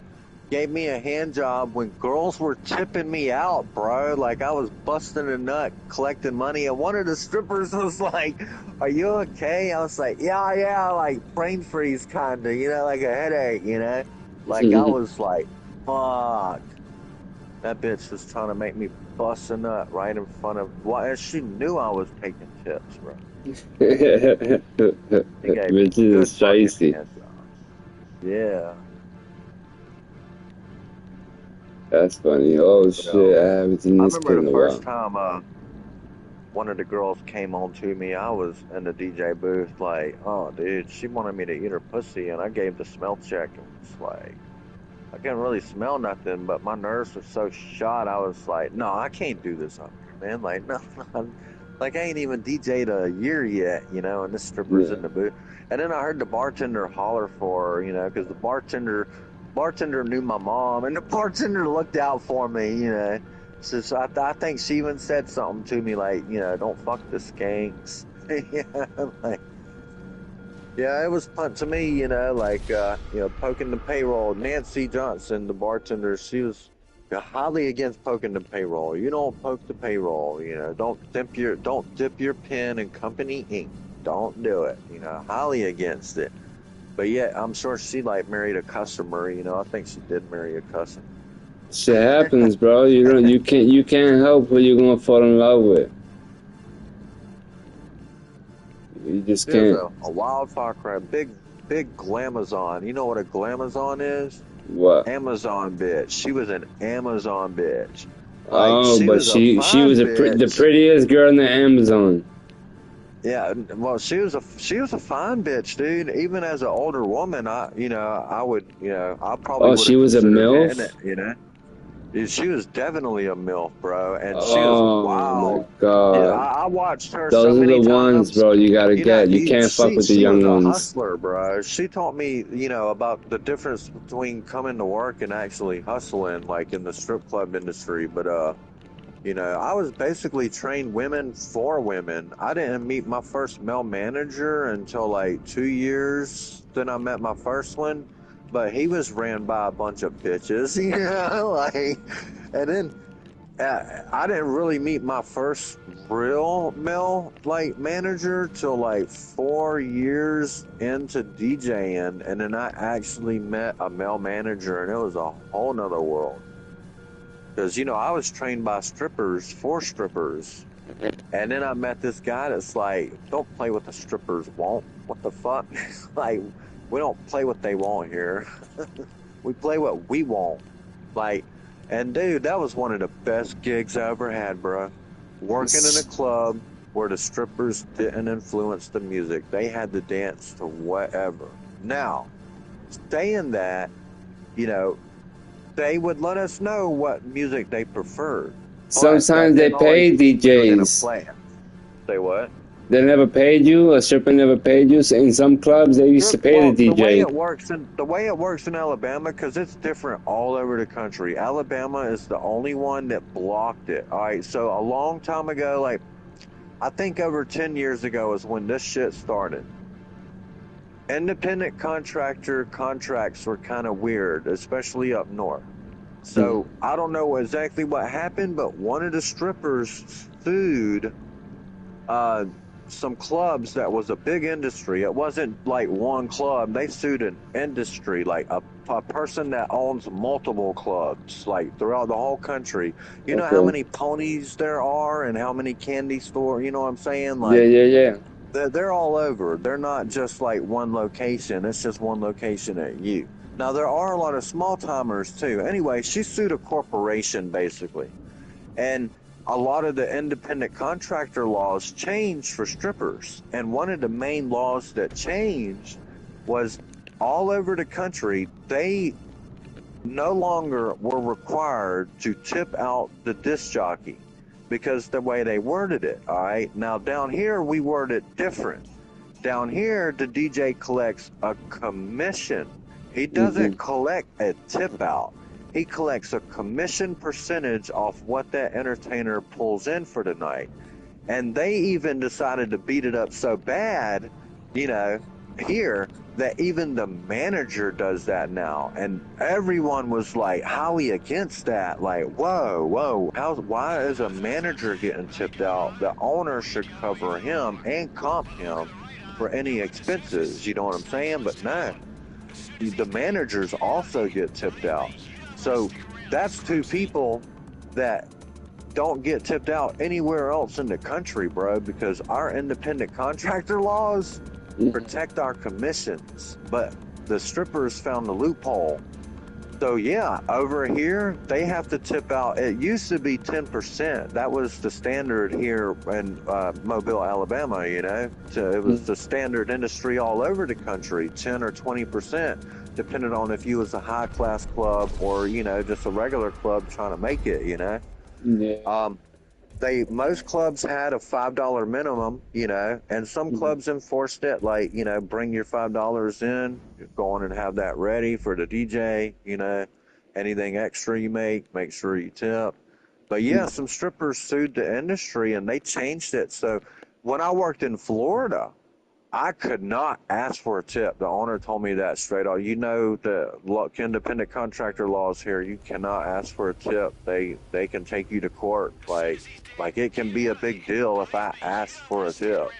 gave me a hand job when girls were tipping me out, bro. Like, I was busting a nut, collecting money, and one of the strippers was like, are you okay? I was like, yeah, like, brain freeze kinda, you know, like a headache, you know? Like, I was like, fuck. That bitch was trying to make me bust a nut right in front of... Well, she knew I was taking tips, bro. Which is spicy. Yeah. That's funny. Oh, shit. I haven't seen this kid in a while. I remember the first time one of the girls came on to me. I was in the DJ booth like, oh, dude, she wanted me to eat her pussy, and I gave the smell check, and it's like, I couldn't really smell nothing, but my nerves were so shot, I was like, no, I can't do this up here, man. Like, no, like, I ain't even DJ'd a year yet, you know, and this stripper's in the booth. And then I heard the bartender holler for her, you know, because the bartender knew my mom, and the bartender looked out for me, you know. So I think she even said something to me like, you know, don't fuck the skanks. Like, yeah, it was fun to me, you know, like, you know, poking the payroll. Nancy Johnson, the bartender, she was highly against poking the payroll. You don't poke the payroll, you know, don't dip your pen in company ink. Don't do it, you know, highly against it. But yeah, I'm sure she like married a customer, you know. I think she did marry a customer. Shit happens, bro. You can't help who you're gonna fall in love with. You just can't. A wildfire crab, big glamazon. You know what a glamazon is? What? Amazon bitch. She was an Amazon bitch. Like, but she was the prettiest girl in the Amazon. Yeah, well, she was a fine bitch, dude. Even as an older woman, I would, I'll probably. Oh, she was a MILF? You know. She was definitely a MILF, bro, and she was Oh my wild. Yeah, God. I watched her so Those are many the ones, times. bro, you gotta You know, get. You can't fuck with the she young was a ones. hustler, bro. She taught me, you know, about the difference between coming to work and actually hustling, like in the strip club industry. But you know, I was basically trained women for women. I didn't meet my first male manager until like 2 years. Then I met my first one, but he was ran by a bunch of bitches, you know, like, and then I didn't really meet my first real male like manager till like 4 years into DJing, and then I actually met a male manager, and it was a whole nother world. Because you know I was trained by strippers for strippers, and then I met this guy that's like, don't play what the strippers want. What the fuck? Like, we don't play what they want here. We play what we want. Like, and dude, that was one of the best gigs I ever had, bro. Working in a club where the strippers didn't influence the music. They had to dance to whatever. Now, saying that, you know, they would let us know what music they preferred, but that Sometimes they didn't always pay mean we were gonna DJs. play it. Say what? They never paid you. A stripper never paid you. So in some clubs, they used to pay Well, the DJ. the way it works in Alabama, because it's different all over the country. Alabama is the only one that blocked it. All right, so a long time ago, like I think over 10 years ago, is when this shit started. Independent contractor contracts were kind of weird, especially up north. So I don't know exactly what happened, but one of the strippers sued uh, some clubs that was a big industry. It wasn't like one club. They sued an industry, like a person that owns multiple clubs, like throughout the whole country. You know how Okay. many ponies there are and how many candy store, you know what I'm saying? Yeah, Like, yeah, yeah. they're all over. They're not just like one location. It's just one location at you. Now, there are a lot of small timers too. Anyway, she sued a corporation basically. And a lot of the independent contractor laws changed for strippers. And one of the main laws that changed was all over the country, they no longer were required to tip out the disc jockey because the way they worded it. All right. Now, down here, we word it different. Down here, the DJ collects a commission. He doesn't collect a tip out. He collects a commission percentage off what that entertainer pulls in for the night. And they even decided to beat it up so bad, you know, here, that even the manager does that now. And everyone was like highly against that. Like, whoa, why is a manager getting tipped out? The owner should cover him and comp him for any expenses. You know what I'm saying? But no, the managers also get tipped out. So that's two people that don't get tipped out anywhere else in the country, bro, because our independent contractor laws protect our commissions. But the strippers found the loophole. So yeah, over here they have to tip out. It used to be 10%. That was the standard here in Mobile, Alabama. You know, so it was the standard industry all over the country, 10 or 20%, depending on if you was a high class club or you know just a regular club trying to make it. You know. Yeah. Most clubs had a $5 minimum, you know, and some clubs enforced it, like, you know, bring your $5 in, go on and have that ready for the DJ, you know, anything extra you make sure you tip. But yeah, some strippers sued the industry and they changed it. So when I worked in Florida, I could not ask for a tip. The owner told me that straight off. You know the independent contractor laws here. You cannot ask for a tip. They can take you to court. Like it can be a big deal if I ask for a tip.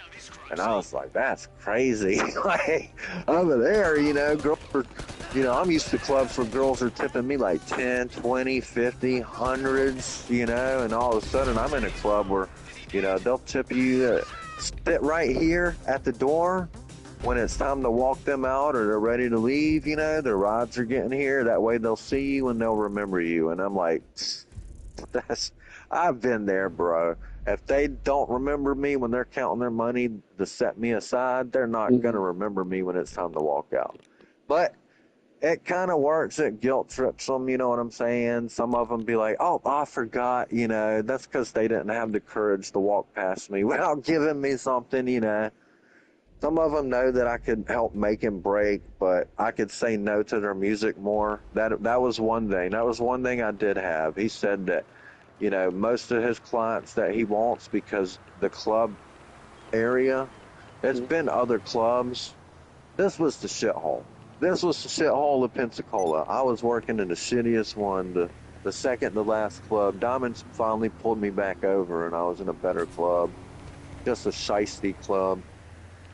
And I was like, that's crazy. Like over there, you know, girls are, you know, I'm used to clubs where girls are tipping me like 10, 20, 50, hundreds, you know, and all of a sudden I'm in a club where, you know, they'll tip you. Sit right here at the door when it's time to walk them out or they're ready to leave, you know, their rides are getting here. That way they'll see you and they'll remember you. And I'm like, I've been there, bro. If they don't remember me when they're counting their money to set me aside, they're not going to remember me when it's time to walk out. But it kind of works. It guilt trips them, you know what I'm saying? Some of them be like, oh, I forgot, you know. That's because they didn't have the courage to walk past me without giving me something, you know. Some of them know that I could help make and break, but I could say no to their music more. That was one thing. That was one thing I did have. He said that, you know, most of his clients that he wants, because the club area, it's been other clubs. This was the shithole. This was the shithole of Pensacola. I was working in the shittiest one, the second to last club. Diamonds finally pulled me back over, and I was in a better club. Just a shiesty club.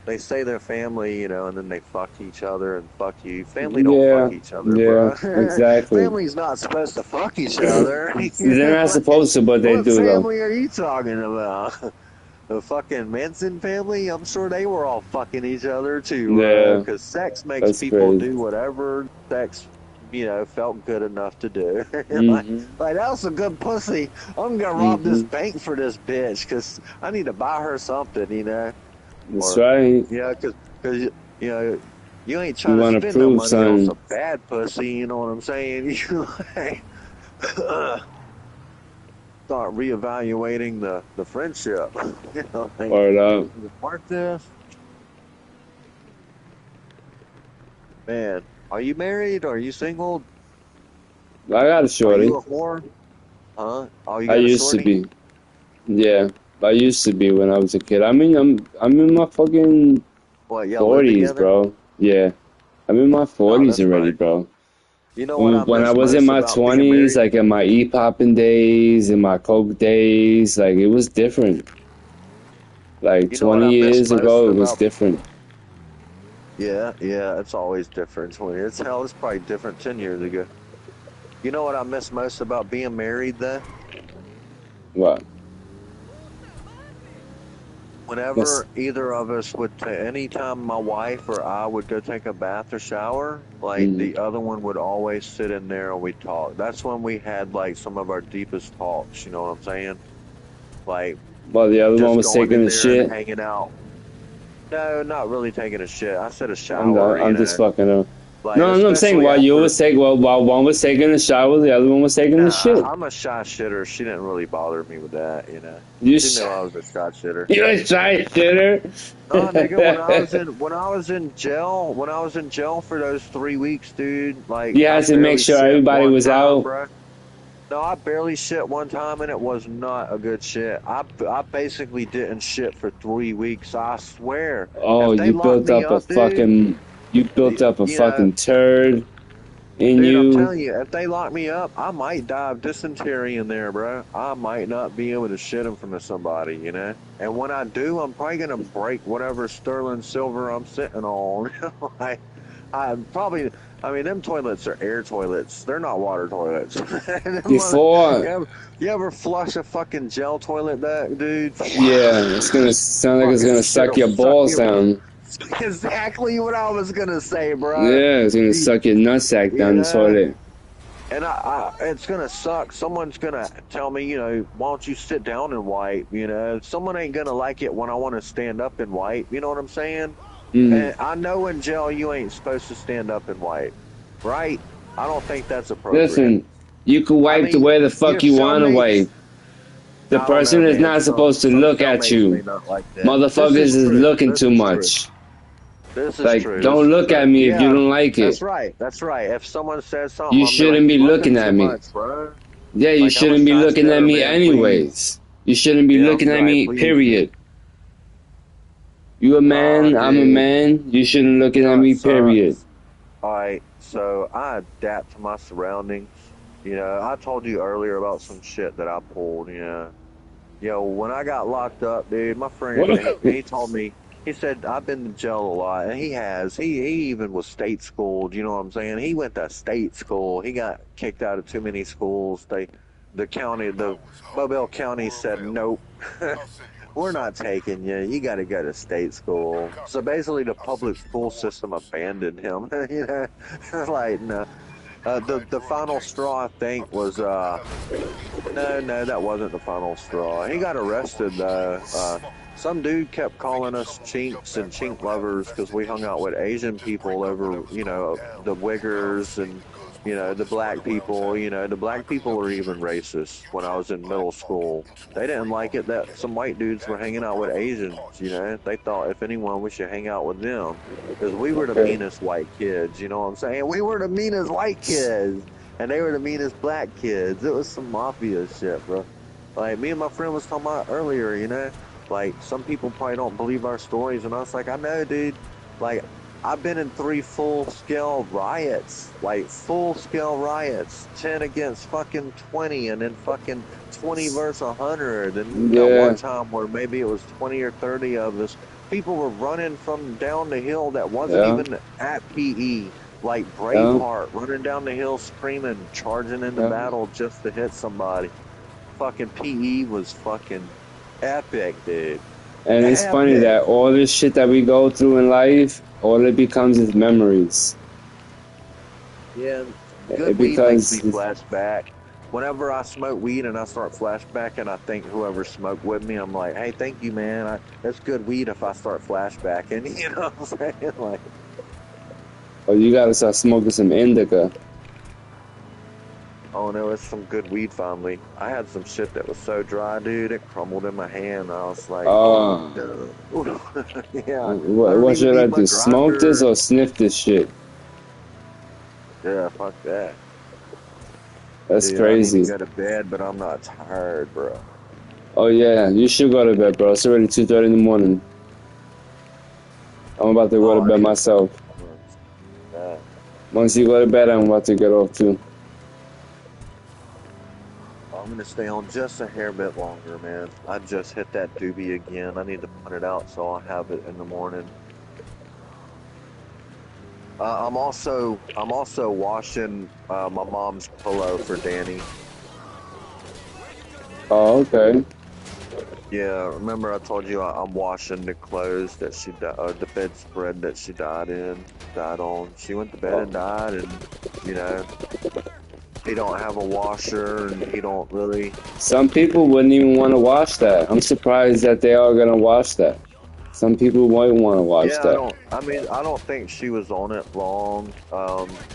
They say they're family, you know, and then they fuck each other and fuck you. Family don't Yeah, fuck each other, yeah, bro. exactly. Family's not supposed to fuck each other. They're not supposed to, but they What do though. family are you talking about? The fucking Manson family? I'm sure they were all fucking each other too, bro. Yeah, Because sex makes that's people crazy. do whatever sex, you know, felt good enough to do. Mhm, like that was a good pussy. I'm gonna rob this mhm. bank for this bitch because I need to buy her something, you know. That's Or, right. yeah, because you know, you ain't You trying to want to spend no prove money on something? some bad pussy, you know what I'm saying? You like, start reevaluating the friendship. You know, like, Word up. work this. Man, are you married? Are you single? I got a Are you shorty. a whore? Huh? Oh, you I got a used to shorty? be. Yeah, I used to be when I was a kid. I mean, I'm in my fucking What, y'all live 40s, together? bro. Yeah, I'm in my Oh, 40s that's already, right. bro. You know what I When I miss was in most my about being 20s, married? like in my e-popping days, in my coke days, like it was different. Like You know what 20 I miss years most ago, it was about? different. Yeah, yeah, it's always different. It's hell, it's probably different 10 years ago. You know what I miss most about being married, though? What? That's Whenever either of us would, anytime my wife or I would go take a bath or shower, like mm, the other one would always sit in there and we'd talk. That's when we had like some of our deepest talks, you know what I'm saying? Like well, the other one just was going taking in a there and shit. hanging out. No, not really taking a shit. I said a shower, you I'm just know, fucking up. like No, no, I'm saying especially while you after. was take well, while one was taking a shower, the other one was taking a Nah, shit. I'm a shy shitter. She didn't really bother me with that, you know. You She sh knew I was a shy shitter. you a shy shitter. No, nigga, when I was in jail for those 3 weeks, dude, like You I had to make barely sure shit everybody one was time, out. bro. No, I barely shit one time, and it was not a good shit. I basically didn't shit for 3 weeks. I swear, Oh, if they locked me up, dude, you built up a you know, fucking turd in dude, I'm you. telling you, if they lock me up, I might die of dysentery in there, bro. I might not be able to shit in front of somebody, you know. And when I do, I'm probably gonna break whatever sterling silver I'm sitting on. like, I probably, I mean, them toilets are air toilets. They're not water toilets. Before, You ever flush a fucking gel toilet back, dude? yeah, it's gonna sound like it's Fucking gonna shit'll suck your suck balls your. down. Exactly what I was gonna say, bro. Yeah, it's gonna You, suck your nutsack you down the know. toilet. And it's gonna suck. Someone's gonna tell me, you know, why don't you sit down and wipe? You know, someone ain't gonna like it when I want to stand up and wipe. You know what I'm saying? Mm. And I know in jail you ain't supposed to stand up and wipe, right? I don't think that's appropriate. Listen, you can I wipe the mean, way the fuck your you wanna wipe. cellmates. The I don't know, person is man. not supposed to Some look at cellmates may you. not like that. This Motherfuckers is is true. looking This too is true. much. This is Like, true. This don't is look at true. me if you Yeah, don't like it. that's right. That's right. If someone says something, You I'm be like, shouldn't you be looking looking too at me. much, bro. Yeah, you Like I'm a shouldn't be shy looking at shitter, me man. Please. anyways. You shouldn't be Yeah, I'm looking at like, me, please. period. You a Nah, man, I'm a dude. man. You shouldn't looking at No, me, son. period. All right. So I adapt to my surroundings. You know, I told you earlier about some shit that I pulled. You know, yo, when I got locked up, dude, my friend, he told me. He said I've been to jail a lot, and he has. He even was state schooled. You know what I'm saying? He went to state school. He got kicked out of too many schools. The Mobile County said nope. We're not taking you. You got to go to state school. So basically, the public school system abandoned him. You know, like no. The final straw I think was no, that wasn't the final straw. He got arrested though. Some dude kept calling us chinks and chink lovers because we hung out with Asian people over, the wiggers and, the black people. The black people were even racist when I was in middle school. They didn't like it that some white dudes were hanging out with Asians. They thought if anyone we should hang out with them because we were the Okay. meanest white kids. You know what I'm saying? We were the meanest white kids. And they were the meanest black kids. It was some mafia shit, bro. Like, me and my friend was talking about earlier. Like, some people probably don't believe our stories. And I was like, I know, dude. Like, I've been in 3 full-scale riots. Like, full-scale riots. 10 against fucking 20. And then fucking 20 versus 100. And we got one Yeah. time where maybe it was 20 or 30 of us. People were running from down the hill that wasn't Yeah. even at PE. Like Yeah. Braveheart, running down the hill screaming, charging into Yeah. battle just to hit somebody. Fucking PE was fucking epic, dude. And it's funny Epic. that all this shit that we go through in life, all it becomes is memories. Yeah, good It weed makes because me flashback. Whenever I smoke weed and I start flashbacking, I think whoever smoked with me, I'm like, hey, thank you, man. That's good weed if I start flashbacking. You know what I'm saying? Like, oh, you gotta start smoking some indica. oh no, it's some good weed finally. I had some shit that was so dry, dude, it crumbled in my hand. I was like, oh no. Yeah, I don't What even should I need my do? Smoke this grinder. or sniff this shit? Yeah, fuck that. That's Dude, I need to crazy. go to bed, but I'm not tired, bro. Oh yeah, you should go to bed, bro. It's already 2:30 in the morning. I'm about to go to Oh, I bed need to. myself. Uh, Once you go to bed, I'm about to get off too. I'm gonna stay on just a hair bit longer, man. I just hit that doobie again. I need to put it out so I'll have it in the morning. I'm also washing my mom's pillow for Danny. Oh, okay. Yeah, remember I told you I'm washing the clothes that the bedspread that she died on. She went to bed Oh. and died, and you know, he don't have a washer, and he don't really. Some people wouldn't even want to wash that. I'm surprised that they are gonna wash that. Some people won't want to wash Yeah, I that. don't. I mean, I don't think she was on it long.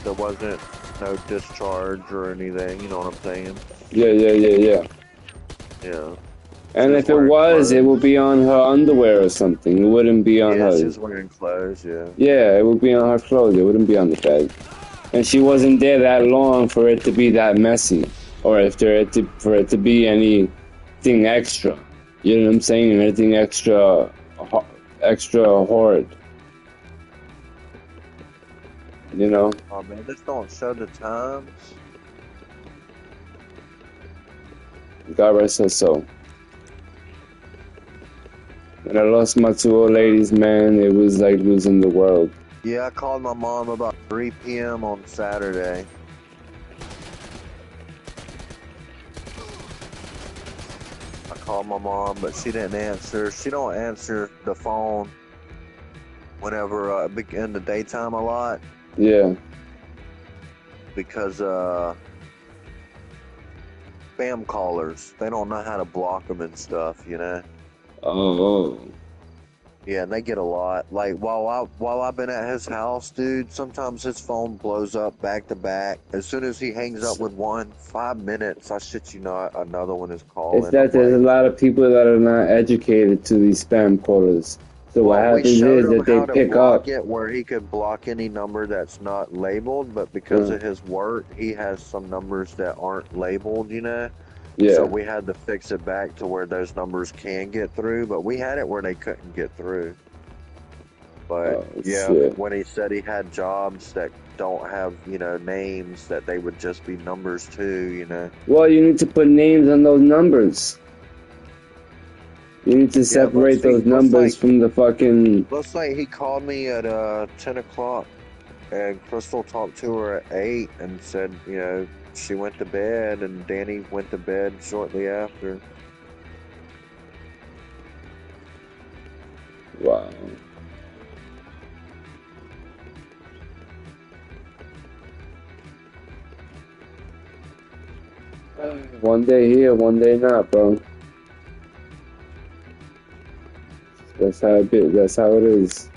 There wasn't no discharge or anything. You know what I'm saying? Yeah. Yeah. She And was if it wearing was, it would clothes. be on her underwear or something. It wouldn't be on Yeah, she her. was wearing clothes. Yeah. Yeah, it would be on her clothes. It wouldn't be on the bed. And she wasn't there that long for it to be that messy, or if for it to be anything extra. You know what I'm saying? Anything extra horrid. You know? Oh man, this don't show the times. God rest her soul. When I lost my 2 old ladies, man, it was like losing the world. Yeah, I called my mom about 3 p.m. on Saturday. I called my mom, but she didn't answer. She don't answer the phone whenever in the daytime a lot Yeah. because spam callers. They don't know how to block them and stuff, you know. Oh. Yeah, and they get a lot. Like while I've been at his house, dude, sometimes his phone blows up back to back. As soon as he hangs up with one, 5 minutes, I shit you not, another one is It's calling. that I'm there's a like, lot of people that are not educated to these spam callers. So what well, we happens showed is him that they how to pick up. block it where he could block any number that's not labeled, but because Uh, of his work, he has some numbers that aren't labeled, you know. So yeah. we had to fix it back to where those numbers can get through, but we had it where they couldn't get through. But Oh yeah, shit. when he said he had jobs that don't have, names, that they would just be numbers too, Well, you need to put names on those numbers. You need to Yeah, separate those numbers from the fucking. looks like he called me at 10 o'clock and Crystal talked to her at 8 and said, she went to bed and Danny went to bed shortly after. Wow. . One day here, one day not, bro. That's how it be. That's how it is.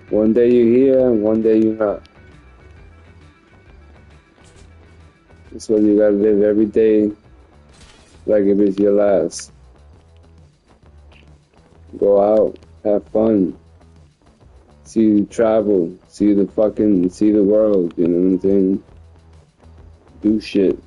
One day you're here, and one day you're not. That's why you gotta live every day like if it's your last. Go out, have fun, travel, see the world. You know what I'm saying? Do shit.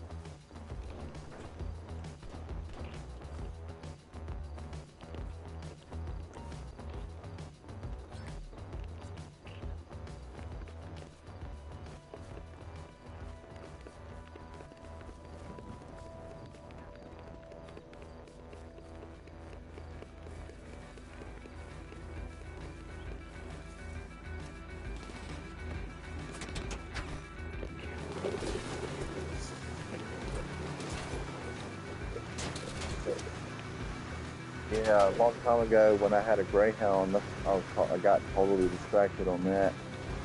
Yeah, a long time ago when I had a Greyhound, I got totally distracted on that.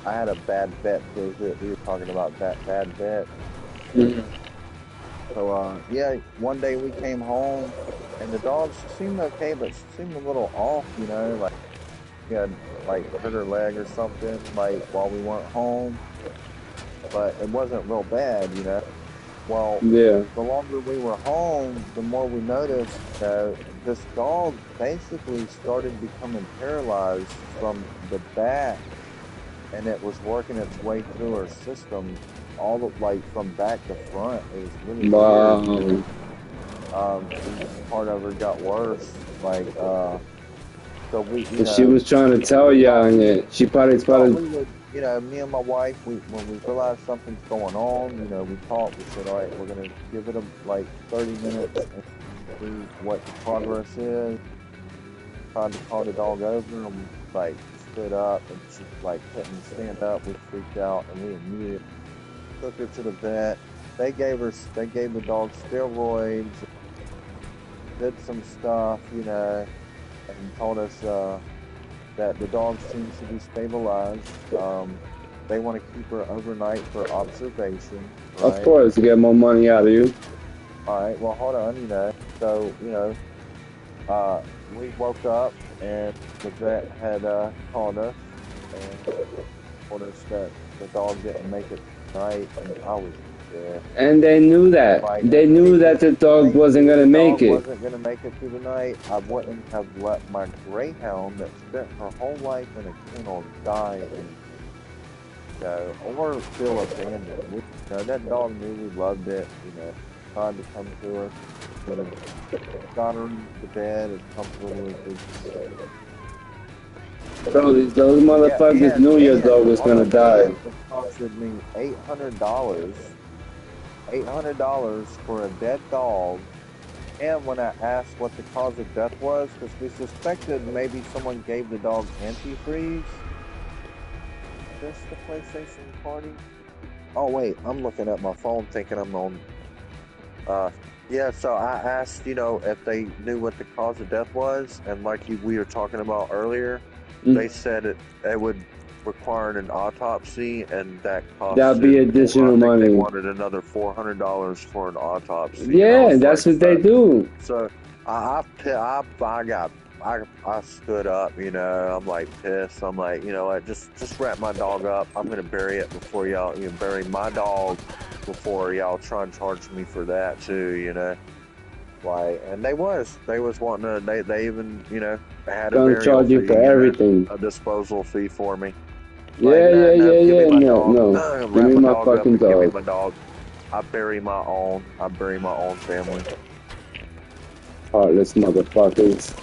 I had a bad vet visit. We were talking about that bad vet. Mhm. So, yeah, one day we came home and the dog, she seemed okay, but she seemed a little off, you know, like she had like hurt her leg or something, like while we weren't home, but it wasn't real bad, you know. Well, Yeah. the longer we were home, the more we noticed that this dog basically started becoming paralyzed from the back, and it was working its way through her system, all the like from back to front. It was really weird, you Wow. know. Each part of her got worse, like so we, you And she know, was trying to tell we y'all, thought and we she probably, thought we would, you know, me and my wife, we when we realized something's going on, you know, we talked. We said, all right, we're gonna give it a like 30 minutes and see what the progress is. Tried to call the dog over, and like stood up, and she like couldn't stand up. We freaked out, and we immediately took her to the vet. They gave the dog steroids, did some stuff, you know, and told us that the dog seems to be stabilized. They want to keep her overnight for observation, of right? course, to get more money out of you. All right, well, hold on, you know. So, you know, we woke up and the vet had called us and told us that the dog didn't make it tonight, and I was dead. And they knew that. Like, They knew that the if dog they wasn't knew gonna the make dog it. wasn't going to make it through the night, I wouldn't have let my greyhound that spent her whole life in a kennel die and or feel abandoned. We, you know, that dog knew we loved it. You know, tried to come to her, but it got her into the bed as comfortable as we could. So those Yeah, motherfuckers knew your and dog was hold gonna on, die. and it costed me $800 for a dead dog. And when I asked what the cause of death was, because we suspected maybe someone gave the dog antifreeze. This the PlayStation Party? Oh wait, I'm looking at my phone thinking I'm on. Uh, yeah. So I asked, you know, if they knew what the cause of death was, and like we were talking about earlier, they said it would require an autopsy, and that That'll be costed. I additional think they money. wanted another $400 for an autopsy, and I Yeah, was that's like, what they fuck. do. So I got I stood up, you know. I'm like pissed. I'm like, you know what? Just wrap my dog up. I'm gonna bury it before y'all. You know, bury my dog before y'all try and charge me for that too. You know, like, and they was wanting to. They even, you know, had a Gonna burial charge you for fee. You know, everything. a disposal fee for me. Like, Yeah, yeah, no, yeah, give me yeah. my No, dog. no. Give Wrap me my my dog up fucking and give me dog. my dog. I bury my own. I bury my own family. Heartless motherfuckers.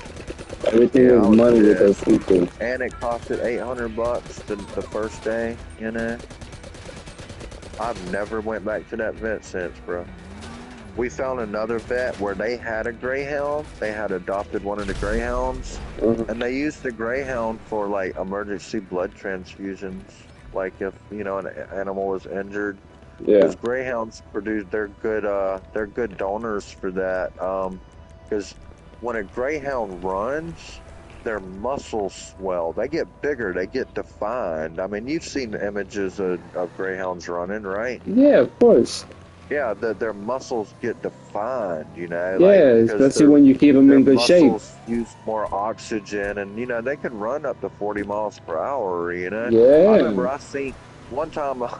Everything Yeah, is I was money with those pissed. people. And it costed $800 the first day, you know. I've never went back to that vet since, bro. We found another vet where they had a greyhound. They had adopted one of the greyhounds, Uh-huh. and they used the greyhound for like emergency blood transfusions. Like if, you know, an animal was injured, Yeah. because greyhounds produce they're good donors for that. Because when a greyhound runs, their muscles swell. They get bigger. They get defined. I mean, you've seen images of greyhounds running, right? Yeah, of course. yeah, their muscles get defined, you know, like Yeah, because especially when you keep them their in good shape. muscles use more oxygen, and you know they can run up to 40 miles per hour. You know, I Yeah. remember I seen one time my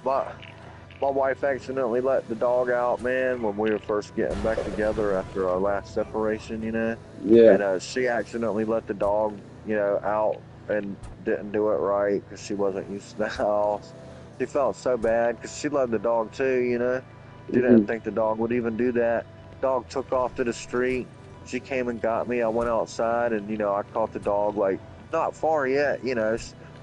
my wife accidentally let the dog out, man, when we were first getting back together after our last separation. You know, Yeah. and she accidentally let the dog, you know, out and didn't do it right because she wasn't used to the house. She felt so bad because she loved the dog too, you know. She didn't Hmm. think the dog would even do that. Dog took off to the street. She came and got me. I went outside and, you know, I caught the dog like not far yet, you know.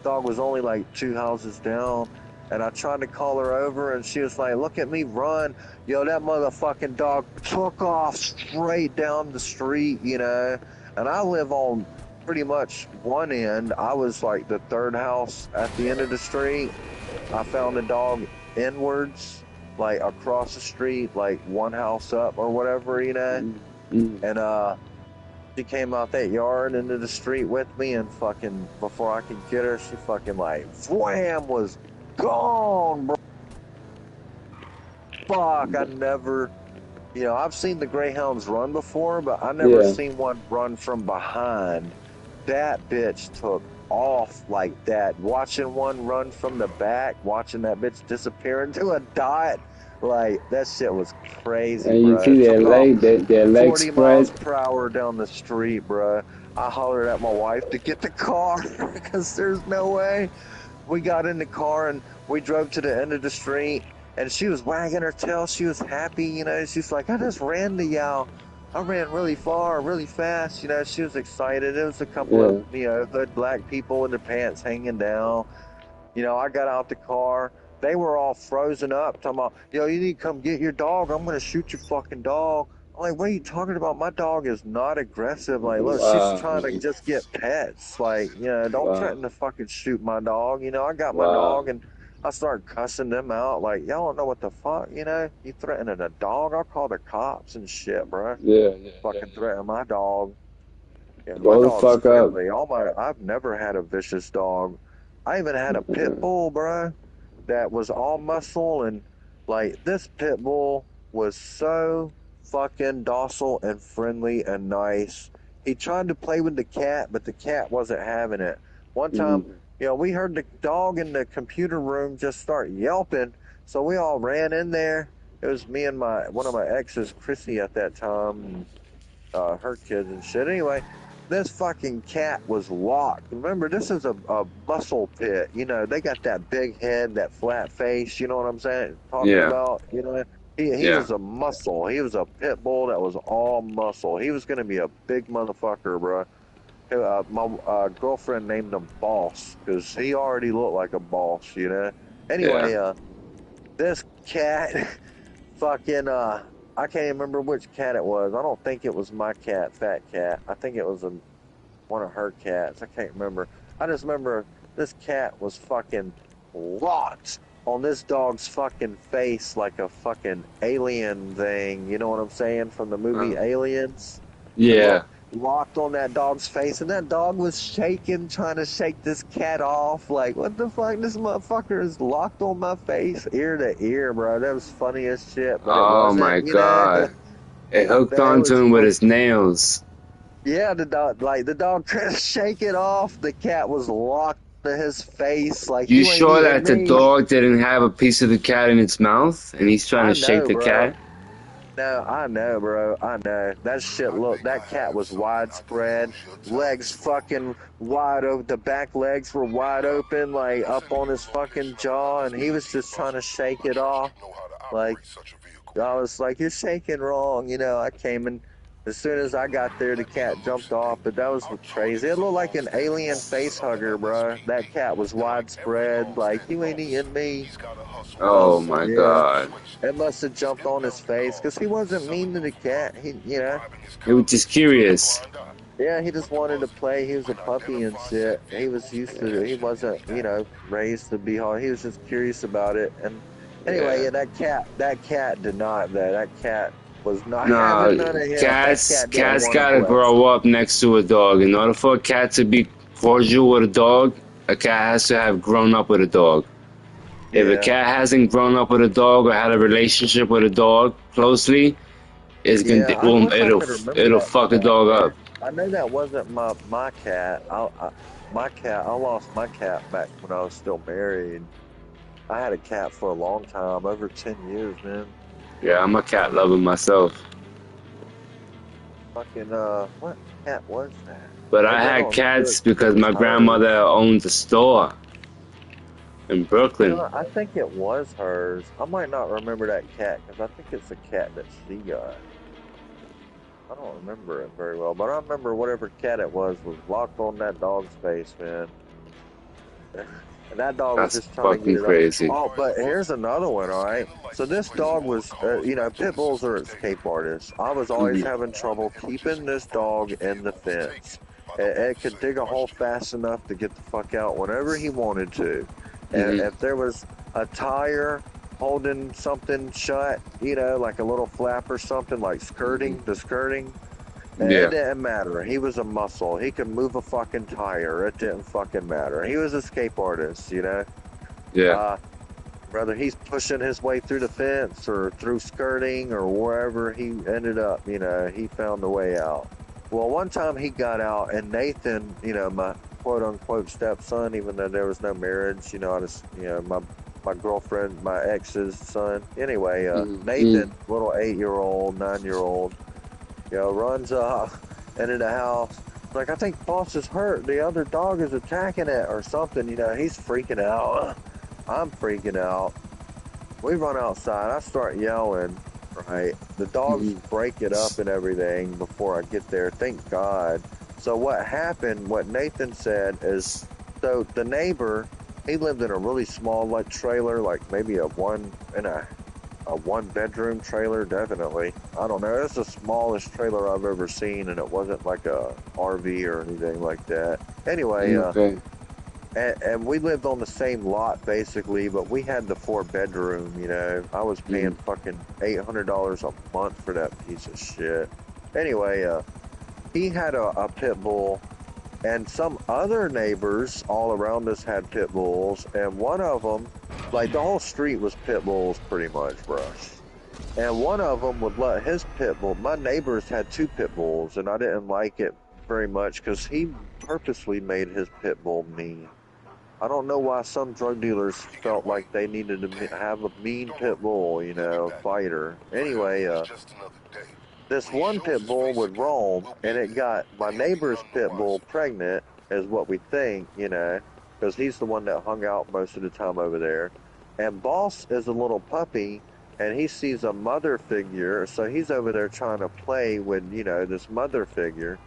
Dog was only like 2 houses down. And I tried to call her over and she was like, look at me run. Yo, that motherfucking dog took off straight down the street, you know. And I live on pretty much one end. I was like the third house at the end of the street. I found the dog inwards, like across the street, like one house up or whatever, you know. Hmm. And she came out that yard into the street with me, and fucking before I could get her, she fucking like wham was gone, bro. Fuck, I never, you know, I've seen the greyhounds run before, but I never Yeah. seen one run from behind. That bitch took off like that. Watching one run from the back, watching that bitch disappear into a dot, like that shit was crazy, And you bro. see It their took off their legs 40 miles spread. per hour down the street, bro. I hollered at my wife to get the car because there's no way. We got in the car and we drove to the end of the street, and she was wagging her tail. She was happy, you know. She's like, I just ran to y'all. I ran really far, really fast, you know. She was excited. It was a couple of, Yeah. you know, hood black people with their pants hanging down. You know, I got out the car. They were all frozen up, talking about, yo, you need to come get your dog. I'm gonna shoot your fucking dog. I'm like, what are you talking about? My dog is not aggressive. Like, look, she's Wow. trying to just get pets. Like, you know, don't Wow. threaten to fucking shoot my dog. You know, I got my Wow. dog and I started cussing them out. Like, y'all don't know what the fuck, you know? You threatening a dog? I'll call the cops and shit, bro. Yeah. Yeah. Yeah. Fucking threaten my dog. Yeah, my Grow the dog's fuck up. friendly. I've never had a vicious dog. I even had a pit bull, bro, that was all muscle, and like this pit bull was so fucking docile and friendly and nice. He tried to play with the cat, but the cat wasn't having it. One time, Hmm. you know, we heard the dog in the computer room just start yelping, so we all ran in there. It was me and my one of my exes, Chrissy, at that time, and her kids and shit. Anyway, this fucking cat was locked. Remember, this is a muscle pit. You know, they got that big head, that flat face. You know what I'm saying? Talking Yeah. about, you know, he Yeah. was a muscle. He was a pit bull that was all muscle. He was going to be a big motherfucker, bro. My girlfriend named him Boss because he already looked like a boss, you know. Yeah. Anyway, this cat fucking I can't even remember which cat it was. I don't think it was my cat, Fat Cat. I think it was one of her cats. I can't remember. I just remember this cat was fucking locked on this dog's fucking face like a fucking alien thing. You know what I'm saying? From the movie Uh, Aliens. yeah. Locked on that dog's face, and that dog was shaking, trying to shake this cat off. Like, what the fuck? This motherfucker is locked on my face, ear to ear, bro. That was funny as shit, but it Oh wasn't, my you know. God. It hooked That it onto was him with funny. his nails. Yeah, the dog couldn't shake it off. The cat was locked to his face, like You you ain't sure eating that the me. dog didn't have a piece of the cat in its mouth and he's trying I to shake know, the bro. cat? No, I know, bro. I know. That shit, look, that cat was widespread. Legs fucking wide open. The back legs were wide open, like up on his fucking jaw, and he was just trying to shake it off. Like, I was like, you're shaking wrong. You know, I came and as soon as I got there, the cat jumped off, but that was crazy. It looked like an alien face hugger, bro. That cat was widespread. Like, you ain't eating me. Oh my Yeah. God. It must have jumped on his face because he wasn't mean to the cat. He, you know, It was just curious. yeah, he just wanted to play. He was a puppy and shit. He was used to. He wasn't, you know, raised to be hard. He was just curious about it. And anyway, Yeah. yeah, that cat did not. That cat was not having Nah, none of him. That cats cat didn't cats want to gotta play. grow up next to a dog. In order for a cat to be cordial with a dog, a cat has to have grown up with a dog. If a Yeah, cat hasn't grown up with a dog or had a relationship with a dog closely, yeah. I wish I it'll could remember it'll that fuck a cat, dog up. man. I know that wasn't my cat. My cat. I lost my cat back when I was still married. I had a cat for a long time, over 10 years, man. Yeah, I'm a cat lover myself. Fucking what cat was that? But I Maybe I had don't remember cats it because it because was my hers. grandmother owned a store in You Brooklyn. know, I think it was hers. I might not remember that cat because I think it's a cat that she got. I don't remember it very well, but I remember whatever cat it was locked on that dog's face, man. And that dog was That's just trying to get fucking it up. crazy. Oh, but here's another one, all right? So this dog was, pit bulls are escape artists. I was always Hmm. having trouble keeping this dog in the fence. It could dig a hole fast enough to get the fuck out whenever he wanted to. And Hmm. if there was a tire holding something shut, like a little flap or something, like Hmm. the skirting, it Yeah, didn't matter. He was a muscle. He could move a fucking tire. It didn't fucking matter. He was a escape artist. yeah. Uh, whether he's pushing his way through the fence or through skirting or wherever he ended up, he found a way out. Well, one time he got out, and Nathan, my quote unquote stepson, even though there was no marriage, I just, my girlfriend, my ex's son. Anyway, Hmm. Nathan, little 8-year old, 9-year old, runs up into the house. Like, I think boss is hurt. The other dog is attacking it or something. He's freaking out. I'm freaking out. We run outside. I start yelling. Right. The dogs Hmm. break it up and everything before I get there. Thank God. So what happened, what Nathan said is, so the neighbor, he lived in a really small like trailer, like maybe a one bedroom trailer, definitely. I don't know. It's the smallest trailer I've ever seen, and it wasn't like a RV or anything like that. Anyway, Okay. and we lived on the same lot basically, but we had the 4 bedroom. I was Hmm. paying fucking $800 a month for that piece of shit. Anyway, he had a pit bull, and some other neighbors all around us had pit bulls, and one of them, like the whole street was pit bulls pretty much, bruh. And one of them would let his pit bull. My neighbors had 2 pit bulls, and I didn't like it very much because he purposely made his pit bull mean. I don't know why some drug dealers felt like they needed to have a mean pit bull, fighter. Anyway, this one pit bull would roam, and it got my neighbor's pit bull pregnant, is what we think, because he's the one that hung out most of the time over there. And Boss is a little puppy, and he sees a mother figure, so he's over there trying to play with, this mother figure.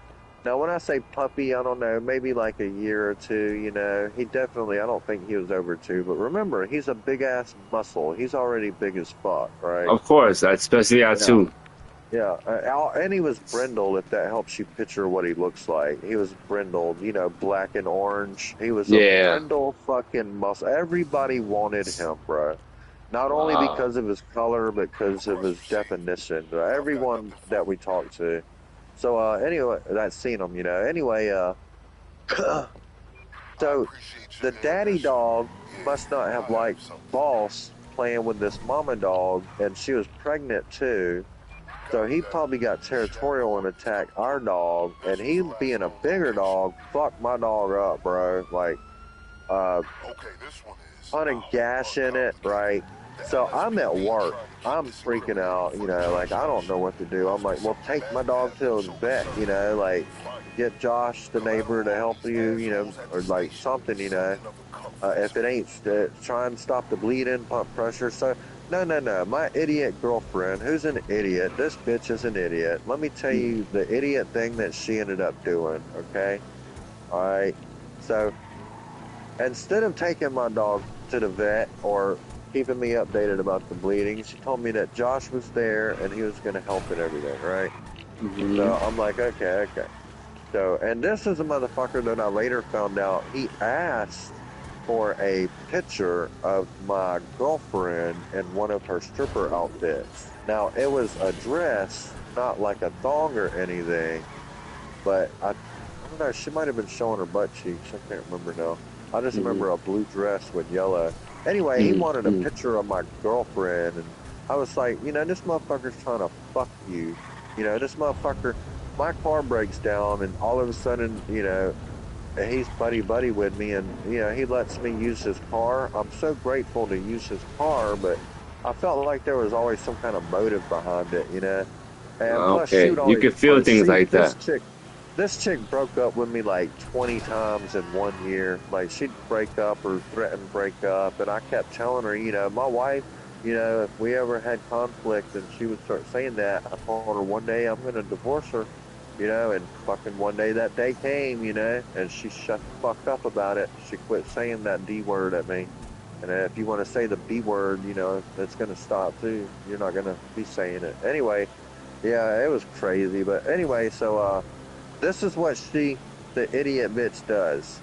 Now, when I say puppy, I don't know, maybe like a year or two, He definitely, I don't think he was over 2, but remember, he's a big ass muscle. He's already big as fuck, right? Of course, especially I Yeah. too. Yeah, and he was brindled, if that helps you picture what he looks like. He was brindled, black and orange. He was a Yeah. brindle fucking muscle. Everybody wanted him, bro. Not only Wow. because of his color, but because of his definition. Everyone that we talked to. So, anyway, that's seen him, Anyway, so the daddy dog must not have liked Boss playing with this mama dog, and she was pregnant too. So he probably got territorial and attacked our dog, and he being a bigger dog, fucked my dog up, bro. Like, uh, ton of gas in it, right? So I'm at work. I'm freaking out, like I don't know what to do. I'm like, well, take my dog to the vet, like get Josh, the neighbor, to help you, or like something, if it ain't, try and stop the bleeding, pump pressure. So, no, no, no. My idiot girlfriend, who's an idiot, this bitch is an idiot. Let me tell you the idiot thing that she ended up doing, okay? All right. So, instead of taking my dog to the vet or keeping me updated about the bleeding, she told me that Josh was there and he was going to help and everything, right? Hmm. So, I'm like, okay, okay. So, and this is a motherfucker that I later found out he asked for a picture of my girlfriend in one of her stripper outfits. Now, it was a dress, not like a thong or anything, but I don't know, she might have been showing her butt cheeks. I can't remember now. I just Hmm. remember a blue dress with yellow. Anyway, he wanted a Mm-hmm. picture of my girlfriend, and I was like, this motherfucker's trying to fuck you. This motherfucker, my car breaks down, and all of a sudden, he's buddy with me, and he lets me use his car. I'm so grateful to use his car, but I felt like there was always some kind of motive behind it. And plus, she Okay, would you always, can feel things she, like that. this chick broke up with me like 20 times in 1 year. Like she'd break up or threaten to break up, and I kept telling her, my wife, if we ever had conflict, and she would start saying that, I told her one day I'm gonna divorce her, and fucking one day that day came, and she shut the fuck up about it. She quit saying that D word at me. And if you want to say the B word, that's gonna stop too. You're not gonna be saying it anyway. Yeah, it was crazy, but anyway, so this is what the idiot bitch, does.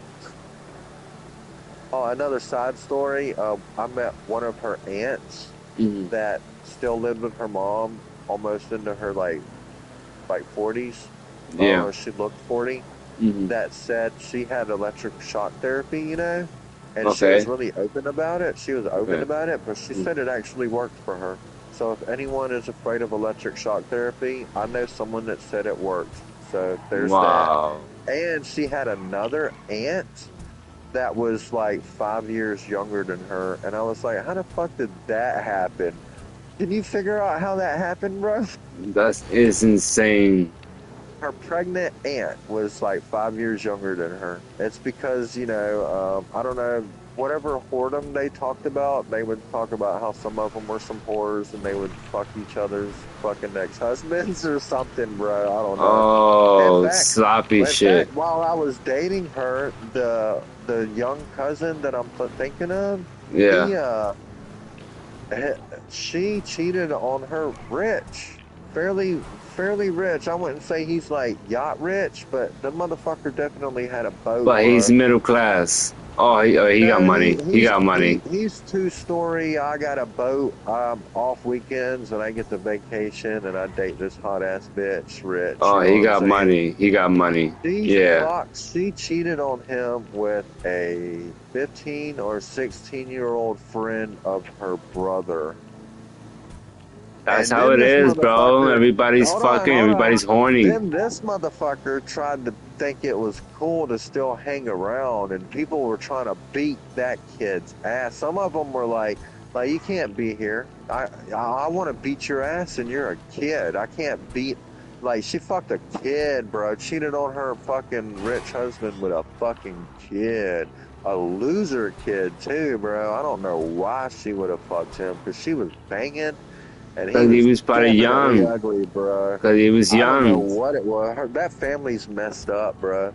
Oh, another side story. I met one of her aunts Hmm. that still lived with her mom, almost into her like 40s. Yeah. She looked 40. Hmm. That said she had electric shock therapy, and she was Okay. really open about it. She was open Okay. about it, but she Mm. said it actually worked for her. So if anyone is afraid of electric shock therapy, I know someone that said it worked. So there's that. Wow. And she had another aunt that was like 5 years younger than her. And I was like, how the fuck did that happen? Can you figure out how that happened, bro? That is insane. Her pregnant aunt was like 5 years younger than her. It's because, I don't know, whatever whoredom they talked about, they would talk about how some of them were some whores and they would fuck each other's fucking ex-husbands or something, bro. I don't know. In Oh, fact, sloppy in shit. fact, while I was dating her, the young cousin that I'm thinking of, Yeah. he eh, she cheated on her rich, fairly rich. I wouldn't say he's like yacht rich, but the motherfucker definitely had a boat, But he's bro. middle class. Oh, he got No, money. He got money. he's two-story. I got a boat. I'm off weekends and I get to vacation and I date this hot ass bitch, rich. Oh, You know he what I'm got saying? money. He got money. She Yeah. fucked. She cheated on him with a 15 or 16-year-old friend of her brother. That's And how then it this is, bro. motherfucker, Everybody's hold on, fucking. hold on. Everybody's horny. Then this motherfucker tried to think it was cool to still hang around, and people were trying to beat that kid's ass. Some of them were like you can't be here. I want to beat your ass, and you're a kid. I can't beat. Like she fucked a kid, bro. Cheated on her fucking rich husband with a fucking kid. A loser kid too, bro. I don't know why she would have fucked him because she was banging. And he Cause he was was probably definitely young. ugly, bruh. Cause he was I don't know young. what it was. That family's messed up, bruh.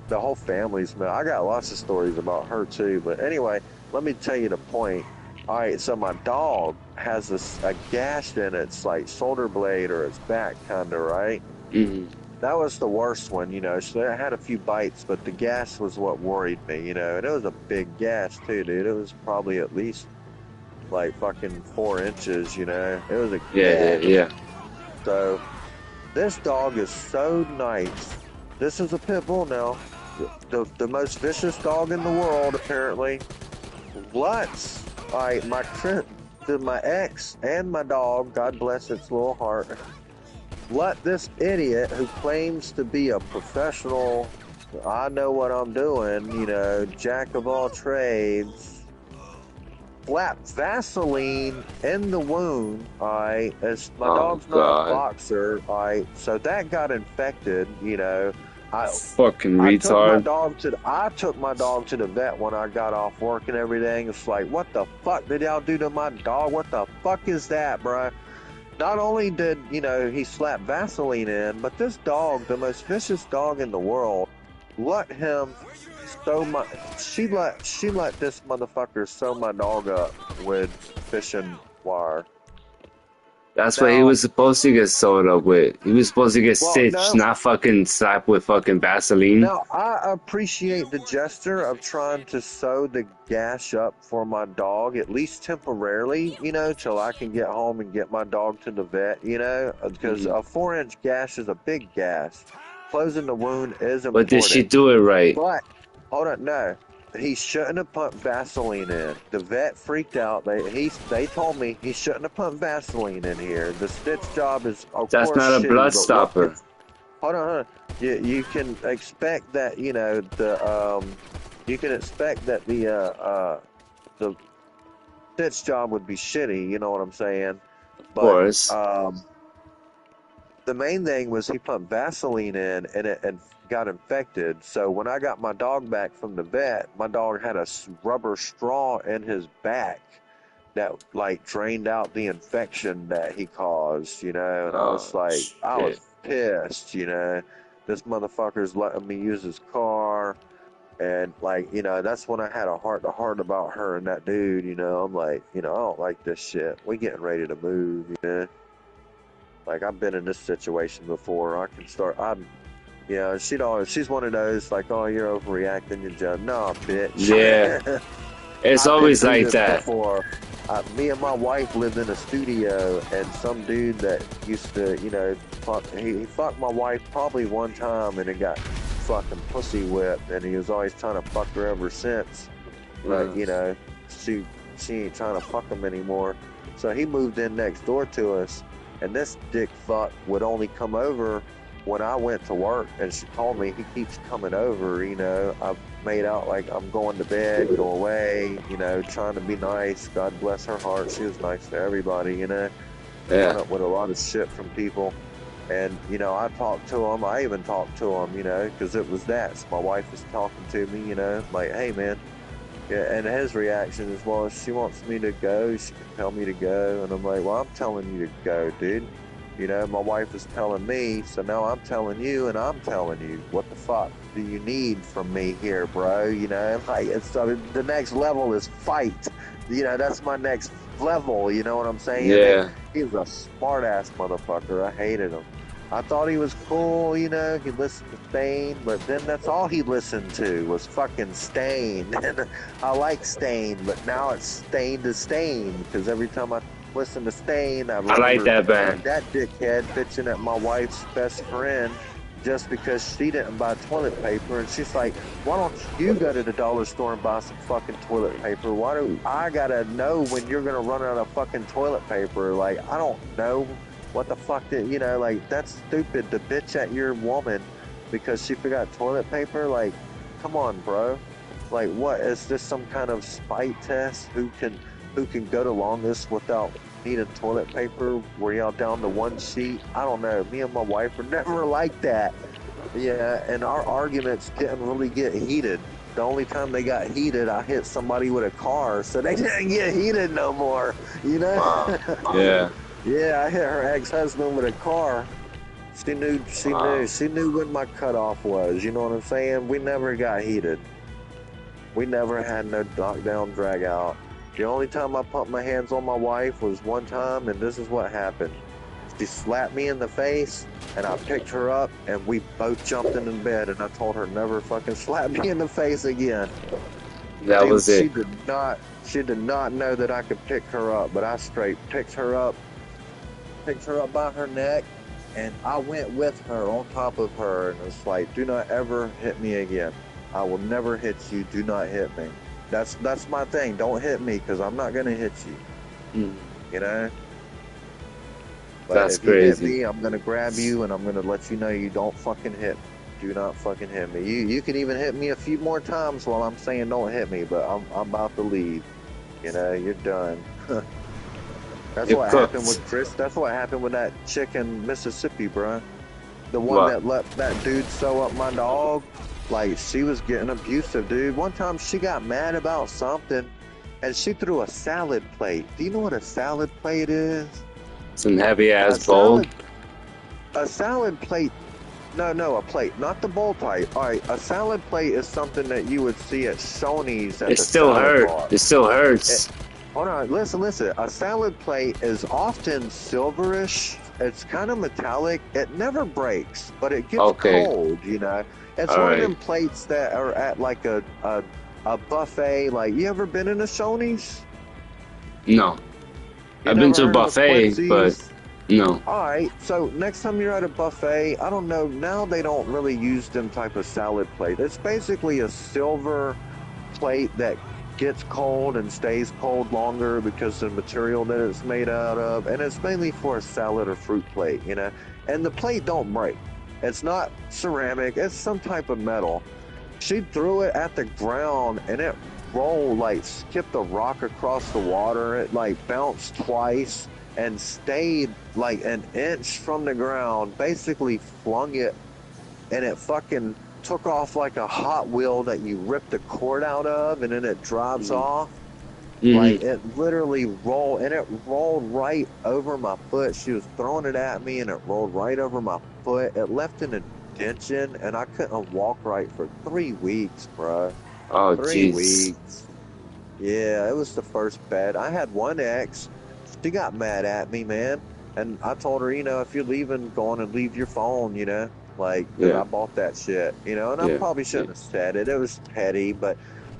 The whole family's messed. I got lots of stories about her too. But anyway, let me tell you the point. All right, so my dog has a gash in its like shoulder blade or its back, kind of, right? Hmm. That was the worst one, So it had a few bites, but the gash was what worried me, And it was a big gash too, dude. It was probably at least like fucking 4 inches, It was a Yeah, yeah, gash. yeah. So this dog is so nice. This is a pit bull now. The most vicious dog in the world, apparently. Let's, all right, my ex and my dog, God bless its little heart, let this idiot who claims to be a professional, I know what I'm doing, jack of all trades, slap Vaseline in the wound, alright, as my Oh dog's not a God. boxer, alright, so that got infected, I Fucking I took my retard. dog to the vet when I got off work and everything. It's like, what the fuck did y'all do to my dog? What the fuck is that, bruh? Not only did, he slap Vaseline in, but this dog, the most vicious dog in the world, let him sew my she let this motherfucker sew my dog up with fishing wire. That's what he Now, was supposed to get sewed up with. He was supposed to get well, stitched, no, not fucking slapped with fucking Vaseline. now I appreciate the gesture of trying to sew the gash up for my dog, at least temporarily, till I can get home and get my dog to the vet, because Mhm. a 4-inch gash is a big gash. Closing the wound is But did she important. do it right? But hold on, no. he shouldn't have pumped Vaseline in. The vet freaked out. They told me he shouldn't have pumped Vaseline in here. The stitch job is of That's course not a shitty, blood but what stopper. hold on. You can expect that, you know, you can expect that the stitch job would be shitty, you know what I'm saying? Of But course. the main thing was he put Vaseline in and it got infected. So when I got my dog back from the vet, my dog had a rubber straw in his back that like drained out the infection that he caused, you know. And I was Oh like, I shit. was pissed, you know. This motherfucker's letting me use his car. And like, you know, that's when I had a heart to heart about her and that dude, you know. I'm like, you know, I don't like this shit. We getting ready to move, you know. Like I've been in this situation before. I can start. You know, she's one of those like, oh, you're overreacting. You're just no, Yeah. bitch. It's I've been always through like this that. before. Me and my wife lived in a studio, and some dude that used to, you know, he fucked my wife probably one time, and it got fucking pussy whipped, and he was always trying to fuck her ever since. But you know, she ain't trying to fuck him anymore. So he moved in next door to us, and this dick fuck would only come over when I went to work. And she told me he keeps coming over. You know, I've made out like I'm going to bed, go away. You know, trying to be nice. God bless her heart. She was nice to everybody. You know, put Yeah. up with a lot of shit from people. And, you know, I talked to him. I even talked to him, you know, because it was that. So my wife was talking to me, you know, like, hey, man. Yeah, and his reaction is, well, if she wants me to go, she can tell me to go. And I'm like, well, I'm telling you to go, dude. You know, my wife is telling me, so now I'm telling you, and I'm telling you, what the fuck do you need from me here, bro? You know, like, it's the next level is fight. You know, that's my next level. You know what I'm saying? And Yeah. he's a smart ass motherfucker. I hated him. I thought he was cool, you know, he listened to Stain, but then that's all he listened to was fucking Stain. And I like Stain, but now it's Stain to Stain, because every time I listen to Stain, I I like remember that band. that dickhead bitching at my wife's best friend just because she didn't buy toilet paper. And she's like, why don't you go to the dollar store and buy some fucking toilet paper? Why do I gotta know when you're gonna run out of fucking toilet paper? Like, I don't know. What the fuck did, you know, like, that's stupid to bitch at your woman because she forgot toilet paper. Like, come on, bro. Like, what is this, some kind of spite test? Who can go the longest without needing toilet paper? Were y'all down to one sheet? I don't know. Me and my wife were never like that. Yeah, and our arguments didn't really get heated. The only time they got heated, I hit somebody with a car, so they didn't get heated no more, you know? Wow. Yeah. Yeah, I hit her ex-husband with a car. Wow. She knew when my cutoff was. You know what I'm saying? We never got heated. We never had no knockdown, drag out. The only time I put my hands on my wife was one time, and this is what happened. She slapped me in the face, and I picked her up, and we both jumped into bed, and I told her never fucking slap me in the face again. That was it. She did not know that I could pick her up, but I straight picked her up by her neck, and I went with her on top of her, and it's like, do not ever hit me again. I will never hit you. Do not hit me. That's my thing. Don't hit me, because I'm not gonna hit you. Mm. You know. But That's if you hit crazy. me, I'm gonna grab you, and I'm gonna let you know you don't fucking hit me. Do not fucking hit me. You can even hit me a few more times while I'm saying don't hit me, but I'm about to leave. You know, you're done. That's You're what happened cooked. with Chris. That's what happened with that chick in Mississippi, bro. The one What? that let that dude sew up my dog. Like, she was getting abusive, dude. One time she got mad about something, and she threw a salad plate. Do you know what a salad plate is? Some heavy A ass bowl. salad, a salad plate. No, a plate, not the bowl type. All right, a salad plate is something that you would see at Shoney's at It the still salad hurt. bar. It still hurts. Hold on, listen. A salad plate is often silverish. It's kind of metallic. It never breaks, but it gets Okay. cold, you know? It's All one of right. them plates that are at like a buffet. Like, you ever been in a Shoney's? No. You I've been never to a heard of a buffet, but Quincy's? no. All right, so next time you're at a buffet, I don't know, now they don't really use them type of salad plate. It's basically a silver plate that gets cold and stays cold longer because of the material that it's made out of, and it's mainly for a salad or fruit plate, you know. And the plate don't break. It's not ceramic, it's some type of metal. She threw it at the ground and it rolled, like skipped a rock across the water. It like bounced twice and stayed like an inch from the ground, basically flung it, and it fucking took off like a Hot Wheel that you rip the cord out of and then it drives off. Like it literally rolled, and it rolled right over my foot. She was throwing it at me and it rolled right over my foot. It left an indentation and I couldn't walk right for 3 weeks, bro. Oh, 3 jeez. weeks. Yeah, it was the first bad. I had one ex. She got mad at me, man. And I told her, you know, if you're leaving, go on and leave your phone, you know? Like, I bought that shit, you know? And I probably shouldn't have said it. It was petty, but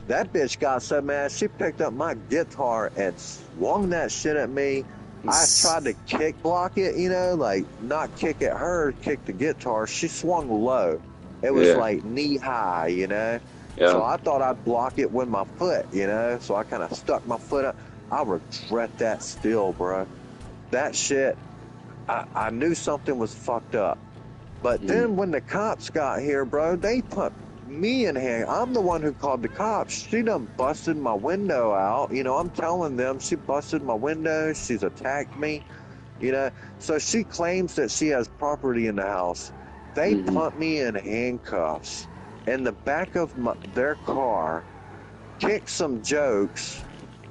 that bitch got so mad, she picked up my guitar and swung that shit at me. I tried to kick block it, you know? Like, not kick at her, kick the guitar. She swung low. It was like knee high, you know? So I thought I'd block it with my foot, you know? So I kind of stuck my foot up. I regret that still, bro. That shit, I knew something was fucked up. But then when the cops got here, bro, they put me in hand. I'm the one who called the cops. She done busted my window out. You know, I'm telling them she busted my window. She's attacked me, you know? So she claims that she has property in the house. They put me in handcuffs in the back of their car, kick some jokes,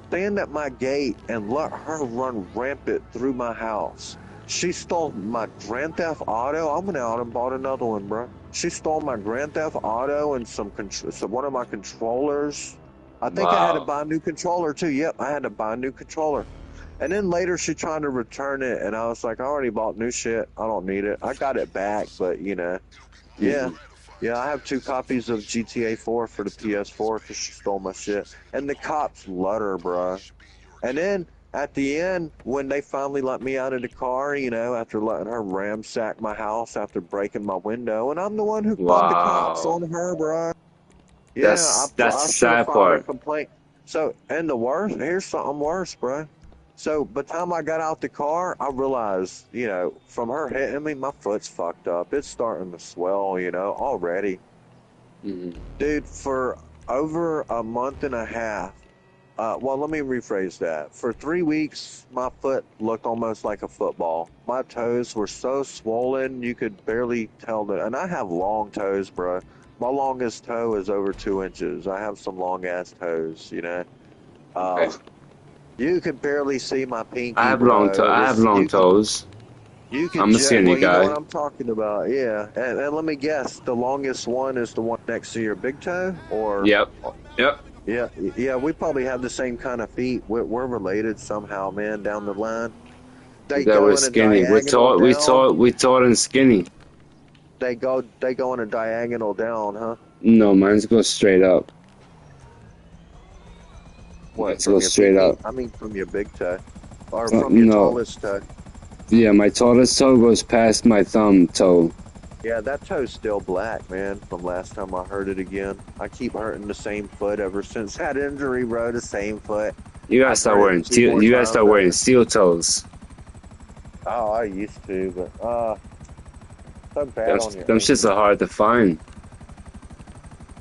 stand at my gate, and let her run rampant through my house. She stole my Grand Theft Auto. I went out and bought another one, bro. She stole my Grand Theft Auto and some one of my controllers. I think I had to buy a new controller too. Yep, I had to buy a new controller. And then later she tried to return it, and I was like, I already bought new shit. I don't need it. I got it back, but you know, yeah. Yeah, I have 2 copies of GTA 4 for the PS4 because she stole my shit. And the cops let her, bro. And then at the end, when they finally let me out of the car, you know, after letting her ransack my house after breaking my window, and I'm the one who called the cops on her, bro. Yeah, That's I the should have sad filed a part. complaint. So, and the worst, here's something worse, bro. So, by the time I got out the car, I realized, you know, from her hitting me, my foot's fucked up. It's starting to swell, you know, already. Dude, for over a month and a half, well, let me rephrase that. For 3 weeks, my foot looked almost like a football. My toes were so swollen, you could barely tell that. And I have long toes, bro. My longest toe is over 2 inches. I have some long-ass toes, you know. You could barely see my pinky, I have bro. I have long toes. You could I'm a skinny well, you know guy. what I'm talking about, yeah. And let me guess, the longest one is the one next to your big toe, or? Yep. Yeah. We probably have the same kind of feet. We're related somehow, man. Down the line, they That go we're in a skinny. We're diagonal tall. down. We tall and skinny. They go in a diagonal down, huh? No, mine's go straight up. What, Mine's from go your straight pinky? up. I mean, from your big toe, or from your No. tallest toe. Yeah, my tallest toe goes past my thumb toe. Yeah, that toe's still black, man, from last time I heard it again. I keep hurting the same foot ever since that injury, bro, the same foot. You gotta start wearing steel toes. Oh, I used to, but, so bad on your Them shits ankles. are hard to find.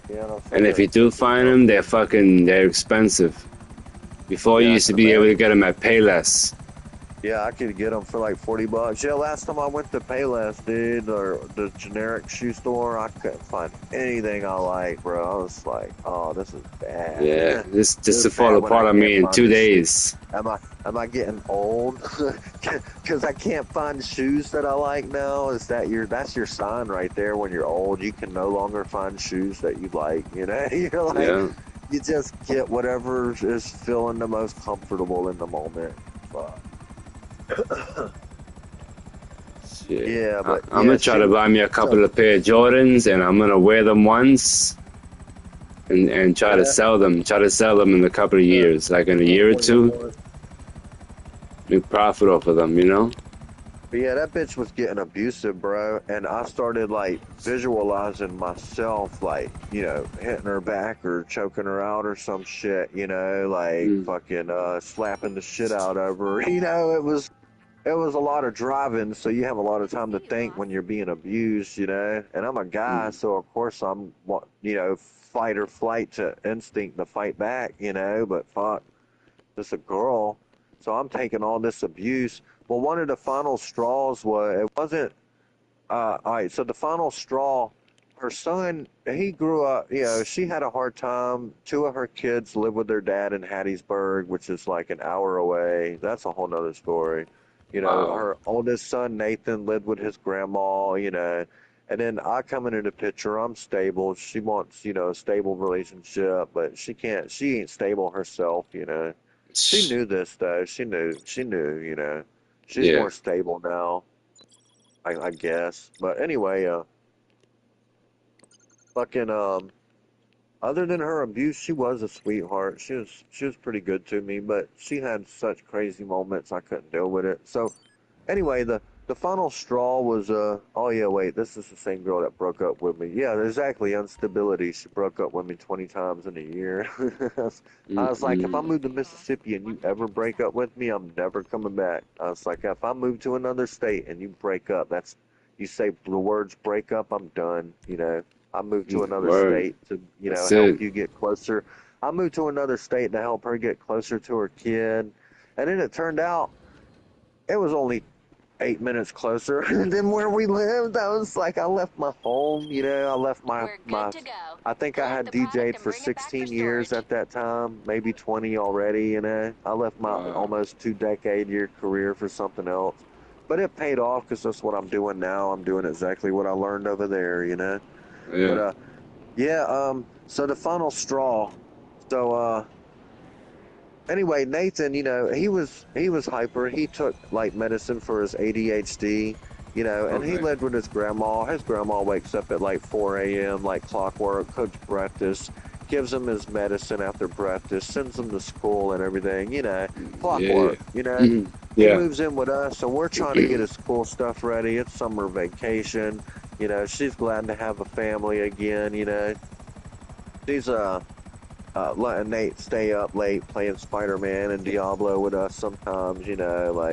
Yeah, And if you do find them, they're expensive. Before you used to be able to get them at Payless. Yeah, I could get them for like $40. Yeah, last time I went to Payless, dude, or the generic shoe store, I couldn't find anything I like, bro. I was like, oh, this is bad. Yeah, this to fall apart on me in 2 days. Am I getting old? Because I can't find shoes that I like now. That's your sign right there. When you're old, you can no longer find shoes that you like. You know, you're like, you just get whatever is feeling the most comfortable in the moment. Fuck. Shit. Yeah, but I'm gonna try to buy me a couple of pair of Jordans, and I'm gonna wear them once, and try to sell them. Try to sell them in a couple of years, like in a year or two. Make profit off of them, you know. But yeah, that bitch was getting abusive, bro. And I started like visualizing myself, like, hitting her back or choking her out or some shit, like Mm. fucking slapping the shit out of her. It was a lot of driving, so you have a lot of time to think when you're being abused, And I'm a guy, Mm. so of course I'm, fight or flight to instinct to fight back, But fuck, this a girl, so I'm taking all this abuse. Well, one of the final straws was it wasn't. All right, so the final straw, her son, he grew up. She had a hard time. Two of her kids live with their dad in Hattiesburg, which is like an hour away. That's a whole nother story. Wow. Her oldest son Nathan lived with his grandma. And then I come into the picture. I'm stable. She wants, a stable relationship, but she can't. She ain't stable herself. She knew this though. She knew. She's Yeah. more stable now, I guess. But anyway, fucking other than her abuse, she was a sweetheart. She was pretty good to me, but she had such crazy moments I couldn't deal with it. So anyway, the final straw was oh yeah, wait, this is the same girl that broke up with me. Yeah, exactly, instability. She broke up with me 20 times in a year. I was like, if I Mm-mm. move to Mississippi and you ever break up with me, I'm never coming back. I was like, if I move to another state and you break up, you say the words break up, I'm done. I moved to another Word. state to, That's help it. you get closer. I moved to another state to help her get closer to her kid. And then it turned out it was only 8 minutes closer than where we lived. I was like, I left my home, I left We're good to go. I think I Collect had the product DJ'd and for bring it back for 16 years storage. at that time, maybe 20 already, I left my Wow. almost 2-decade-year career for something else. But it paid off because that's what I'm doing now. I'm doing exactly what I learned over there. But, Yeah. yeah, so the final straw. So, anyway, Nathan, he was hyper. He took like medicine for his ADHD, and he Okay. lived with his grandma. His grandma wakes up at like 4 a.m. like clockwork, cooks breakfast, gives him his medicine after breakfast, sends him to school and everything, Yeah. Yeah. clockwork. Mhm. He Yeah. moves in with us, so we're trying to get his school stuff ready. It's summer vacation, she's glad to have a family again. She's letting Nate stay up late playing Spider-Man and Diablo with us sometimes, like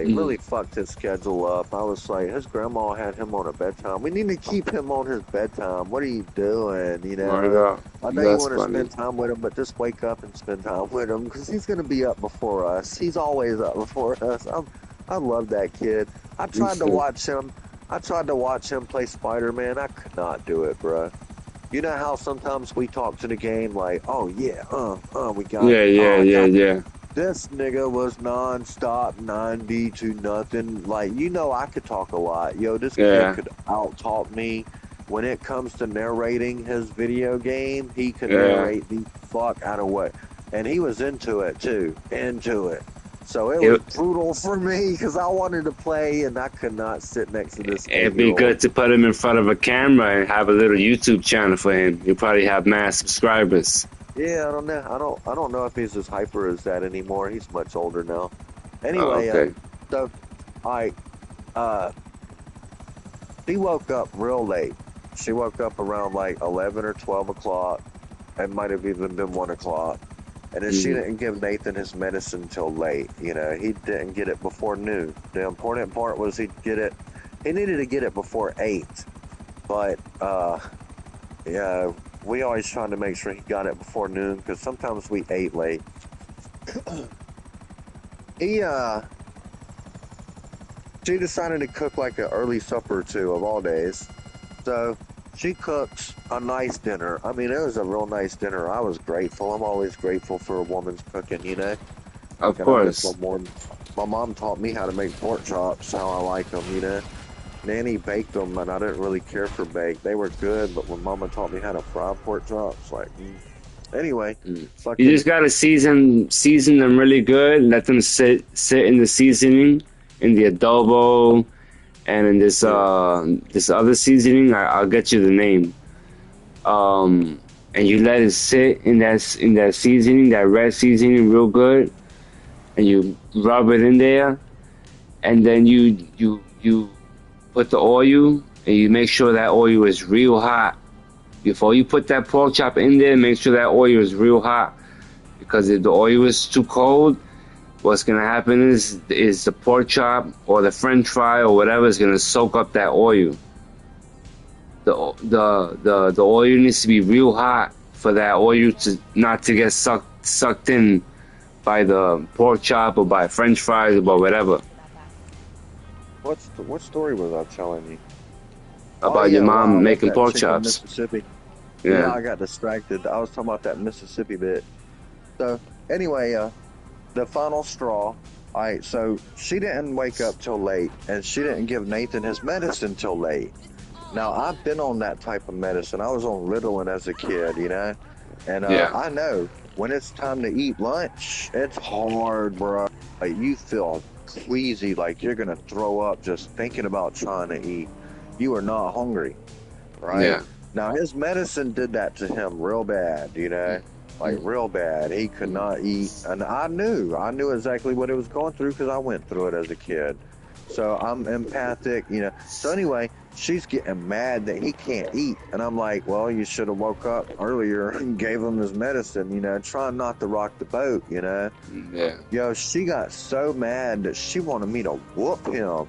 Mm. really fucked his schedule up. I was like, his grandma had him on a bedtime. We need to keep him on his bedtime. What are you doing? Word up. I know you That's want to funny. spend time with him, but just wake up and spend time with him because he's going to be up before us. He's always up before us. I love that kid. I Me tried to too. watch him. I tried to watch him play Spider-Man. I could not do it, bro. You know how sometimes we talk to the game like, oh yeah, we got Yeah. it. Oh, Yeah. I Yeah. got Yeah. this nigga was non-stop 90 to nothing. Like, I could talk a lot. Yo, this kid Yeah. could out-talk me. When it comes to narrating his video game, he could Yeah. narrate the fuck out of what. And he was into it too. Into it. So it He, was brutal for me because I wanted to play and I could not sit next to this It'd be 8-year-old. good to put him in front of a camera and have a little YouTube channel for him. He'll probably have mass subscribers. Yeah, I don't know. I don't know if he's as hyper as that anymore. He's much older now. Oh, Anyway, okay. so I uh she woke up real late. She woke up around like 11 or 12 o'clock. It might have even been 1 o'clock. And then she Mm. didn't give Nathan his medicine till late. He didn't get it before noon. The important part was he needed to get it before 8. But, yeah, we always trying to make sure he got it before noon because sometimes we ate late. He, she decided to cook like an early supper or two of all days. So she cooks a nice dinner. I mean, it was a real nice dinner. I was grateful. I'm always grateful for a woman's cooking. Of And I miss my course. mom. My mom taught me how to make pork chops, how I like them. Nanny baked them, and I didn't really care for baked. They were good, but when Mama taught me how to fry pork chops, like, anyway, Mm. You fucking, just gotta season them really good. Let them sit in the seasoning, in the adobo, and in yeah, this other seasoning. I'll get you the name. And you let it sit in that seasoning, that red seasoning, real good, and you rub it in there, and then you put the oil and you make sure that oil is real hot. Before you put that pork chop in there, make sure that oil is real hot. Because if the oil is too cold, what's gonna happen is the pork chop or the French fry or whatever is gonna soak up that oil. The oil needs to be real hot for that oil to not to get sucked in by the pork chop or by French fries or by whatever. What story was I telling you? About your mom making pork chops. Mississippi. Yeah. Yeah, I got distracted. I was talking about that Mississippi bit. So anyway, the final straw. Alright, so she didn't wake up till late, and she didn't give Nathan his medicine till late. Now, I've been on that type of medicine. I was on Ritalin as a kid, you know? And I know when it's time to eat lunch, it's hard, bro. Like, you feel queasy, like you're going to throw up just thinking about trying to eat. You are not hungry, right? Yeah. Now, his medicine did that to him real bad, you know? Like, real bad. He could not eat. And I knew exactly what he was going through because I went through it as a kid. So I'm empathic, you know. So anyway, she's getting mad that he can't eat. And I'm like, well, you should have woke up earlier and gave him his medicine, you know, trying not to rock the boat, you know. Yeah. Yo, she got so mad that she wanted me to whoop him.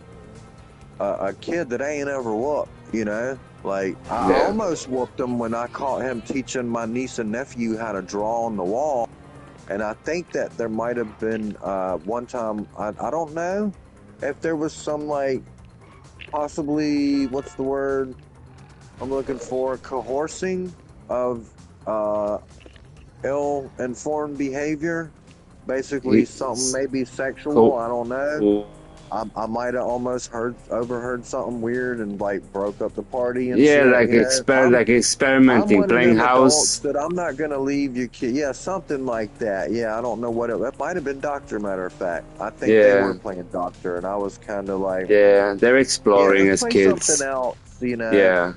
A kid that I ain't ever whooped, you know. Like, I almost whooped him when I caught him teaching my niece and nephew how to draw on the wall. And I think that there might have been one time, I don't know if there was some, like, possibly, what's the word I'm looking for, coercing of ill-informed behavior. Basically, something maybe sexual, I don't know. I might have almost overheard something weird and like broke up the party and shit, like experimenting, playing house. That I'm not gonna leave your kid. Yeah, something like that. Yeah, I don't know what it might have been. Doctor, matter of fact, I think they were playing doctor, and I was kind of like, they're exploring as kids. Something else, you know. Yeah.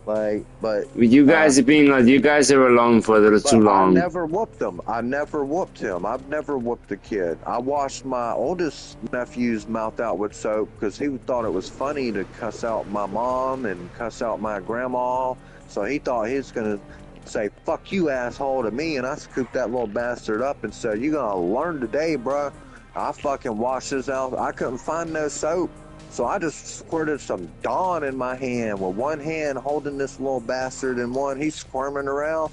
Like, but you guys you guys are alone for a little too long. I never whooped them. I never whooped him. I've never whooped a kid. I washed my oldest nephew's mouth out with soap because he thought it was funny to cuss out my mom and cuss out my grandma. So he thought he was gonna say "fuck you, asshole" to me, and I scooped that little bastard up and said, "You gonna learn today, bro." I fucking washed his out. I couldn't find no soap. So I just squirted some Dawn in my hand with one hand holding this little bastard and one he's squirming around.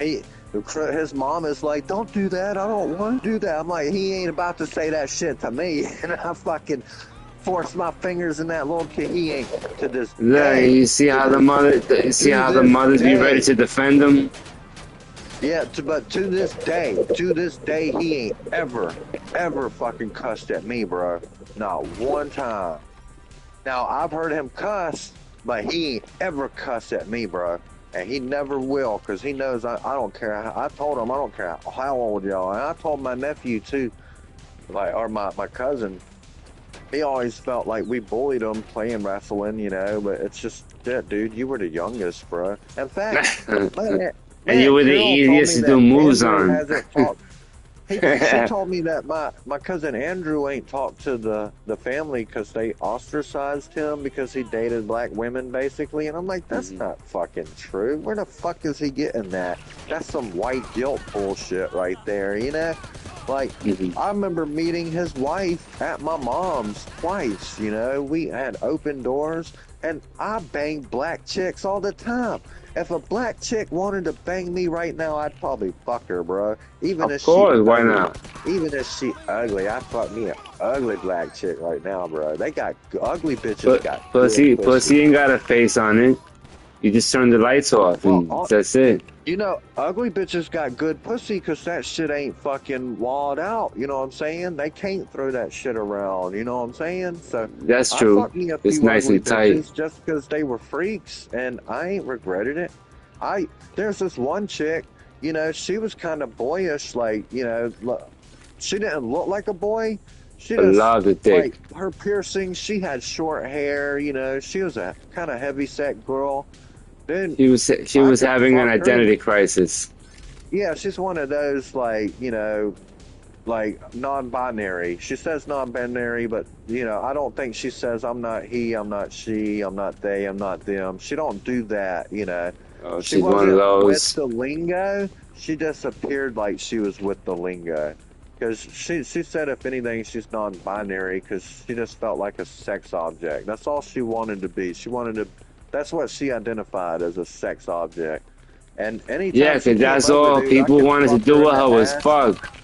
His mom is like, "Don't do that. I don't want to do that." I'm like, he ain't about to say that shit to me. And I fucking forced my fingers in that little kid. He ain't to this day. You see how the mothers be ready to defend him? Yeah, but to this day, he ain't ever fucking cussed at me, bro. Not one time. Now, I've heard him cuss, but he ain't ever cussed at me, bro. And he never will, because he knows I don't care. I told him I don't care how old y'all. And I told my nephew, too, like, or my cousin. He always felt like we bullied him playing wrestling, you know, but it's just, dude, you were the youngest, bro. In fact, and you were the easiest to do moves on. She told me that my cousin Andrew ain't talked to the family because they ostracized him because he dated black women, basically. And I'm like, that's not fucking true. Where the fuck is he getting that? That's some white guilt bullshit right there, you know? Like, I remember meeting his wife at my mom's twice, you know? We had open doors, and I banged black chicks all the time. If a black chick wanted to bang me right now, I'd probably fuck her, bro. Even if why not? Even if she ugly, I'd fuck me an ugly black chick right now, bro. They got ugly bitches. Pussy ain't got a face on it. You just turn the lights off, and that's it. You know, ugly bitches got good pussy because that shit ain't fucking walled out. You know what I'm saying? They can't throw that shit around. You know what I'm saying? So that's true. It's nice and tight. Just because they were freaks, and I ain't regretted it. There's this one chick, you know, she was kind of boyish, like, you know, she didn't look like a boy. She just, like, her piercings, she had short hair, you know, she was a kind of heavy-set girl. Then she was having an identity crisis. Yeah, she's one of those, like, you know, like non-binary. She says non-binary, but you know, I don't think she says I'm not he, I'm not she, I'm not they, I'm not them. She don't do that, you know. Oh, She she's one of wasn't with those. the lingo. She just appeared like she was with the lingo. Because she said if anything she's non-binary because she just felt like a sex object. That's all she wanted to be. She wanted to. That's what she identified as, a sex object. And Yeah, anytime she 'cause came that's over, all dude, I people could wanted to fuck do her in with her the was ass. fuck.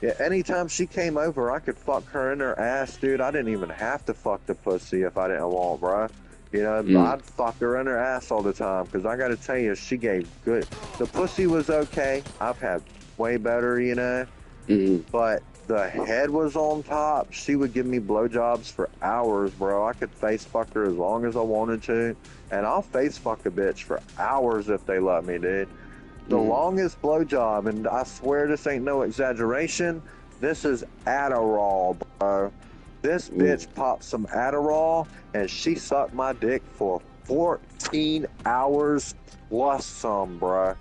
Yeah, anytime she came over, I could fuck her in her ass, dude. I didn't even have to fuck the pussy if I didn't want, bro. You know, Mm. I'd fuck her in her ass all the time because I got to tell you, she gave good. The pussy was okay. I've had way better, you know, Mm. but the head was on top. She would give me blowjobs for hours, bro. I could face fuck her as long as I wanted to, and I'll face fuck a bitch for hours if they let me, dude. The longest blowjob, and I swear this ain't no exaggeration, this is Adderall, bro. This bitch popped some Adderall, and she sucked my dick for 14 hours plus some, bro.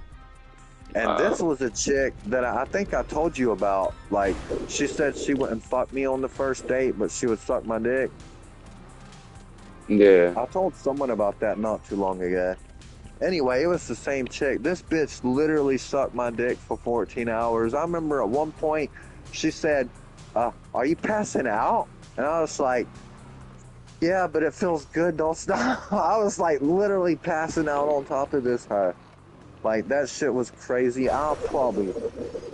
And this was a chick that I think I told you about. Like, she said she wouldn't fuck me on the first date, but she would suck my dick. Yeah. I told someone about that not too long ago. Anyway, it was the same chick. This bitch literally sucked my dick for 14 hours. I remember at one point she said, are you passing out? And I was like, yeah, but it feels good, don't stop. I was like literally passing out on top of this hoe. Like that shit was crazy. I'll probably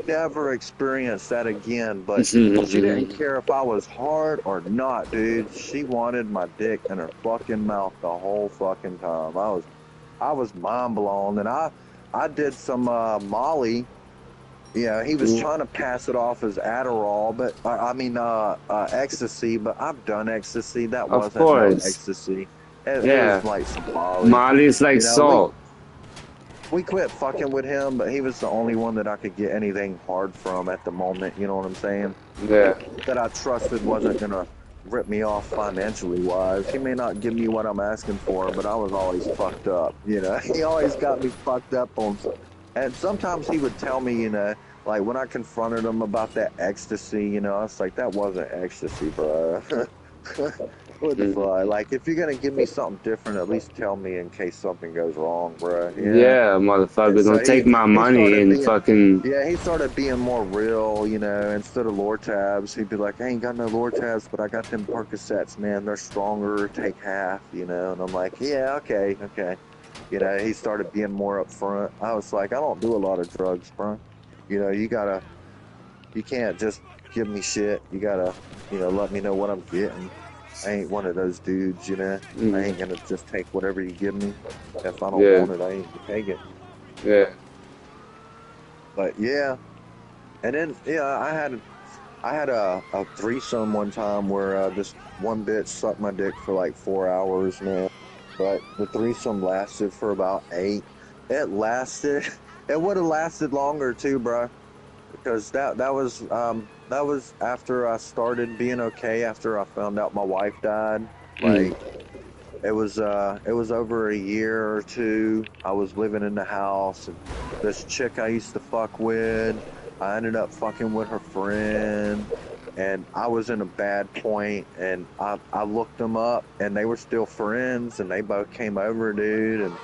never experience that again, but she didn't care if I was hard or not, dude. She wanted my dick in her fucking mouth the whole fucking time. I was mind blown, and I did some Molly. You know, he was trying to pass it off as Adderall, but I mean ecstasy. But I've done ecstasy. That Of wasn't no course. ecstasy. It Yeah. was like some Molly. Molly's like You know, salt. we quit fucking with him, but he was the only one that I could get anything hard from at the moment. You know what I'm saying? Yeah. That I trusted wasn't gonna rip me off financially wise. He may not give me what I'm asking for, but I was always fucked up. You know, he always got me fucked up on. And sometimes he would tell me, you know, like when I confronted him about that ecstasy, you know, I was like, that wasn't ecstasy, bro. What the fuck? Like, if you're gonna give me something different, at least tell me in case something goes wrong, bro. Yeah. Yeah, And motherfucker. so Don't take my he money started and being, fucking. yeah, he started being more real, you know, instead of Lortabs, he'd be like, I ain't got no Lortabs, but I got them Percocets, man, they're stronger, take half, you know, and I'm like, yeah, okay, okay. You know, he started being more upfront. I was like, I don't do a lot of drugs, bro. You know, you can't just give me shit. You gotta, you know, let me know what I'm getting. I ain't one of those dudes, you know. I ain't gonna just take whatever you give me. If I don't Yeah. want it, I ain't gonna take it. Yeah. But yeah, and then yeah, I had a threesome one time where this one bitch sucked my dick for like 4 hours, man. But the threesome lasted for about 8. It lasted. It would have lasted longer too, bro. Because that was after I started being okay. After I found out my wife died, like it was over a year or two. I was living in the house, and this chick I used to fuck with, I ended up fucking with her friend, and I was in a bad point, and I looked them up, and they were still friends, and they both came over, dude, and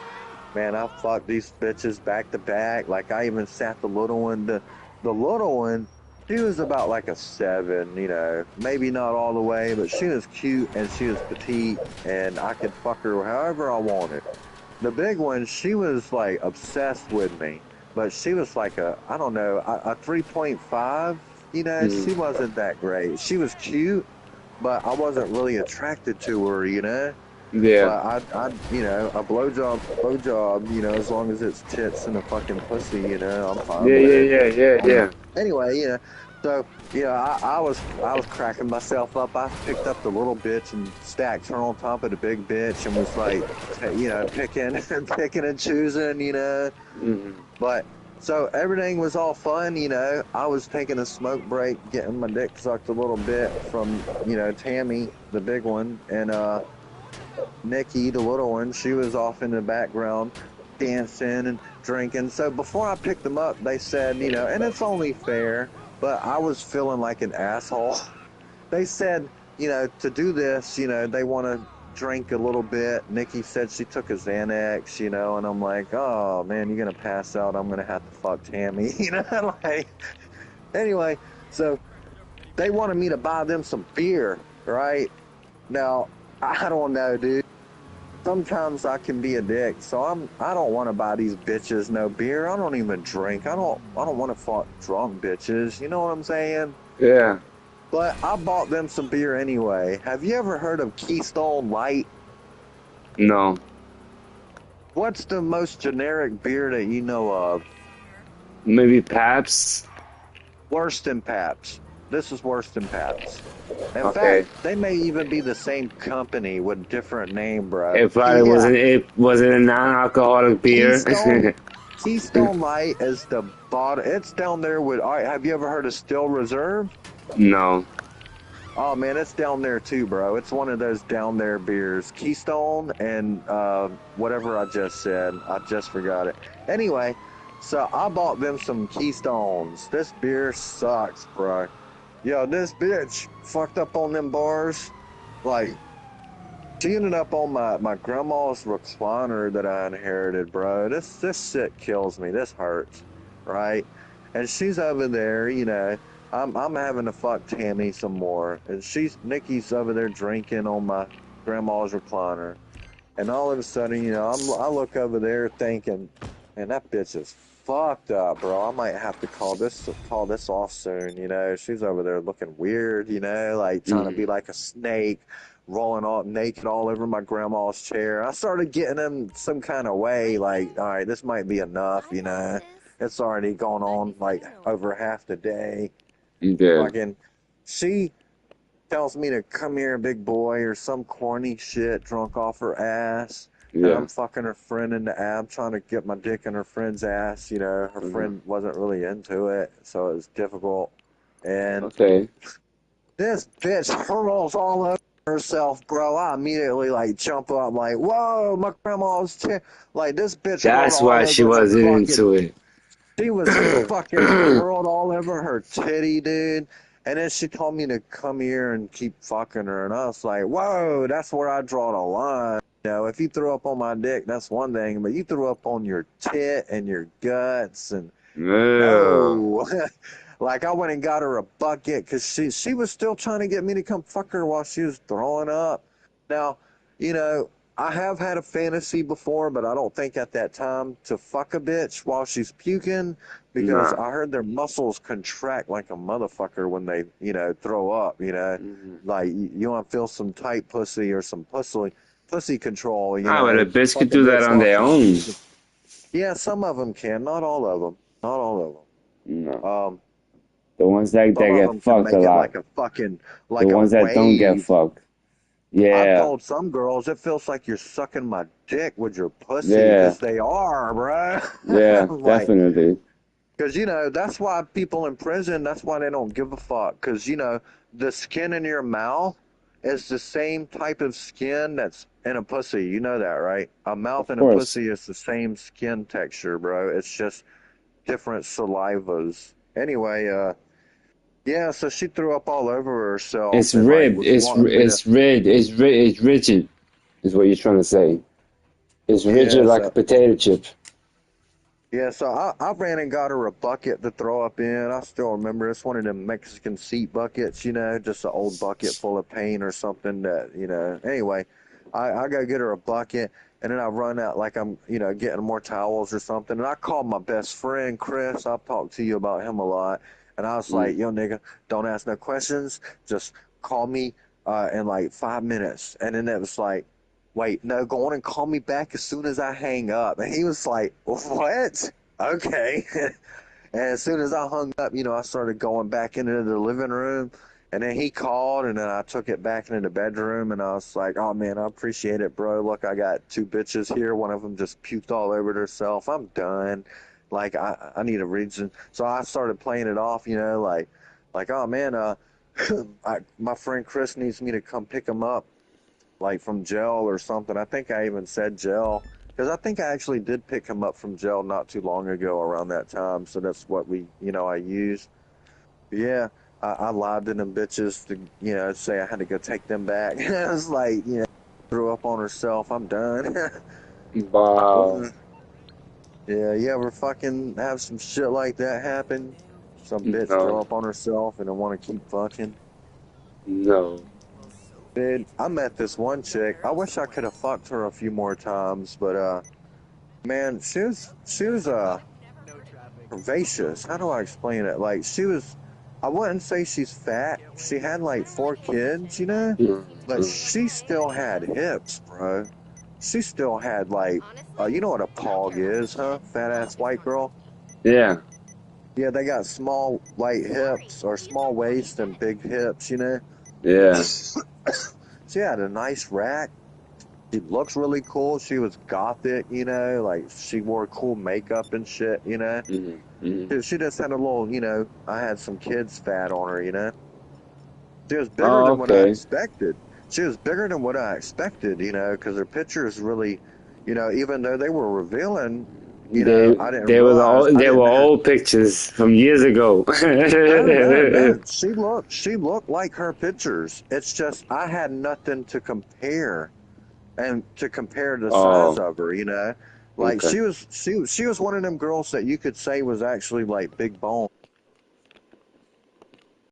man, I fucked these bitches back to back. Like I even sat the little one. The little one, she was about like a 7, you know, maybe not all the way, but she was cute and she was petite, and I could fuck her however I wanted. The big one, she was like obsessed with me, but she was like I don't know, a 3.5. You know, she wasn't that great. She was cute, but I wasn't really attracted to her. You know. Yeah. But you know, a blowjob, you know, as long as it's tits and a fucking pussy, you know, I'm fine Yeah. with it. Yeah. Yeah. Yeah. Anyway, you know, so yeah, I was cracking myself up. I picked up the little bitch and stacked her on top of the big bitch and was like, you know, picking and picking and choosing, you know. But so everything was all fun, you know. I was taking a smoke break, getting my dick sucked a little bit from, you know, Tammy, the big one, and Nikki, the little one, she was off in the background dancing and drinking. So before I picked them up, they said, you know, and it's only fair, but I was feeling like an asshole. They said, to do this, they want to drink a little bit. Nikki said she took a Xanax, and I'm like, oh man, you're gonna pass out. I'm gonna have to fuck Tammy, like. Anyway, so they wanted me to buy them some beer, right? Now, I don't know, dude. Sometimes I can be a dick, so I don't want to buy these bitches no beer. I don't even drink. I don't want to fuck drunk bitches. You know what I'm saying? Yeah. But I bought them some beer anyway. Have you ever heard of Keystone Light? No. What's the most generic beer that you know of? Maybe Paps. Worse than Pabst. This is worse than Pabst. In Okay. fact, they may even be the same company with different name, bro. It probably Yeah, wasn't. It wasn't a non-alcoholic beer. Keystone Light is the bottom. It's down there with. All right, have you ever heard of Still Reserve? No. Oh man, it's down there too, bro. It's one of those down there beers. Keystone and whatever I just said. I just forgot it. Anyway, so I bought them some Keystones. This beer sucks, bro. Yo, this bitch fucked up on them bars. Like, she ended up on my grandma's recliner that I inherited, bro. This shit kills me. This hurts, right? And she's over there, I'm having to fuck Tammy some more, and Nikki's over there drinking on my grandma's recliner, and all of a sudden, I look over there thinking, man, that bitch is fucked up, bro. I might have to call this off soon. She's over there looking weird, like trying to be like a snake, rolling all naked all over my grandma's chair. I started getting in some kind of way, like, all right, this might be enough, It's already gone on like over half the day. Yeah. Fucking, she tells me to come here, big boy, or some corny shit drunk off her ass. And Yeah. I'm fucking her friend in the ab, trying to get my dick in her friend's ass. Her friend wasn't really into it, so it was difficult. And Okay. this bitch hurls all over herself, bro. I immediately like jump up, like, whoa, my grandma's like this bitch hurled That's all why she over her wasn't fucking. into it. She was fucking hurled all over her titty, dude. And then she told me to come here and keep fucking her. And I was like, whoa, that's where I draw the line. If you threw up on my dick, that's one thing. But you threw up on your tit and your guts. And Yeah. no. Like, I went and got her a bucket because she was still trying to get me to come fuck her while she was throwing up. Now, I have had a fantasy before, but I don't think at that time to fuck a bitch while she's puking because Nah. I heard their muscles contract like a motherfucker when they, throw up, Like, you want to feel some tight pussy or some pussy control, Ah, but a bitch fuck could a do that bitch on while their she's own. puking. Yeah, some of them can, not all of them. Not all of them. No. The ones that Some of get them can fucked a make it lot. like a fucking, The like a ones that don't get wave. fucked. I've Yeah. told some girls it feels like you're sucking my dick with your pussy Yeah. because they are, Yeah. bruh. Like, Definitely. because, that's why people in prison, that's why they don't give a fuck. Because, the skin in your mouth is the same type of skin that's in a pussy. You know that, right? A mouth Of and a course. pussy is the same skin texture, bro. It's just different salivas. Anyway, yeah, so she threw up all over herself It's and like ribbed. was wanting me to. It's rigid. Is what you're trying to say. It's rigid Yeah, like a potato chip. so I ran and got her a bucket to throw up in. I still remember it's one of them Mexican seat buckets, just an old bucket full of paint or something that, Anyway, I go get her a bucket and then I run out like I'm, getting more towels or something. And I called my best friend, Chris. I've talked to you about him a lot. And I was like, yo, nigga, don't ask no questions. Just call me in like 5 minutes. And then it was like, wait, no, go on and call me back as soon as I hang up. And he was like, what? Okay. And as soon as I hung up, I started going back into the living room. And then he called, and then I took it back into the bedroom. And I was like, oh, man, I appreciate it, bro. Look, I got two bitches here. One of them just puked all over herself. I'm done. Like, I need a reason. So I started playing it off, like oh, man, my friend Chris needs me to come pick him up like from jail or something. I think I even said jail because I think I actually did pick him up from jail not too long ago around that time. So that's what I used. Yeah, I lied to them bitches to, say I had to go take them back. I was like, threw up on herself. I'm done. Wow. Yeah, you ever fucking have some shit like that happen? Some bitch throw No. up on herself and I want to keep fucking. No. Dude, I met this one chick. I wish I could have fucked her a few more times, but man, she was curvaceous. How do I explain it? Like I wouldn't say she's fat. She had like 4 kids, but Mm. she still had hips, bro. She still had like, you know what a pog is, huh? Fat ass white girl. Yeah. Yeah, they got small light hips or small waist and big hips. Yeah. She had a nice rack. She looks really cool. She was gothic, like she wore cool makeup and shit. Mm. She just had a little, I had some kids fat on her. She was bigger Oh, than what I okay. expected. She was bigger than what I expected, because her pictures really, even though they were revealing, I didn't realize I They were didn't have. old pictures from years ago. No, no, no. She looked like her pictures. It's just I had nothing to compare and to compare the size Oh, of her. Like okay. she was one of them girls that you could say was actually like big bone.